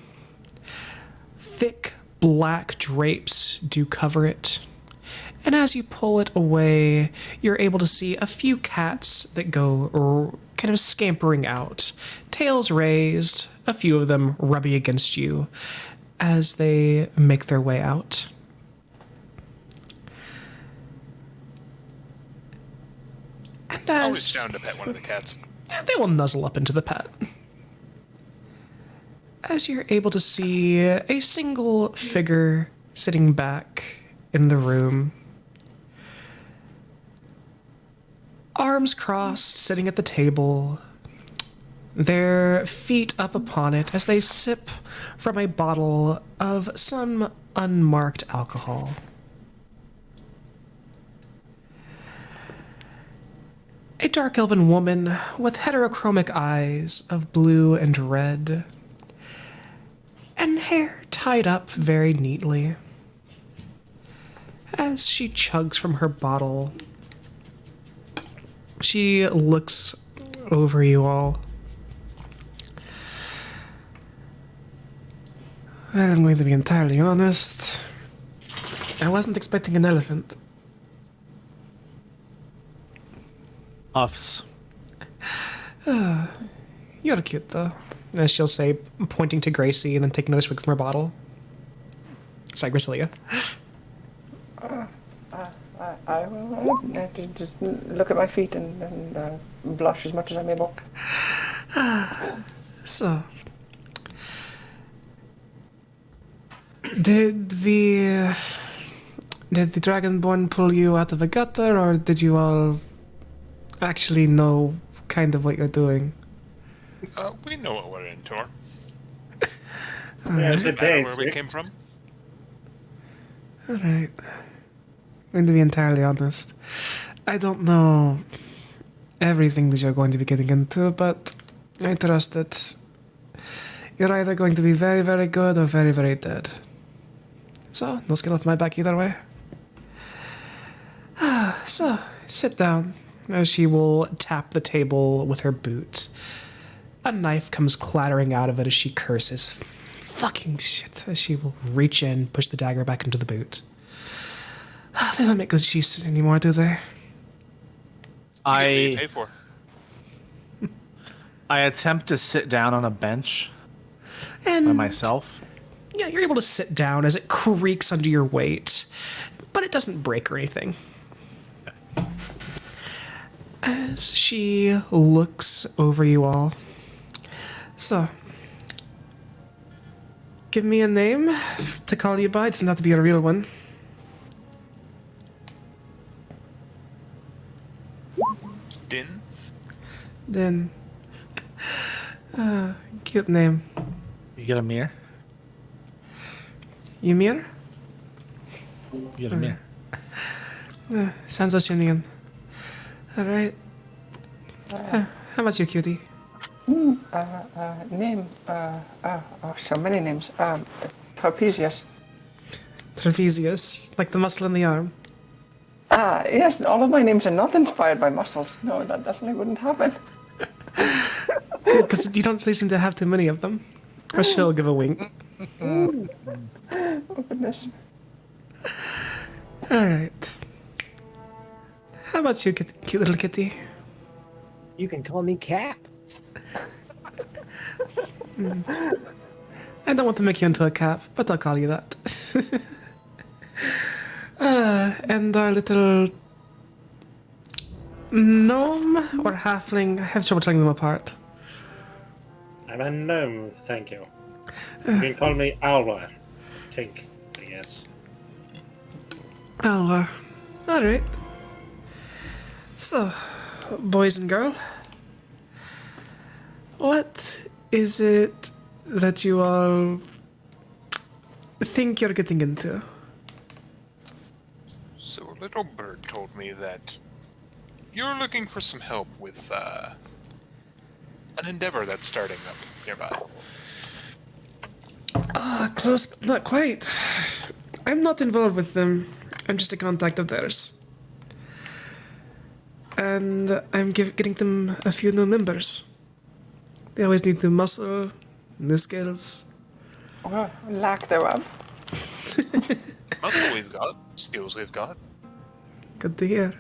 Thick black drapes do cover it, and as you pull it away, you're able to see a few cats that go kind of scampering out, tails raised, a few of them rubbing against you as they make their way out. And Always as down to pet one of the cats. they will nuzzle up into the pet. As you're able to see a single figure sitting back in the room, arms crossed, sitting at the table, their feet up upon it as they sip from a bottle of some unmarked alcohol. A dark elven woman with heterochromic eyes of blue and red, and hair tied up very neatly. As she chugs from her bottle, she looks over you all. Well, I'm going to be entirely honest. I wasn't expecting an elephant. Puffs. You're cute, though. As she'll say, pointing to Gracie and then take another swig from her bottle. Sorry, Grasilia. I will just look at my feet and blush as much as I'm able. So, did the Dragonborn pull you out of a gutter, or did you all actually know kind of what you're doing? We know what we're in for. Yeah, it's a Doesn't matter day. where we came from. All right. I'm going to be entirely honest. I don't know everything that you're going to be getting into, but I trust that you're either going to be very, very good or very, very dead. So, no skin off my back either way. So, sit down. As she will tap the table with her boot. A knife comes clattering out of it as she curses. Fucking shit. As she will reach in, push the dagger back into the boot. They don't make good cheese anymore, do they? You get what you I pay for. I attempt to sit down on a bench by And myself. yeah, you're able to sit down as it creaks under your weight, but it doesn't break or anything. As she looks over you all. So, give me a name to call you by. It doesn't have to be a real one. Din? Then, cute name. You get a mirror. Ymir? You get a mirror. Sounds Oceanian. Alright. How about you, cutie? Name. So many names. Trapezius. Trapesius, like the muscle in the arm. Yes, all of my names are not inspired by muscles. No, that definitely wouldn't happen. Because you don't really seem to have too many of them. Or she'll give a wink. Oh, goodness. Alright. How about you, cute little kitty? You can call me Cap. I don't want to make you into a cap, but I'll call you that. And our little gnome or halfling, I have trouble telling them apart. I'm a gnome, thank you. You can call me Alwa. Tink, I guess. Oh, alright. So, boys and girl, what is it that you all think you're getting into? So a little bird told me that you're looking for some help with an endeavor that's starting up nearby. Close, but not quite. I'm not involved with them. I'm just a contact of theirs. And I'm getting them a few new members. They always need new muscle, new skills. Well, lack thereof. Muscle we've got, skills we've got. Good to hear.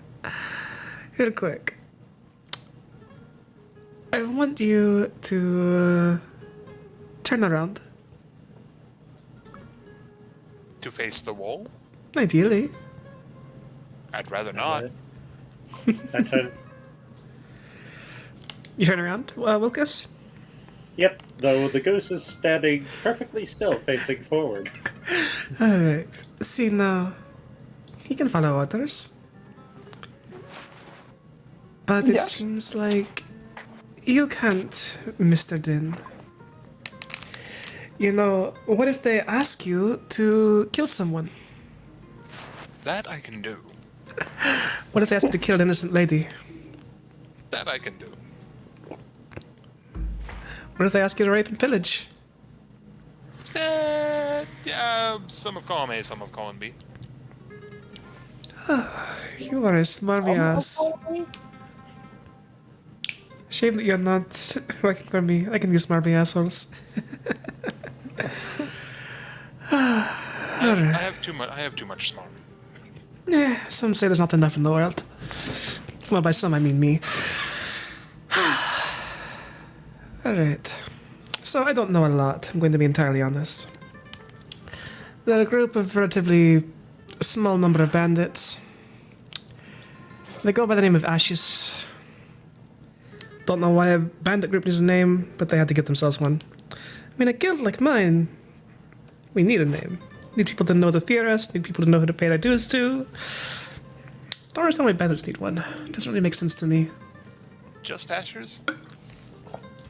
Real quick. I want you to turn around. To face the wall? Ideally. I'd rather not. I turn. You turn around, Wilkes? Yep, though the goose is standing perfectly still, facing forward. Alright. See now. He can follow orders. But it Yes. seems like you can't, Mr. Din. You know, what if they ask you to kill someone? That I can do. What if they ask you to kill an innocent lady? That I can do. What if they ask you to rape and pillage? Yeah, some of column A, some of column B. You are a smarmy ass. Shame that you're not working for me. I can use smarmy assholes. I have too much. I have too much smart. Some say there's not enough in the world. Well, by some I mean me. Alright. So I don't know a lot, I'm going to be entirely honest. They're a group of relatively small number of bandits. They go by the name of Ashes. Don't know why a bandit group needs a name, but they had to get themselves one. I mean, a guild like mine, we need a name. Need people to know to fear us, need people to know who to pay their dues to. Don't understand why bandits need one. Doesn't really make sense to me. Just Ashers?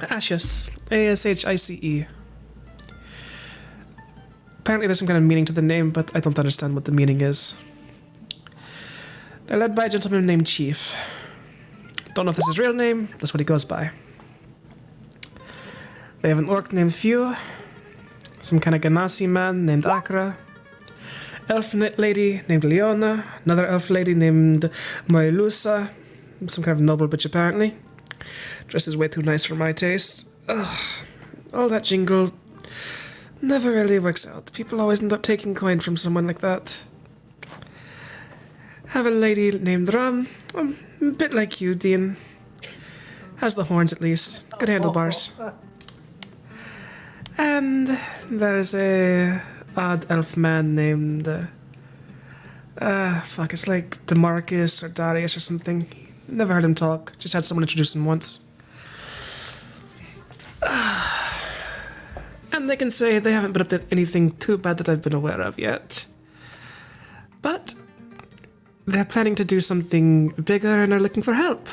Ashes. A-S-H-I-C-E. Apparently there's some kind of meaning to the name, but I don't understand what the meaning is. They're led by a gentleman named Chief. Don't know if this is his real name, that's what he goes by. They have an orc named Few, some kind of Ganassi man named Akra, elf lady named Leona, another elf lady named Moilusa, some kind of noble bitch apparently. Dresses way too nice for my taste. Ugh, all that jingle never really works out. People always end up taking coin from someone like that. Have a lady named Ram, a bit like you, Dean. Has the horns at least, good handlebars. And there's a odd elf man named it's like Demarcus or Darius or something. Never heard him talk, just had someone introduce him once. And they can say they haven't been up to anything too bad that I've been aware of yet. But they're planning to do something bigger and are looking for help.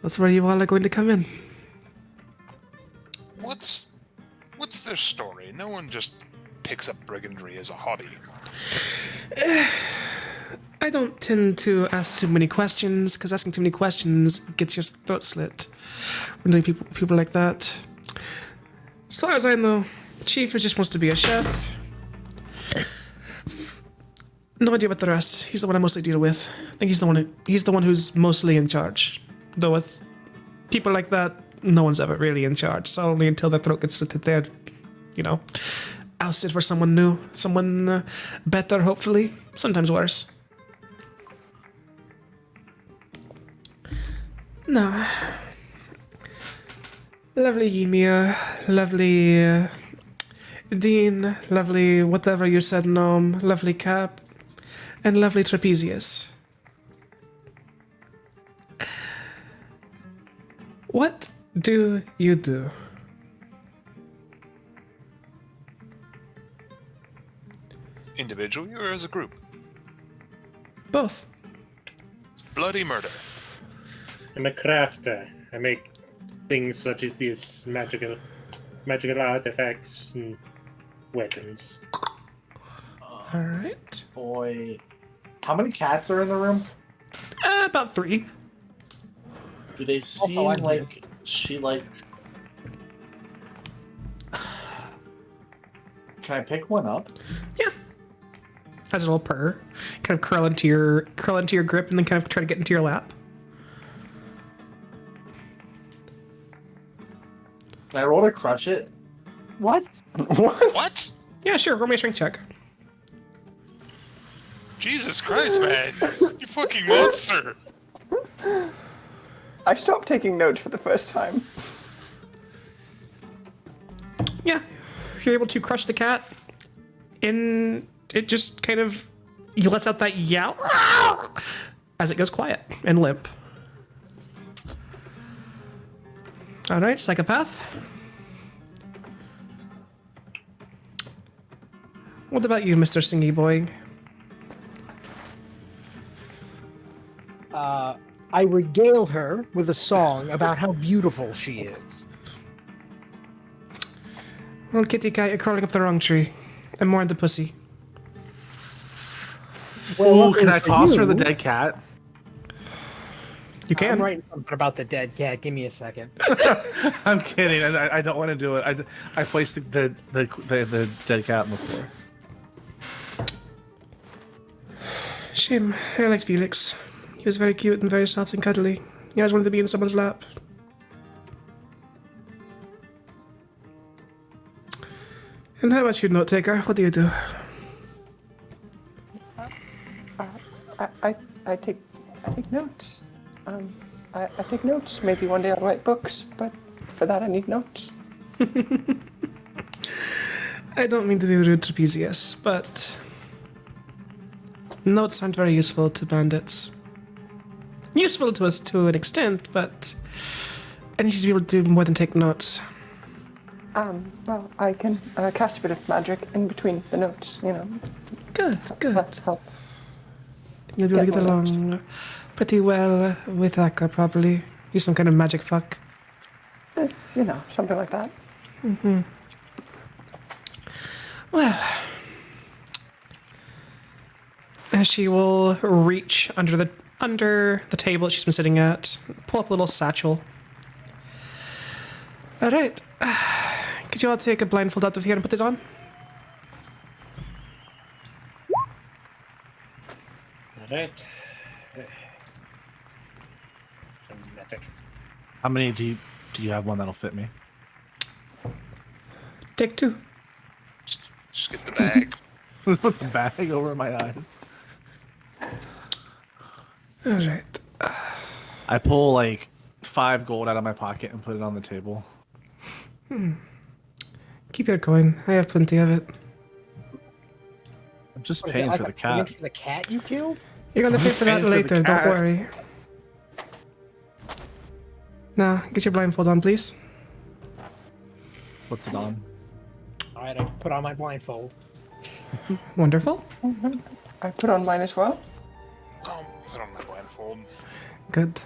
That's where you all are going to come in. What's their story? No one just picks up brigandry as a hobby. I don't tend to ask too many questions, because asking too many questions gets your throat slit. When doing people like that. As far as I know, Chief just wants to be a chef. No idea about the rest. He's the one I mostly deal with. I think he's the one who's mostly in charge. Though with people like that, no one's ever really in charge. It's only until their throat gets slit that they're, ousted for someone new, someone better, hopefully. Sometimes worse. No. Lovely Ymir, lovely Dean, lovely whatever you said, Gnome, lovely Cap, and lovely Trapezius. What do you do? Individually or as a group? Both. Bloody murder. I'm a crafter. I make things such as these magical artifacts and weapons. Alright. Boy. How many cats are in the room? About 3. Do they seem I'm here. like she like... Can I pick one up? Yeah. Has a little purr. Kind of curl into your grip and then kind of try to get into your lap. Can I roll to crush it? What? What? Yeah, sure. Roll me a strength check. Jesus Christ, man! You fucking monster! I stopped taking notes for the first time. Yeah. You're able to crush the cat. And it just kind of... You lets out that yell as it goes quiet and limp. Alright, Psychopath. What about you, Mr. Singy Boy? I regale her with a song about how beautiful she is. Well, kitty cat, you're crawling up the wrong tree. I'm more into pussy. Well, Ooh, can I for toss her the you, dead cat? You can. I'm writing something about the dead cat. Give me a second. I'm kidding. I don't want to do it. I placed the dead cat on the floor. Shame. I liked Felix. He was very cute and very soft and cuddly. He always wanted to be in someone's lap. And how about you, note taker? What do you do? I take notes. I take notes. Maybe one day I'll write books, but for that I need notes. I don't mean to be rude, Trapezius, but notes aren't very useful to bandits. Useful to us to an extent, but I need you to be able to do more than take notes. Well, I can cast a bit of magic in between the notes, Good, good. That's help. You'll be able to Get get more notes. along pretty well with Akka, probably. He's some kind of magic fuck. Something like that. Well, She will reach under the table that she's been sitting at, pull up a little satchel. All right. Could you all take a blindfold out of here and put it on? Alright. Dramatic. How many do you have one that'll fit me? Take 2. Just get the bag. Put the bag over my eyes. All right. I pull like 5 gold out of my pocket and put it on the table. Keep your coin. I have plenty of it. I'm just What is paying it, for like the a cat. payment for the cat you killed? You're gonna pay for that paying for the later, don't cat. worry. Now, get your blindfold on, please. What's it on? All right, I put on my blindfold. Wonderful. I put on mine as well. Put on my blindfold. Good.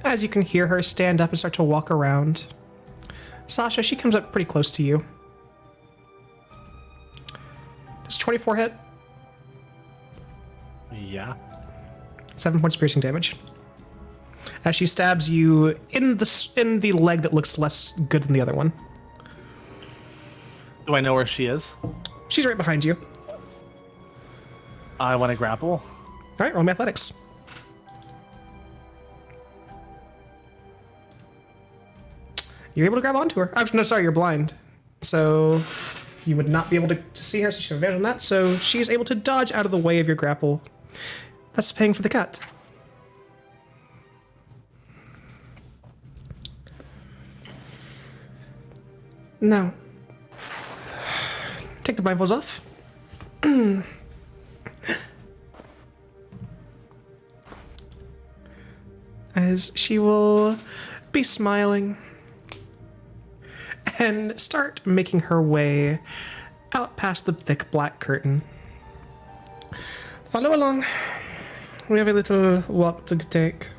As you can hear her stand up and start to walk around. Sasha, she comes up pretty close to you. Does 24 hit? Yeah. 7 points of piercing damage. As she stabs you in the leg that looks less good than the other one. Do I know where she is? She's right behind you. I want to grapple. All right, roll me athletics. You're able to grab onto her. Actually, no, sorry, you're blind. So you would not be able to see her, so she has advantage on that. So she's able to dodge out of the way of your grapple. That's paying for the cat. Now, take the blindfolds off. As she will be smiling and start making her way out past the thick black curtain. Follow along. We have a little walk to take.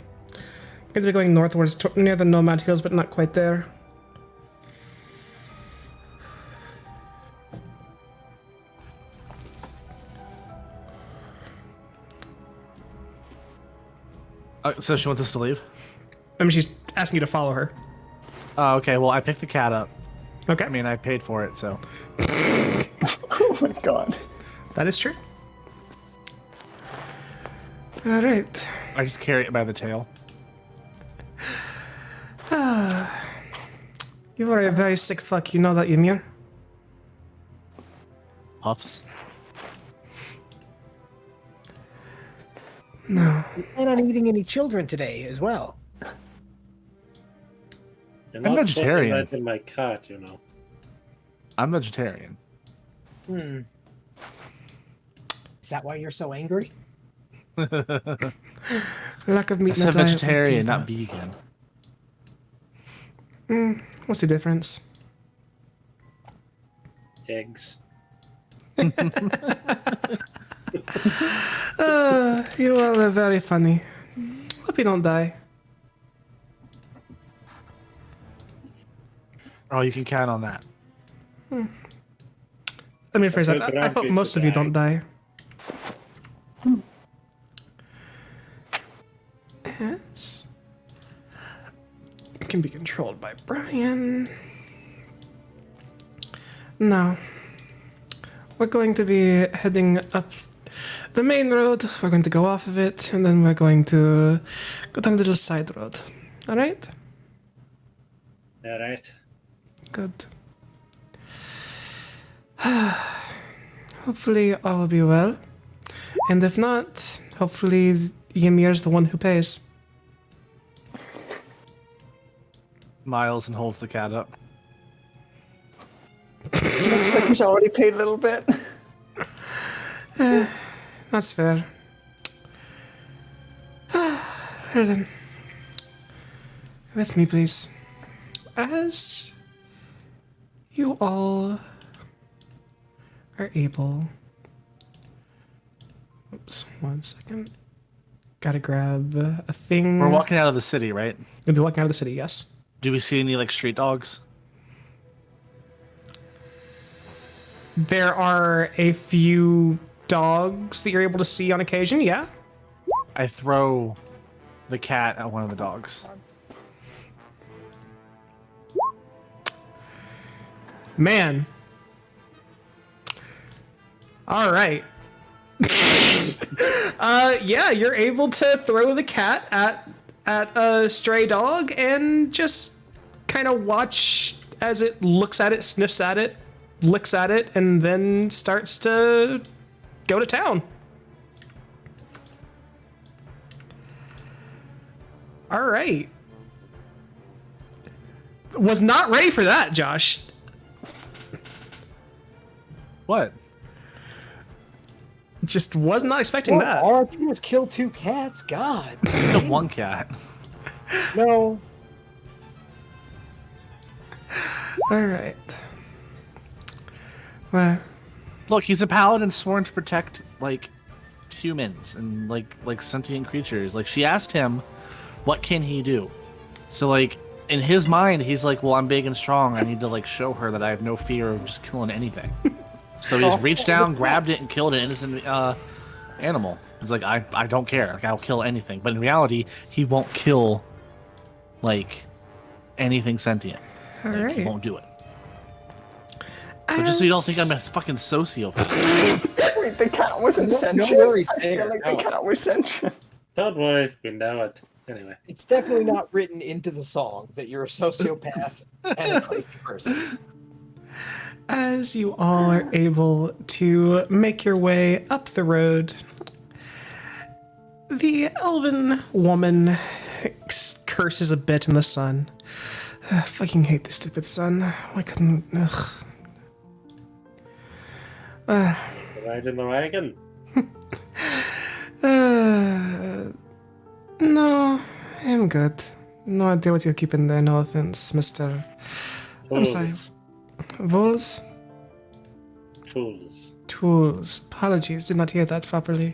Going to be going northwards near the Nomad Hills, but not quite there. So she wants us to leave? I mean, she's asking you to follow her. Oh, okay. Well, I picked the cat up. Okay, I mean, I paid for it, so. Oh my god. that is true. All right. I just carry it by the tail. You are a very sick fuck, you know that, Ymir? Puffs. No. You plan on eating any children today as well? You're I'm not vegetarian. putting that in my cot, you know. I'm vegetarian. Hmm. Is that why you're so angry? Lack of meat I in the said diet. vegetarian, not vegan. What's the difference? Eggs. You all are very funny. Hope you don't die. Oh, you can count on that. Let me rephrase that. I hope most of you don't die. Yes. Can be controlled by Brian. No. We're going to be heading up the main road. We're going to go off of it, and then we're going to go down the little side road. All right? Alright. Good. Hopefully all will be well. And if not, hopefully Ymir's the one who pays. Miles and holds the cat up. Looks like he's already paid a little bit. That's fair. Here then. With me, please. As you all are able. Oops, 1 second. Gotta grab a thing. We're walking out of the city, right? You'll be walking out of the city, yes. Do we see any like street dogs? There are a few dogs that you're able to see on occasion, yeah. I throw the cat at one of the dogs. Man. All right. Yeah, you're able to throw the cat at a stray dog and just kind of watch as it looks at it, sniffs at it, licks at it, and then starts to go to town. All right. Was not ready for that, Josh. What? Just was not expecting Well, that. all I did was kill 2 cats. God. The one cat. No. All right. Well, Look, he's a paladin sworn to protect like humans and like sentient creatures. Like she asked him, what can he do? So like in his mind, he's like, well, I'm big and strong. I need to like show her that I have no fear of just killing anything. So he just reached down, grabbed it, and killed an innocent animal. He's like, I don't care. Like I'll kill anything. But in reality, he won't kill like anything sentient. all Like, right. He won't do it. So just so you don't think I'm a fucking sociopath. Wait, the cat wasn't No sentient. worries I feel there. like No. the cat was sentient. Don't worry, we know it. Anyway. It's definitely not written into the song that you're a sociopath and a crazy person. As you all are able to make your way up the road, the elven woman curses a bit in the sun. I fucking hate this stupid sun. Why couldn't? Ugh. Ride in the wagon. No, I'm good. No idea what you're keeping there. No offense, Mr. I'm sorry. Tools. Vols? Tools. Tools. Apologies, did not hear that properly.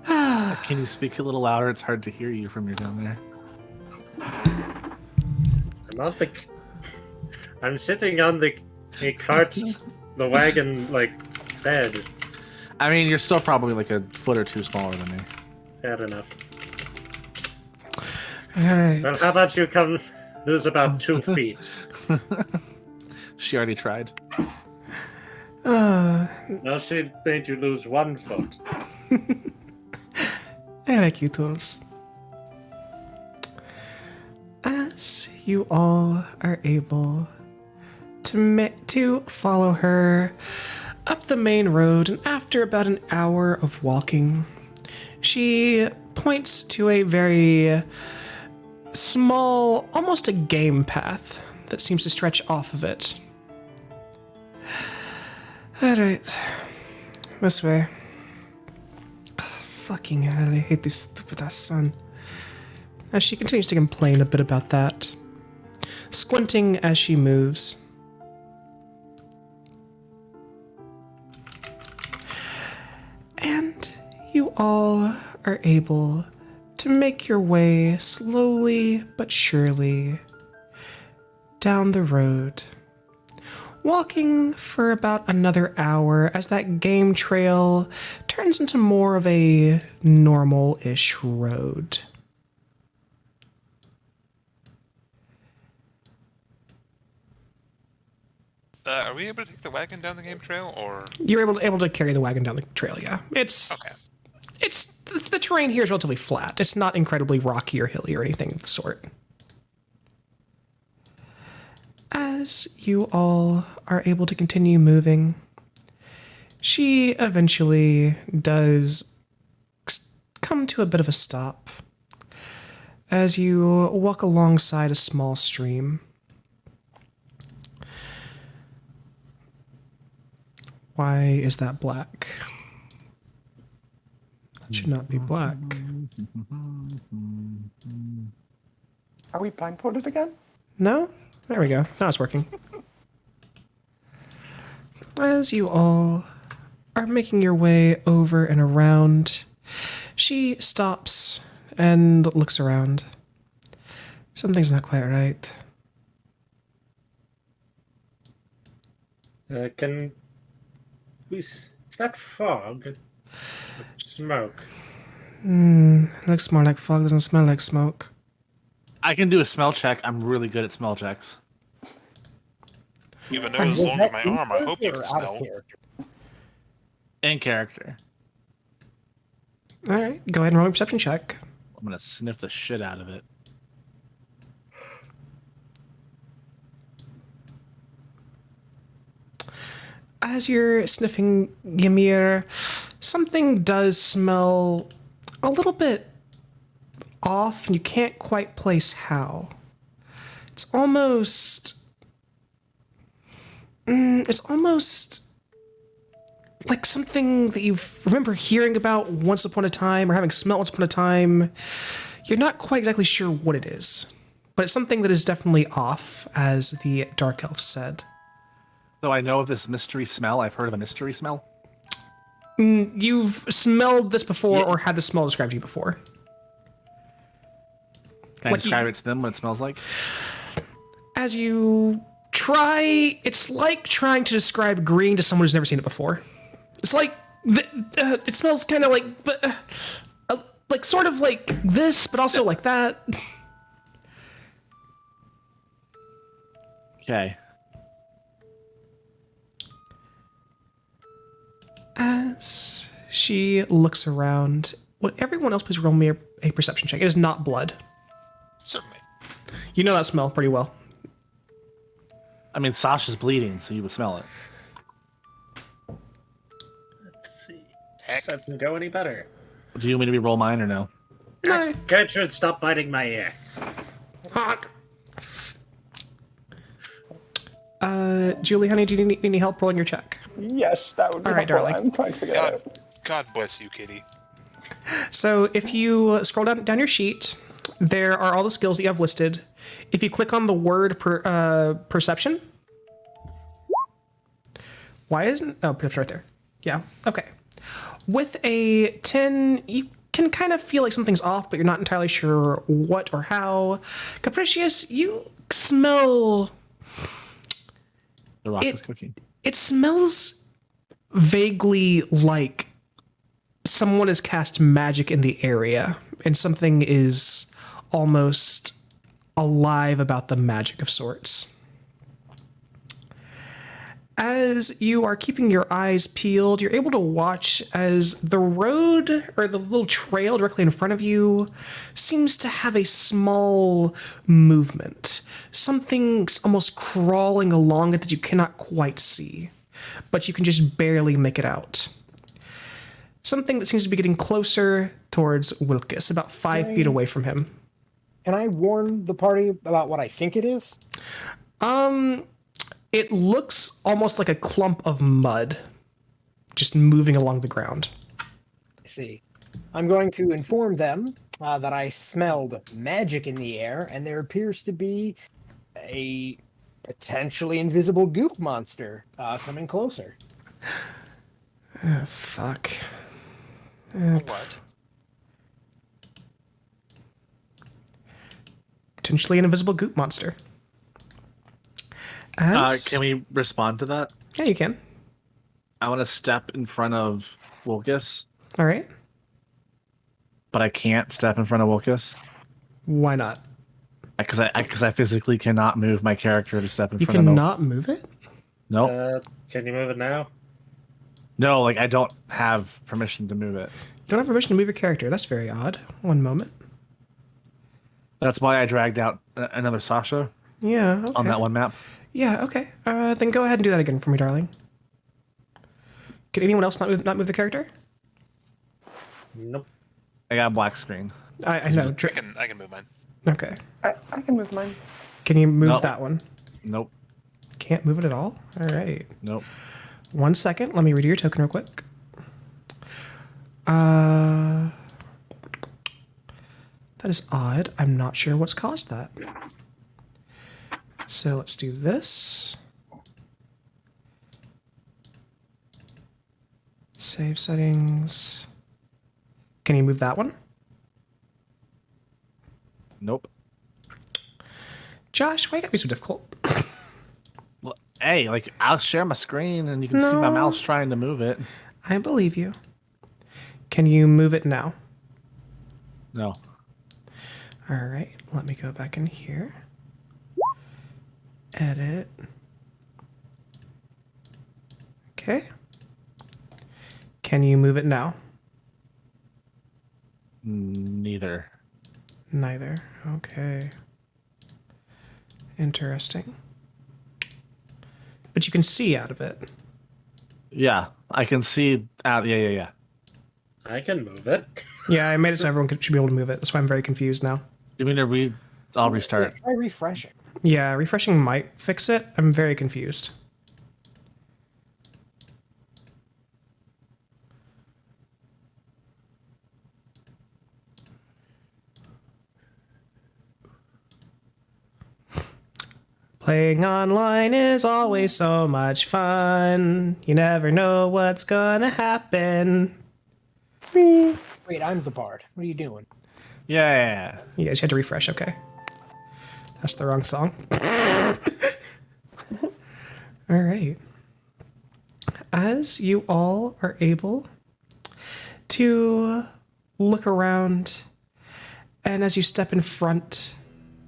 Can you speak a little louder? It's hard to hear you from your down there. I'm on the. I'm sitting on the cart, the wagon, like bed. I mean, you're still probably like a foot or two smaller than me. Fair enough. Alright. Well, how about you come lose about 2 feet? She already tried. Now she made you lose 1 foot. I like you, Tools. As you all are able to follow her up the main road, and after about an hour of walking, she points to a very small, almost a game path that seems to stretch off of it. Alright, this way. Fucking hell, I hate this stupid ass sun. As she continues to complain a bit about that, squinting as she moves. And you all are able to make your way slowly but surely down the road, walking for about another hour as that game trail turns into more of a normal-ish road. Are we able to take the wagon down the game trail, or You're able to carry the wagon down the trail, yeah. It's okay? the terrain here is relatively flat. It's not incredibly rocky or hilly or anything of the sort. As you all are able to continue moving, she eventually does come to a bit of a stop as you walk alongside a small stream. Why is that black? That should not be black. Are we blindfolded again? No? There we go. Now it's working. As you all are making your way over and around, she stops and looks around. Something's not quite right. Can we Is that fog? Smoke. It looks more like fog, doesn't smell like smoke. I can do a smell check. I'm really good at smell checks. Even though as long as my arm, I hope you can Or out of smell. character? In character. All right, go ahead and roll a perception check. I'm gonna sniff the shit out of it. As you're sniffing Ymir, something does smell a little bit off, and you can't quite place how. It's almost. It's almost like something that you remember hearing about once upon a time or having smelled once upon a time. You're not quite exactly sure what it is, but it's something that is definitely off, as the Dark Elf said. So I know of this mystery smell. I've heard of a mystery smell. You've smelled this before Yeah. or had the smell described to you before. Can I What do you- describe it to them what it smells like? As you try, it's like trying to describe green to someone who's never seen it before. It's like, it smells kind of like sort of like this, but also like that. Okay. As she looks around, would everyone else please roll me a perception check? It is not blood. Certainly. You know that smell pretty well. I mean, Sasha's bleeding, so you would smell it. Let's see. Heck. This doesn't go any better. Do you want me to re-roll mine or no? No. Gertrude, stop biting my ear. Honk. Julie, honey, do you need any help rolling your check? Yes, that would be All right, helpful. darling. I'm trying to figure that out. God bless you, kitty. So if you scroll down your sheet, there are all the skills that you have listed. If you click on the word perception, why isn't? Oh, perception right there. Yeah. Okay. With a 10, you can kind of feel like something's off, but you're not entirely sure what or how. Capricious, you smell. The rock It- is cooking. It smells vaguely like someone has cast magic in the area, and something is almost alive about the magic of sorts. As you are keeping your eyes peeled, you're able to watch as the road or the little trail directly in front of you seems to have a small movement. Something's almost crawling along it that you cannot quite see, but you can just barely make it out. Something that seems to be getting closer towards Wilkes, about 5 feet away from him. Can I warn the party about what I think it is? It looks almost like a clump of mud just moving along the ground. I see. I'm going to inform them that I smelled magic in the air, and there appears to be a potentially invisible goop monster coming closer. Fuck. What? Potentially an invisible goop monster. As- Can we respond to that? Yeah, you can. I want to step in front of Wilkes, All right. but I can't step in front of Wilkes Why not? because I physically cannot move my character to step in You front of him. cannot move it? Nope. Can you move it now? No, like I don't have permission to move it. Don't have permission to move your character. That's very odd. One moment. That's why I dragged out another Sasha Yeah, okay. on that one map. Yeah, okay. Then go ahead and do that again for me, darling. Can anyone else not move the character? Nope. I got a black screen. I know. I can move mine. Okay. I can move mine. Can you move Nope. that one? Nope. Can't move it at all? All right. Nope. 1 second. Let me read your token real quick. That is odd. I'm not sure what's caused that. So let's do this. Save settings. Can you move that one? Nope. Josh, why you gotta be so difficult? Well, Hey, like I'll share my screen and you can see my No. mouse trying to move it. I believe you. Can you move it now? No. All right, let me go back in here. Edit. Okay. Can you move it now? Neither. Neither. Okay. Interesting. But you can see out of it. Yeah, I can see out. Yeah. I can move it. Yeah, I made it so everyone should be able to move it. That's why I'm very confused now. You mean to I'll restart. Try refreshing. Yeah, refreshing might fix it. I'm very confused. Playing online is always so much fun. You never know what's gonna happen. Wait, I'm the bard. What are you doing? Yeah. You guys had to refresh, okay. That's the wrong song. All right. As you all are able to look around, and as you step in front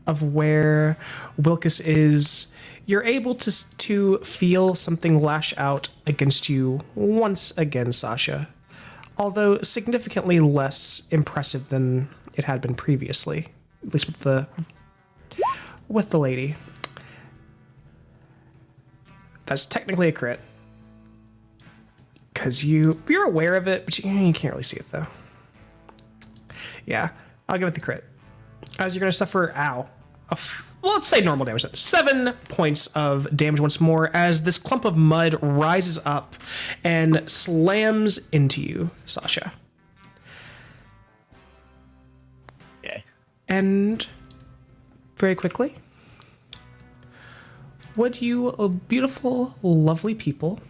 of where Wilkes is, you're able to feel something lash out against you once again, Sasha. Although significantly less impressive than it had been previously, at least with the lady. That's technically a crit. Because you're aware of it, but you can't really see it, though. Yeah, I'll give it the crit. As you're going to suffer, well, let's say normal damage. 7 points of damage once more as this clump of mud rises up and slams into you, Sasha. Yeah. And very quickly, would you beautiful, lovely people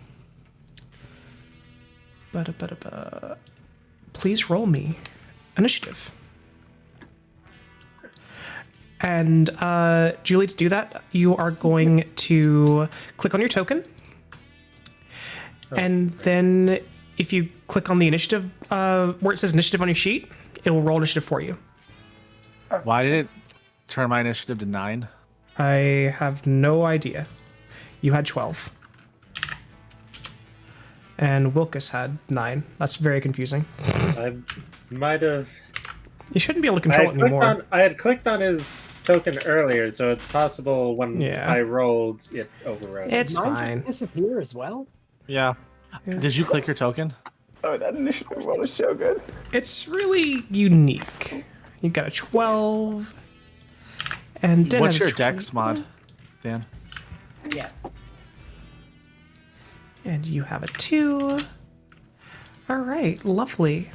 please roll me initiative. And Julie, to do that, you are going to click on your token. And then if you click on the initiative, where it says initiative on your sheet, it will roll initiative for you. Why did it turn my initiative to 9? I have no idea. You had 12. And Wilkes had 9. That's very confusing. I might have. You shouldn't be able to control it anymore. I had clicked on his token earlier, so it's possible when Yeah. I rolled, it overrode. It's Mine fine. just disappear as well. Yeah. Did you click your token? Oh, that initiative roll is so good. It's really unique. You got a 12. And Den What's had a your dex mod, Dan? Yeah. And you have a 2. All right, lovely.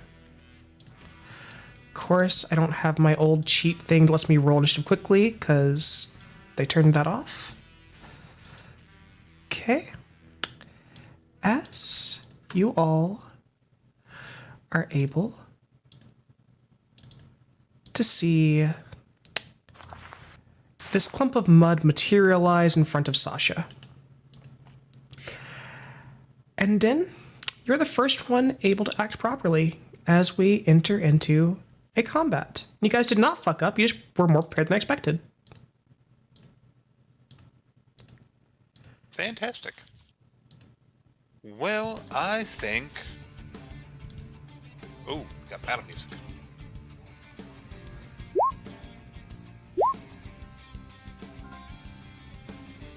Of course, I don't have my old cheat thing that lets me roll initiative quickly because they turned that off. Okay. As you all are able to see this clump of mud materialize in front of Sasha. And then you're the first one able to act properly as we enter into a combat. You guys did not fuck up, you just were more prepared than I expected. Fantastic. Well, I think. Oh, we got battle music.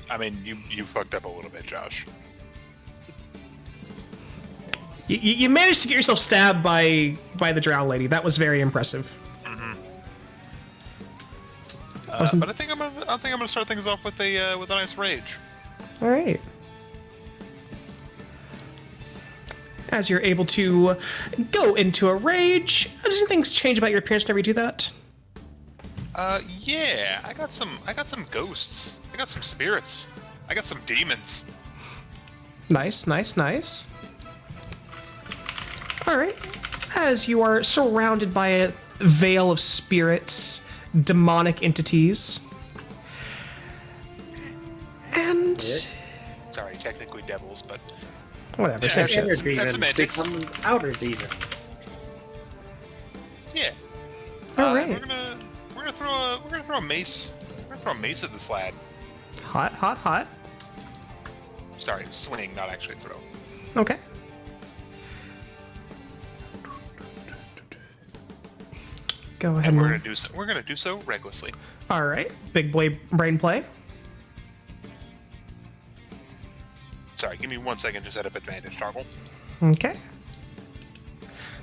I mean, you fucked up a little bit, Josh. You managed to get yourself stabbed by the drow lady. That was very impressive. But I think I'm gonna start things off with a nice rage. All right. As you're able to go into a rage, does anything change about your appearance whenever you do that? Yeah, I got some ghosts. I got some spirits. I got some demons. Nice, nice, nice. All right. As you are surrounded by a veil of spirits, demonic entities, and Whatever, Yeah, same that's- shit. Inner that's demons semantics. become outer demons. Yeah. All right. We're gonna throw a mace. We're gonna throw a mace at this lad. Hot, hot, hot. Sorry, swing, not actually throw. Okay. Go ahead. And we're move. gonna do so. We're gonna do so recklessly. All right. Big boy brain play. Sorry, give me 1 second to set up advantage toggle. Okay.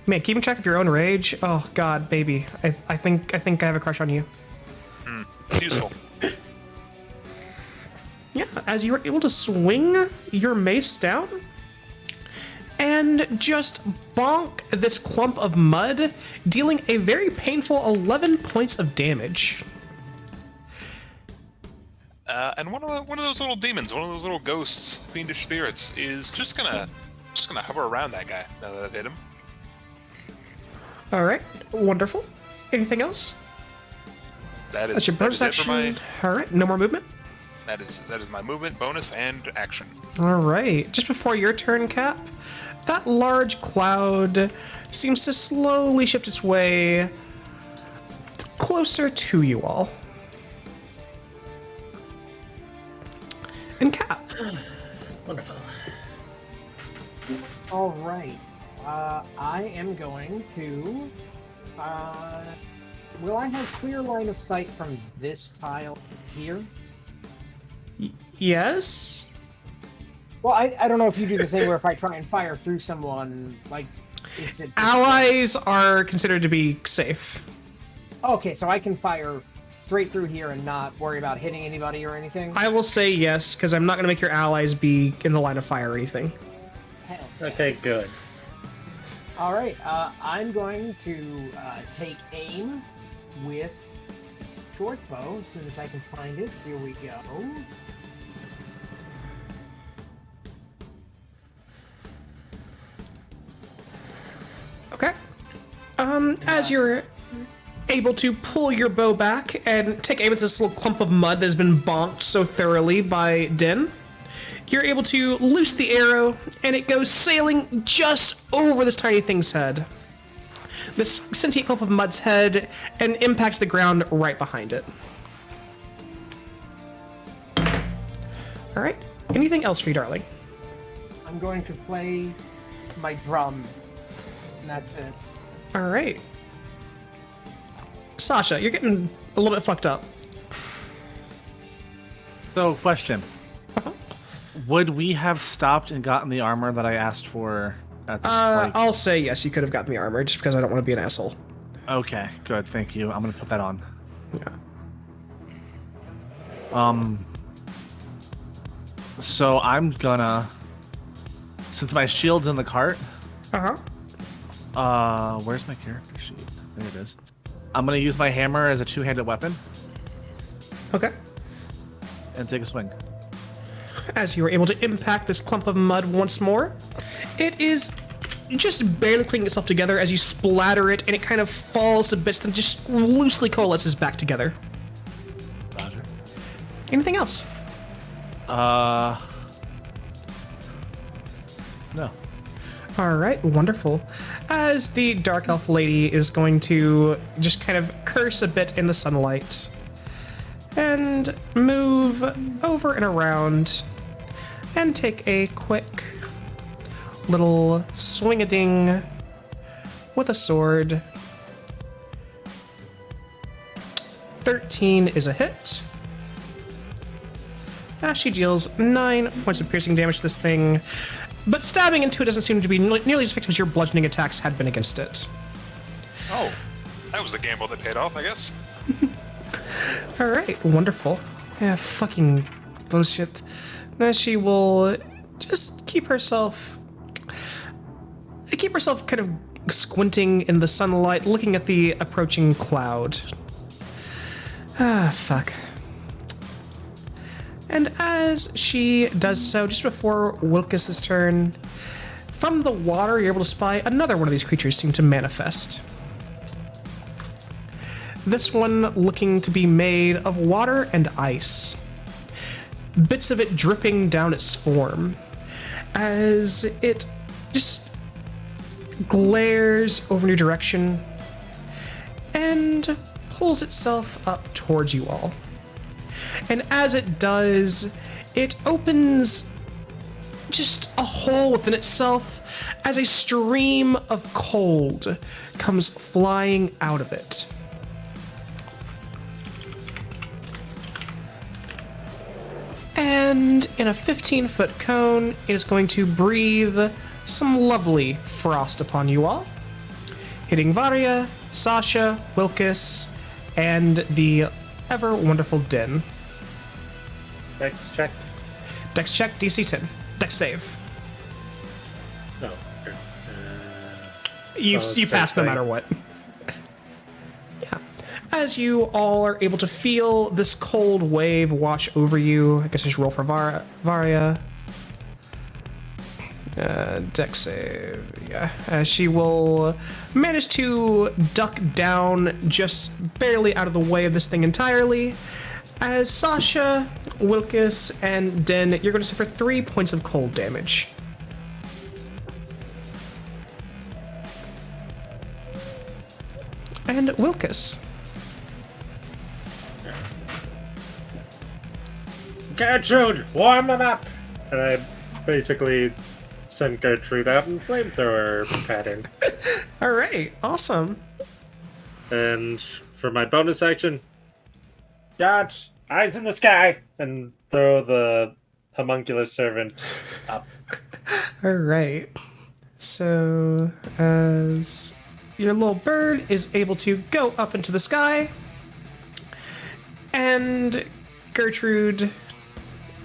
Man, keeping track of your own rage. Oh God, baby. I think I have a crush on you. It's useful. Yeah, as you were able to swing your mace down and just bonk this clump of mud, dealing a very painful 11 points of damage. And one of those little demons, one of those little ghosts, fiendish spirits, is just gonna hover around that guy now that I've hit him. All right, wonderful. Anything else? That's Your bonus that is it action. for All right, no more movement. that is my movement, bonus, and action. All right, just before your turn, Cap, that large cloud seems to slowly shift its way closer to you all. And Cap, Wonderful. All right. I am going to. Will I have clear line of sight from this tile here? yes? Well, I don't know if you do the thing where if I try and fire through someone, like, it's a... Allies are considered to be safe. Okay, so I can fire straight through here and not worry about hitting anybody or anything? I will say yes, because I'm not going to make your allies be in the line of fire or anything. Hell. Okay, good. All right, I'm going to take aim with short bow as soon as I can find it. Here we go. Okay. As you're able to pull your bow back and take aim at this little clump of mud that's been bonked so thoroughly by Din, you're able to loose the arrow, and it goes sailing just over this tiny thing's head. This sentient clump of mud's head, and impacts the ground right behind it. All right. Anything else for you, darling? I'm going to play my drum. And that's it. All right. Sasha, you're getting a little bit fucked up. So, question. Would we have stopped and gotten the armor that I asked for at this point? I'll say yes, you could have gotten the armor, just because I don't want to be an asshole. Okay, good, thank you. I'm gonna put that on. Yeah. So I'm gonna, since my shield's in the cart, Uh-huh. where's my character sheet? There it is. I'm gonna use my hammer as a two-handed weapon Okay. and take a swing. As you are able to impact this clump of mud once more, it is just barely clinging itself together as you splatter it, and it kind of falls to bits and just loosely coalesces back together. Roger. Anything else? No. All right, wonderful. As the Dark Elf lady is going to just kind of curse a bit in the sunlight and move over and around and take a quick little swing-a-ding with a sword. 13 is a hit. She deals 9 points of piercing damage to this thing, but stabbing into it doesn't seem to be nearly as effective as your bludgeoning attacks had been against it. Oh, that was a gamble that paid off, I guess. All right, wonderful. Yeah, fucking bullshit. Now she will just keep herself kind of squinting in the sunlight, looking at the approaching cloud. Ah, fuck. And as she does so, just before Wilkes's turn, from the water, you're able to spy another one of these creatures seem to manifest. This one looking to be made of water and ice. Bits of it dripping down its form. as it just glares over in your direction and pulls itself up towards you all. And as it does, it opens just a hole within itself as a stream of cold comes flying out of it. And in a 15-foot cone, it is going to breathe some lovely frost upon you all, hitting Varia, Sasha, Wilkes, and the ever wonderful Din. Dex check. Dex check, DC 10. Dex save. No. Okay. You same pass no thing. matter what. Yeah. As you all are able to feel this cold wave wash over you, I guess just roll for Varia. Dex save, yeah. She will manage to duck down just barely out of the way of this thing entirely. As Sasha, Wilkes, and Den, you're going to suffer 3 points of cold damage. And Wilkes. Gertrude, warm them up! And I basically sent Gertrude out in flamethrower pattern. Alright, awesome. And for my bonus action, dodge, eyes in the sky, and throw the homunculus servant up. Alright. So, as your little bird is able to go up into the sky, and Gertrude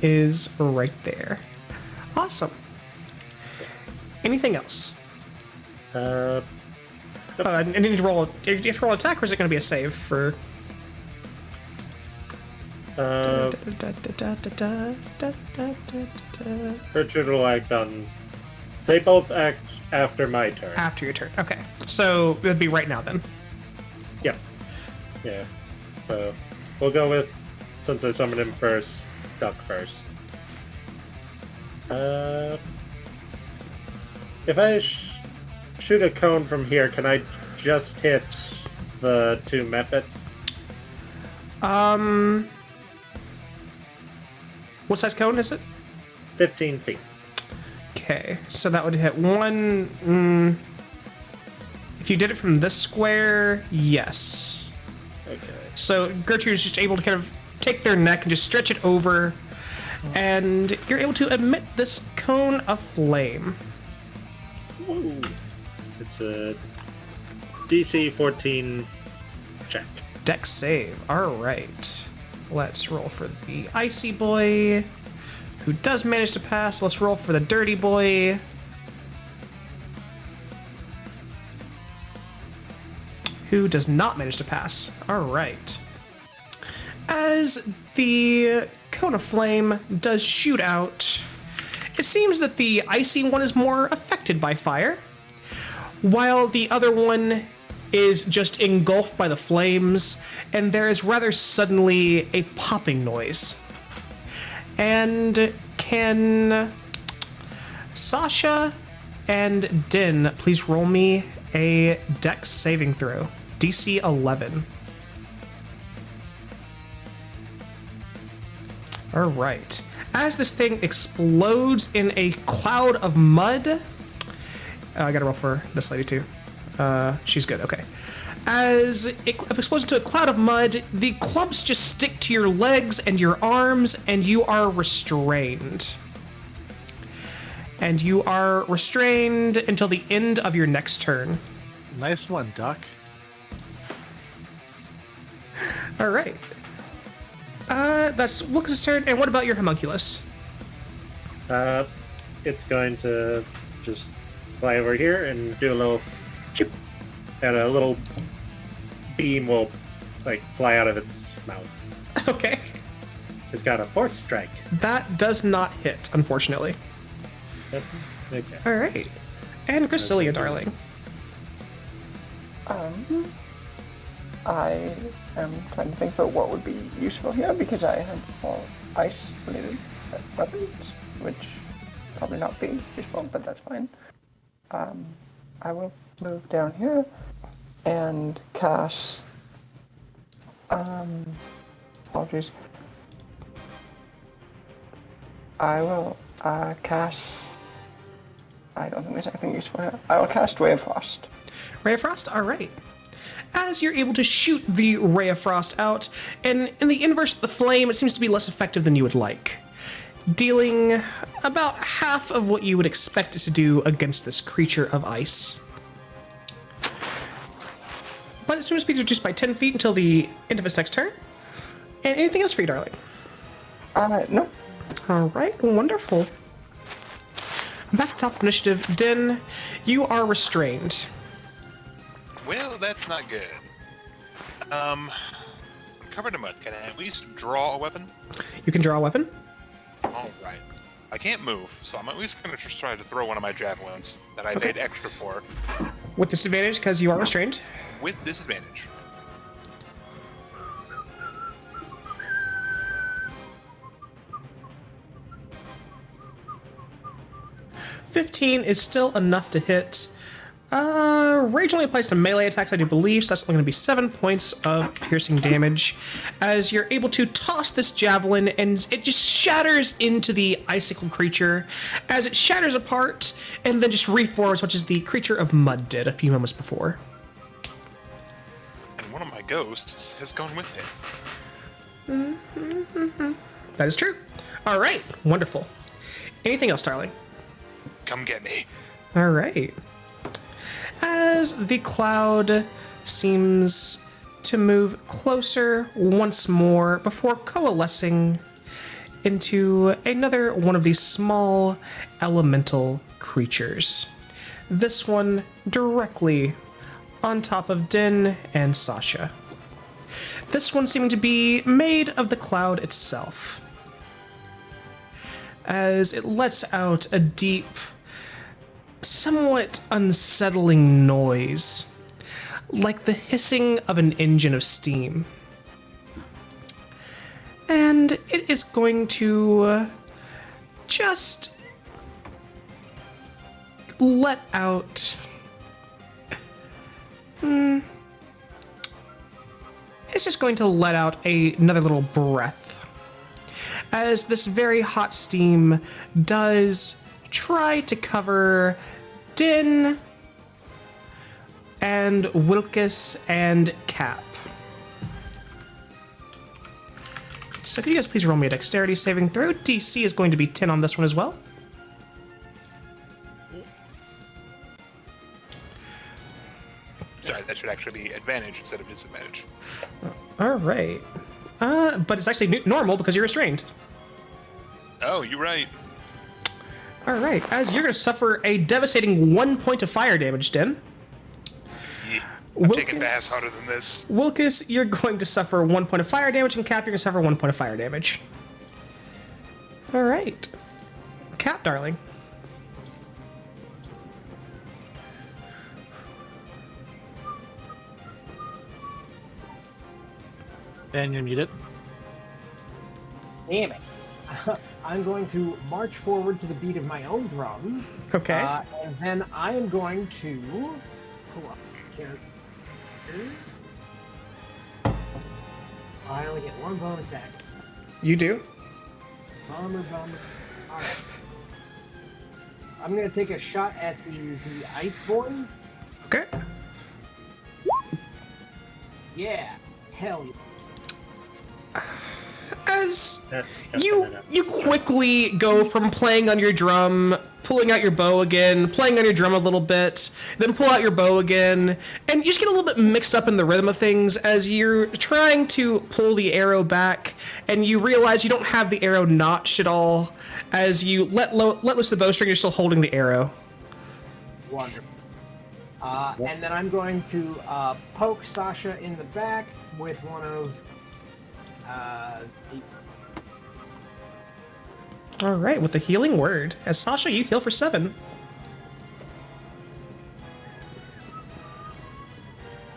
is right there. Awesome. Anything else? Uh, I need to roll. Do you have to roll an attack, or is it going to be a save for? Gertrude will act on. They both act after my turn. After your turn. Okay. So it'd be right now then. Yep. Yeah. So we'll go with, since I summoned him first, duck first. If I shoot a cone from here, can I just hit the two mephits? What size cone is it? 15 feet. Okay, so that would hit one. If you did it from this square, yes. Okay. So Gertrude's just able to kind of take their neck and just stretch it over, and you're able to emit this cone of flame. Woo. It's a DC 14 check. Dex save. All right. Let's roll for the icy boy, who does manage to pass. Let's roll for the dirty boy, who does not manage to pass. All right. As the cone of flame does shoot out, it seems that the icy one is more affected by fire, while the other one is just engulfed by the flames, and there is rather suddenly a popping noise. And can Sasha and Din please roll me a Dex saving throw? DC 11. All right. As this thing explodes in a cloud of mud, I gotta roll for this lady too. She's good, okay. As it explodes into a cloud of mud, the clumps just stick to your legs and your arms, and you are restrained. And you are restrained until the end of your next turn. Nice one, Duck. All right. That's Wilkes' turn. And what about your homunculus? It's going to just fly over here and do a little chip, and a little beam will like fly out of its mouth. Okay. It's got a force strike. That does not hit, unfortunately. Yep. Okay. All right. And Gracilia, darling. I am trying to think about what would be useful here because I have all ice-related weapons, which probably not be useful, but that's fine. I will move down here and cast. Apologies. I will cast. I don't think there's anything useful here. I will cast Ray of Frost. Ray of Frost, all right. As you're able to shoot the Ray of Frost out, and in the inverse of the flame, it seems to be less effective than you would like, dealing about half of what you would expect it to do against this creature of ice. But its movement speed is reduced by 10 feet until the end of its next turn. And anything else for you, darling? No. All right, wonderful. Back to top of initiative, Din, you are restrained. Well, that's not good. I'm covered in mud. Can I at least draw a weapon? You can draw a weapon. All right. I can't move, so I'm at least going to just try to throw one of my javelins that I paid extra for With disadvantage, because you are restrained. with disadvantage. $15 is still enough to hit. Rage only applies to melee attacks, I do believe, so that's only going to be 7 points of piercing damage. As you're able to toss this javelin, and it just shatters into the icicle creature, as it shatters apart, and then just reforms, which is the creature of mud did a few moments before. And one of my ghosts has gone with it. That is true. All right, wonderful. Anything else, darling? Come get me. All right. As the cloud seems to move closer once more before coalescing into another one of these small elemental creatures. This one directly on top of Din and Sasha. This one seeming to be made of the cloud itself, as it lets out a deep, somewhat unsettling noise, like the hissing of an engine of steam. And it is going to just let out... It's just going to let out another little breath, as this very hot steam does try to cover Din and Wilkes and Cap. So could you guys please roll me a dexterity saving throw? DC is going to be 10 on this one as well. Sorry, that should actually be advantage instead of disadvantage. All right. But it's actually normal because you're restrained. Oh, you're right. All right, as you're going to suffer a devastating 1 point of fire damage, Din. Yeah, I'm taking baths harder than this. Wilkes, you're going to suffer 1 point of fire damage, and Cap, you're going to suffer 1 point of fire damage. All right. Cap, darling. Ben, you're muted. Damn it. I'm going to march forward to the beat of my own drum. Okay. And then I am going to pull up character. I only get one bonus action. You do? Bomber. Alright. I'm going to take a shot at the Iceborne. Okay. Yeah. Hell yeah. As That's you quickly go from playing on your drum, pulling out your bow again, playing on your drum a little bit, then pull out your bow again, and you just get a little bit mixed up in the rhythm of things as you're trying to pull the arrow back, and you realize you don't have the arrow notched at all. As you let loose the bowstring, you're still holding the arrow. Wonderful. And then I'm going to poke Sasha in the back with one of the... All right, with the healing word. As Sasha, you heal for 7.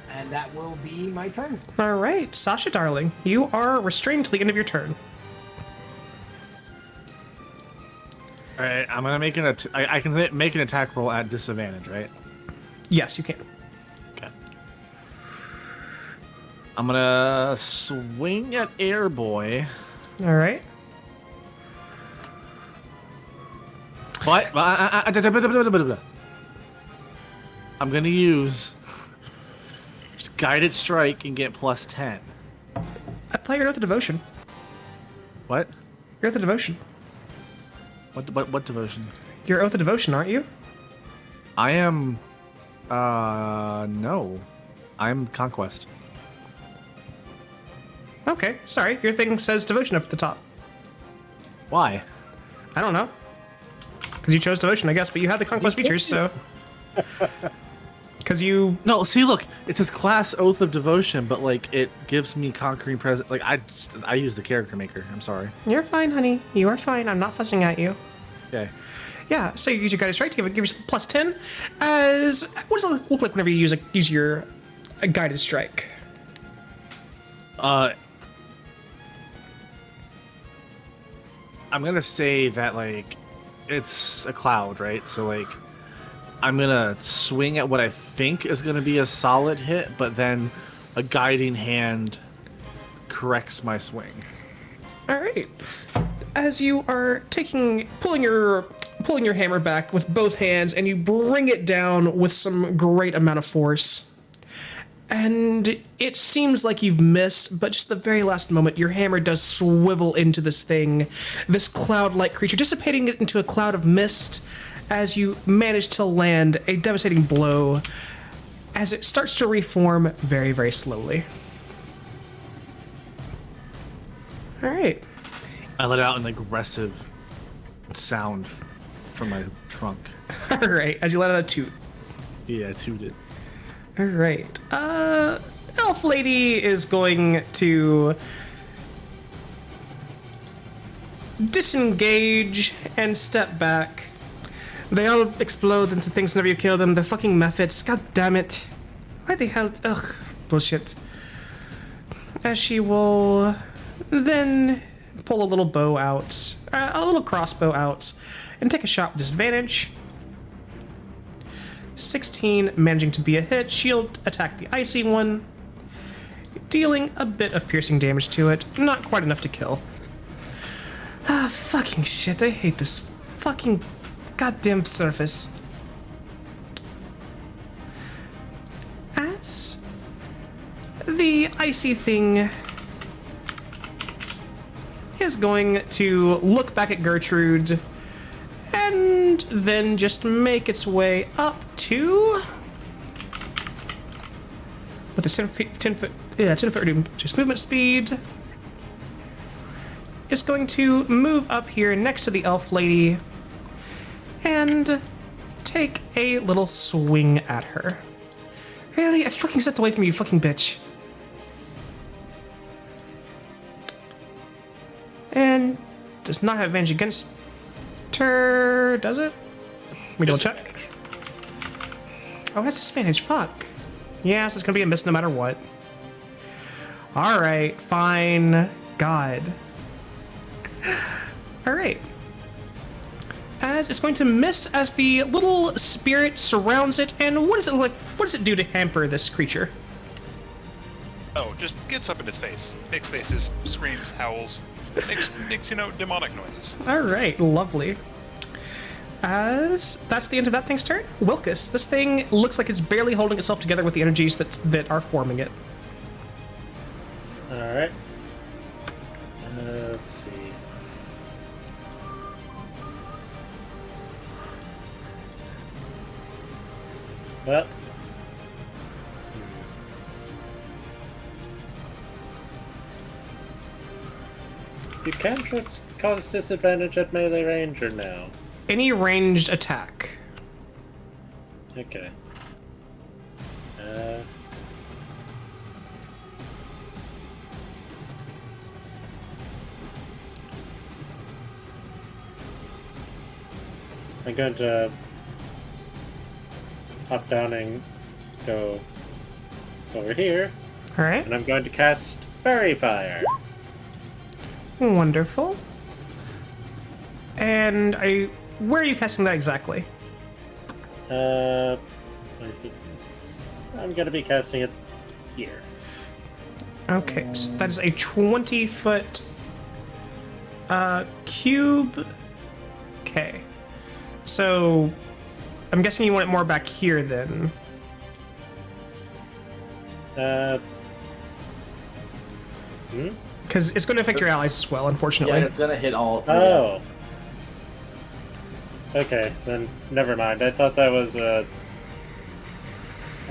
And that will be my turn. All right, Sasha, darling, you are restrained till the end of your turn. All right, I'm gonna make I can make an attack roll at disadvantage, right? Yes, you can. Okay. I'm gonna swing at Air Boy. All right. But I'm gonna use guided strike and get +10. I thought you're Oath of Devotion. What? You're Oath of Devotion. What devotion? You're Oath of Devotion, aren't you? I am. No. I'm Conquest. Okay, sorry. Your thing says Devotion up at the top. Why? I don't know. Because you chose Devotion, I guess, but you had the Conquest features, so... Because you... No, see, look, it says class Oath of Devotion, but like it gives me conquering presence. Like I use the character maker. I'm sorry. You're fine, honey. You are fine. I'm not fussing at you. Okay. Yeah, so you use your Guided Strike to give yourself +10. As... What does it look like whenever you use your Guided Strike? I'm gonna say that like it's a cloud, right? So like I'm gonna swing at what I think is gonna be a solid hit, but then a guiding hand corrects my swing. All right. As you are pulling your hammer back with both hands, and you bring it down with some great amount of force. And it seems like you've missed, but just the very last moment, your hammer does swivel into this thing, this cloud-like creature, dissipating it into a cloud of mist as you manage to land a devastating blow as it starts to reform very, very slowly. All right. I let out an aggressive sound from my trunk. All right, as you let out a toot. Yeah, I tooted. All right. Elf Lady is going to disengage and step back. They all explode into things whenever you kill them. They're fucking methods. God damn it. Why the hell? Ugh. Bullshit. As she will then pull a little bow out, a little crossbow out, and take a shot with disadvantage. 16 managing to be a hit. She'll attack the icy one, dealing a bit of piercing damage to it. Not quite enough to kill. Ah, fucking shit. I hate this fucking goddamn surface. As the icy thing is going to look back at Gertrude and then just make its way up to, with its 10 foot just movement speed, is going to move up here next to the elf lady and take a little swing at her. Really? I fucking stepped away from you, fucking bitch. And does not have advantage against her, does it? Let me double check. Oh, that's disadvantage, fuck. Yeah, so it's gonna be a miss no matter what. Alright, fine. God. Alright. As it's going to miss as the little spirit surrounds it, and what does it look like? What does it do to hamper this creature? Oh, just gets up in its face. Makes faces, screams, howls, makes demonic noises. Alright, lovely. As that's the end of that thing's turn. Wilkus, this thing looks like it's barely holding itself together with the energies that are forming it. Alright. Let's see. Well. You cantrips cause disadvantage at melee range or no? Any ranged attack. Okay. I'm going to hop down and go over here, Alright. and I'm going to cast Fairy Fire. Wonderful. And where are you casting that exactly? I'm gonna be casting it here. Okay, so that is a 20-foot cube. Okay. So, I'm guessing you want it more back here then. Because it's going to affect your allies as well, unfortunately. Yeah, it's gonna hit all. Oh. Okay, then never mind. I thought that was I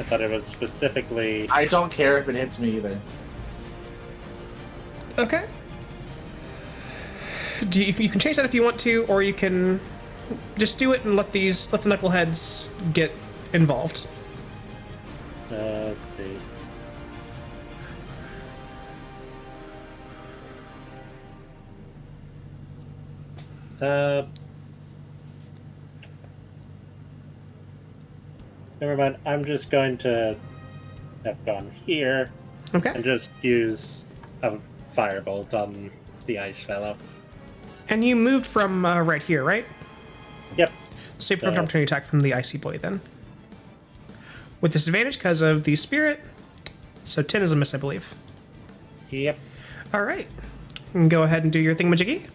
thought it was specifically. I don't care if it hits me either. Okay. You can change that if you want to, or you can just do it and let the knuckleheads get involved. Let's see. Never mind. I'm just going to have gone here Okay. and just use a firebolt on the ice fellow. And you moved from right here, right? Yep. So you have an opportunity attack from the icy boy then. With disadvantage because of the spirit. So 10 is a miss, I believe. Yep. All right. You can go ahead and do your thingamajiggy.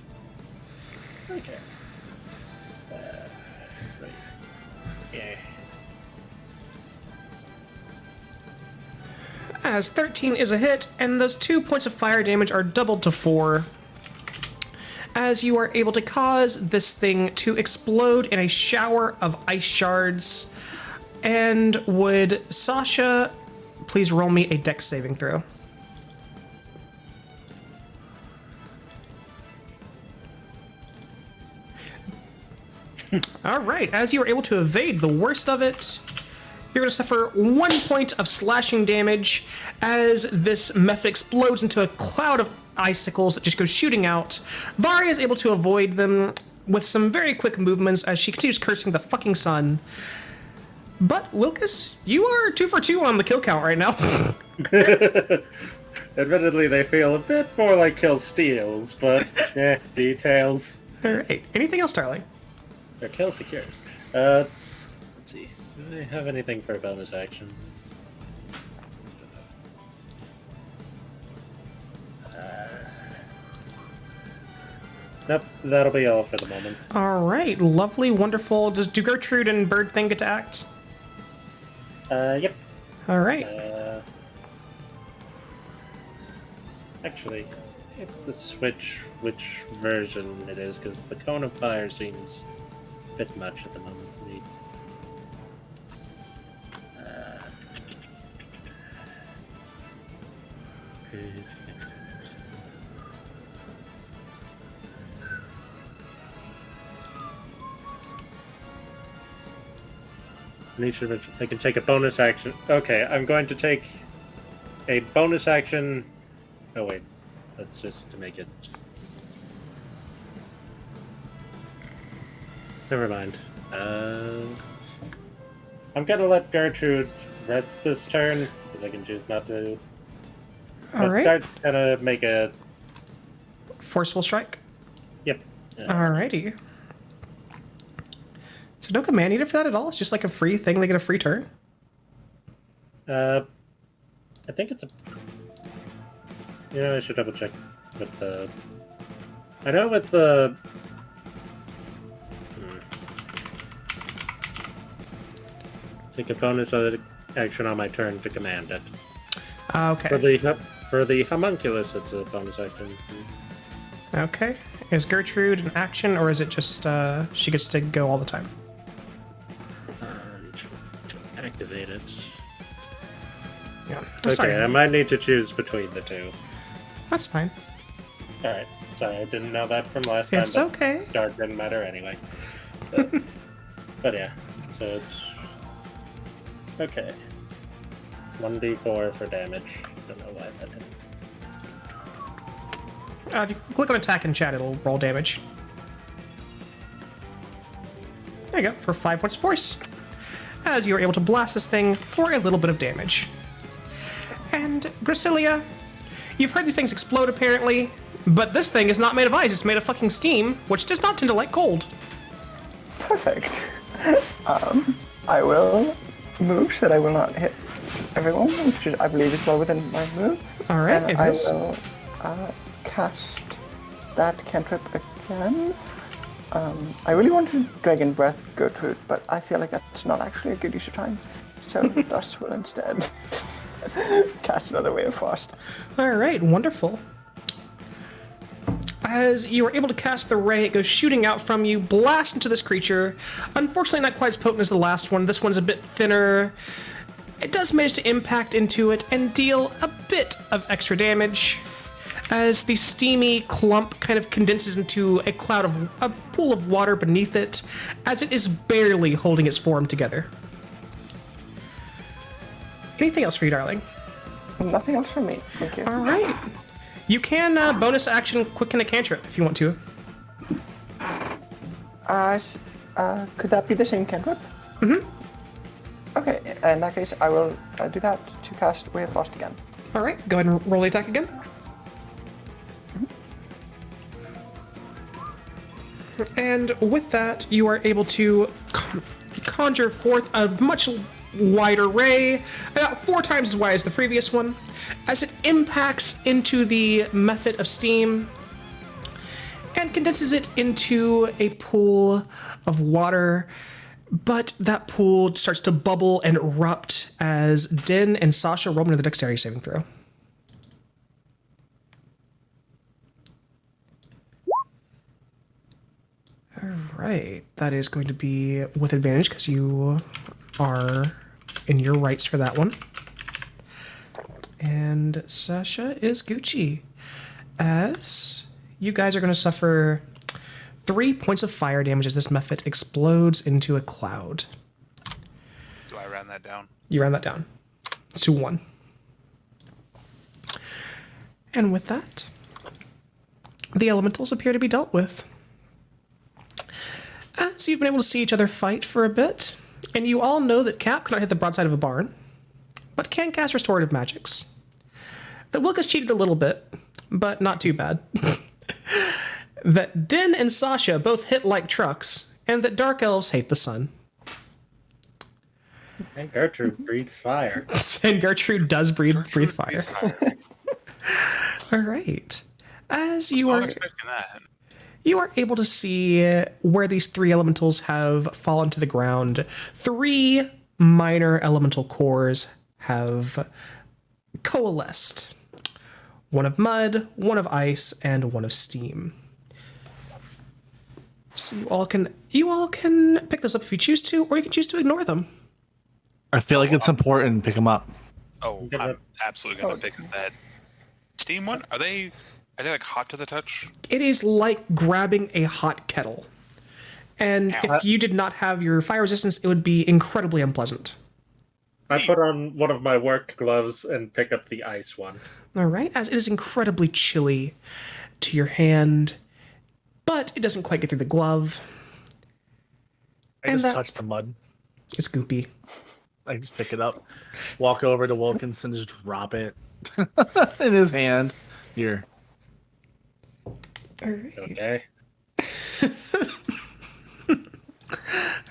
Okay. Right. Yeah. As 13 is a hit, and those 2 points of fire damage are doubled to 4. As you are able to cause this thing to explode in a shower of ice shards. And would Sasha please roll me a dex saving throw? All right, as you are able to evade the worst of it, you're going to suffer 1 point of slashing damage as this method explodes into a cloud of icicles that just goes shooting out. Varia is able to avoid them with some very quick movements as she continues cursing the fucking sun. But, Wilkus, you are 2 for 2 on the kill count right now. Admittedly, they feel a bit more like kill steals, but details. All right, anything else, darling? Or kill secures. Let's see. Do I have anything for a bonus action? Nope, that'll be all for the moment. All right, lovely, wonderful. Do Gertrude and Bird thing get to act? Yep. All right. Actually, if the switch which version it is, because the Cone of Fire seems a bit much at the moment for me. I can take a bonus action. Okay, I'm going to take a bonus action. Oh wait, that's just to make it. Never mind. I'm gonna let Gertrude rest this turn because I can choose not to. All right. Dart's gonna make a. Forceful strike. Yep. Alrighty. So no command needed for that at all? It's just like a free thing, they get a free turn? I think it's a. I should double check with the. I know with the. Take a bonus action on my turn to command it. Okay. For the homunculus, it's a bonus action. Okay. Is Gertrude an action, or is it just she gets to go all the time? Activate it. Yeah. Okay, Sorry. I might need to choose between the two. That's fine. Alright, sorry, I didn't know that from last time. It's but okay. Dark didn't matter anyway. So, but yeah, so it's. Okay. 1d4 for damage. Don't know why that didn't. If you click on attack in chat, it'll roll damage. There you go, for 5 points of force. As you are able to blast this thing for a little bit of damage. And Gracilia, you've heard these things explode apparently, but this thing is not made of ice, it's made of fucking steam, which does not tend to like cold. Perfect. I will move so that I will not hit everyone, which is, I believe is well within my move. All right, And it I is. will cast that cantrip again. I really want to Dragon Breath Gertrude, but I feel like that's not actually a good use of time. So thus will instead cast another Way of Frost. All right, wonderful. As you are able to cast the ray, it goes shooting out from you, blast into this creature. Unfortunately, not quite as potent as the last one. This one's a bit thinner. It does manage to impact into it and deal a bit of extra damage as the steamy clump kind of condenses into a pool of water beneath it, as it is barely holding its form together. Anything else for you, darling? Nothing else from me. Thank you. All right. You can bonus action quicken a cantrip if you want to. Could that be the same cantrip? Mm-hmm. Okay, in that case, I will do that to cast Way of Frost again. All right, go ahead and roll the attack again. And with that, you are able to conjure forth a much wider ray, about 4 times as wide as the previous one, as it impacts into the method of steam and condenses it into a pool of water. But that pool starts to bubble and erupt as Din and Sasha roll into the dexterity saving throw. Right, that is going to be with advantage because you are in your rights for that one. And Sasha is Gucci, as you guys are going to suffer 3 points of fire damage as this method explodes into a cloud. Do I round that down? You round that down to 1. And with that, the elementals appear to be dealt with. As you've been able to see each other fight for a bit, and you all know that Cap cannot hit the broadside of a barn, but can cast restorative magics. That Wilk has cheated a little bit, but not too bad. That Din and Sasha both hit like trucks, and that Dark Elves hate the sun. And Gertrude breathes fire. And Gertrude does breathe fire. Breathes fire. All right. As you I'm are... expecting that. You are able to see where these 3 elementals have fallen to the ground. 3 minor elemental cores have coalesced. One of mud, one of ice, and one of steam. So you all can pick those up if you choose to, or you can choose to ignore them. I feel like it's important to pick them up. Oh, I'm absolutely gonna pick that steam one. Are they like hot to the touch? It is like grabbing a hot kettle. And if you did not have your fire resistance, it would be incredibly unpleasant. I put on one of my work gloves and pick up the ice one. All right, as it is incredibly chilly to your hand, but it doesn't quite get through the glove. I And just that- touch the mud. It's goopy. I just pick it up, walk over to Wilkinson, just drop it in his hand. Here. All right. Okay.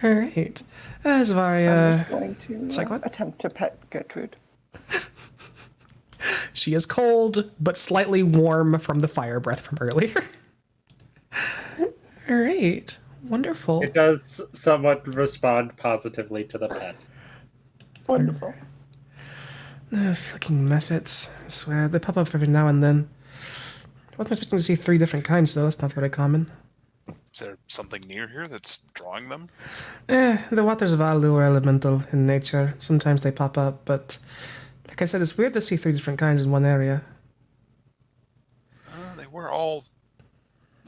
All right. As I'm Varia, just going to sorry, go on. attempt to pet Gertrude. she is cold, but slightly warm from the fire breath from earlier. All right. Wonderful. It does somewhat respond positively to the pet. Wonderful. Fucking methods. I swear, they pop up every now and then. I wasn't expecting to see 3 different kinds, though. That's not very common. Is there something near here that's drawing them? The water's value or elemental in nature. Sometimes they pop up, but like I said, it's weird to see 3 different kinds in one area. They were all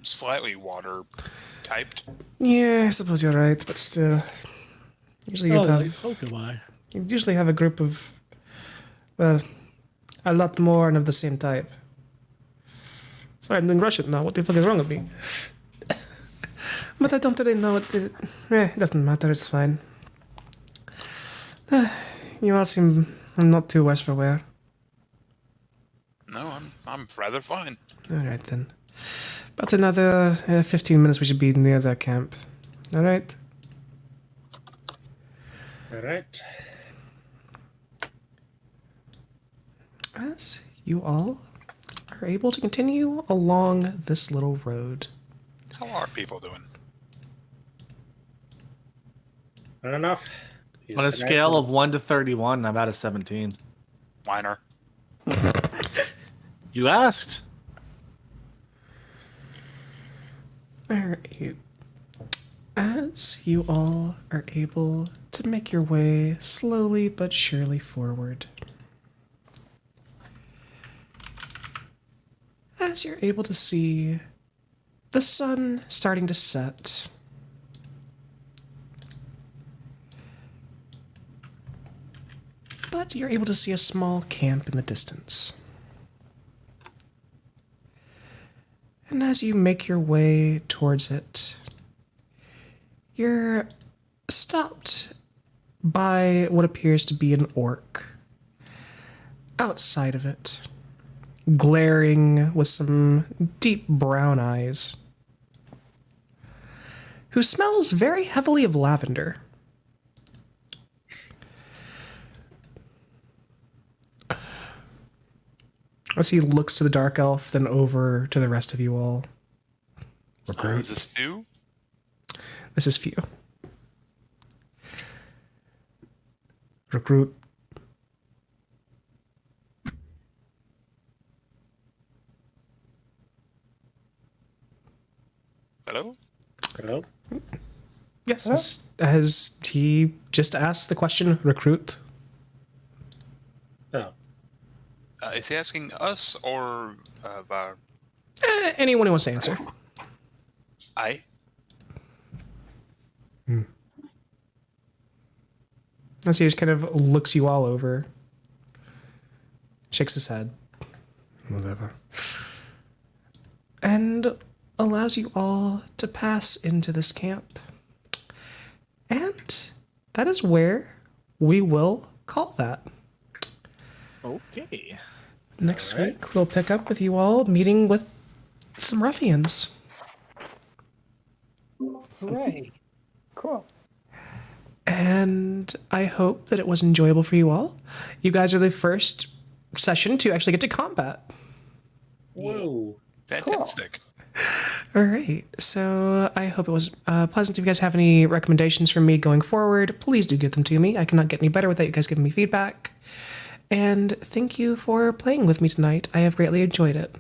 slightly water typed. Yeah, I suppose you're right, but still. Usually you'd you'd usually have a group of, well, a lot more and of the same type. Sorry, I'm doing Russian now. What the fuck is wrong with me? But I don't really know what it doesn't matter, it's fine. You all seem not too worse for wear. No, I'm rather fine. Alright then. About another 15 minutes we should be near the camp. Alright? All right. As you all are able to continue along this little road. How are people doing? Not enough. On a scale of 1 to 31, I'm at a 17. Minor. You asked. Alright. As you all are able to make your way slowly but surely forward, as you're able to see the sun starting to set, but you're able to see a small camp in the distance. And as you make your way towards it, you're stopped by what appears to be an orc outside of it, glaring with some deep brown eyes, who smells very heavily of lavender. As he looks to the dark elf, then over to the rest of you all. Is this Few? This is Few. Recruit. Hello? Hello? Yes, as he just asked the question, recruit. Oh. Is he asking us or Var? Anyone who wants to answer. I? As he just kind of looks you all over, shakes his head, Whatever. and allows you all to pass into this camp. And that is where we will call that. Okay. Next All right. week, we'll pick up with you all meeting with some ruffians. Hooray! Cool. And I hope that it was enjoyable for you all. You guys are the first session to actually get to combat. Whoa. Fantastic. All right. So I hope it was pleasant. If you guys have any recommendations from me going forward, please do give them to me. I cannot get any better without you guys giving me feedback. And thank you for playing with me tonight. I have greatly enjoyed it.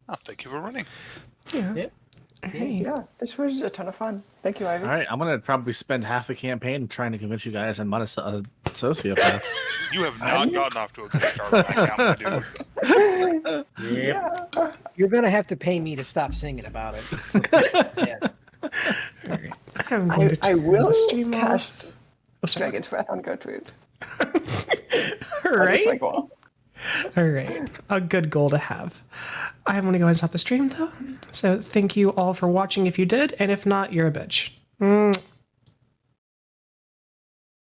Oh, thank you for running. Yeah. Yep. All right. Yeah, this was a ton of fun. Thank you, Ivy. All right, I'm gonna probably spend half the campaign trying to convince you guys I'm not a sociopath. You have not gotten off to a good start right now, my dude. Yep. You're gonna have to pay me to stop singing about it. Yeah. I'm going to I turn will the stream off. cast Oh, sorry. Dragon's Breath on Gertrude. All That is my right. goal. All right. A good goal to have. I'm going to go ahead and stop the stream, though. So thank you all for watching if you did, and if not, you're a bitch.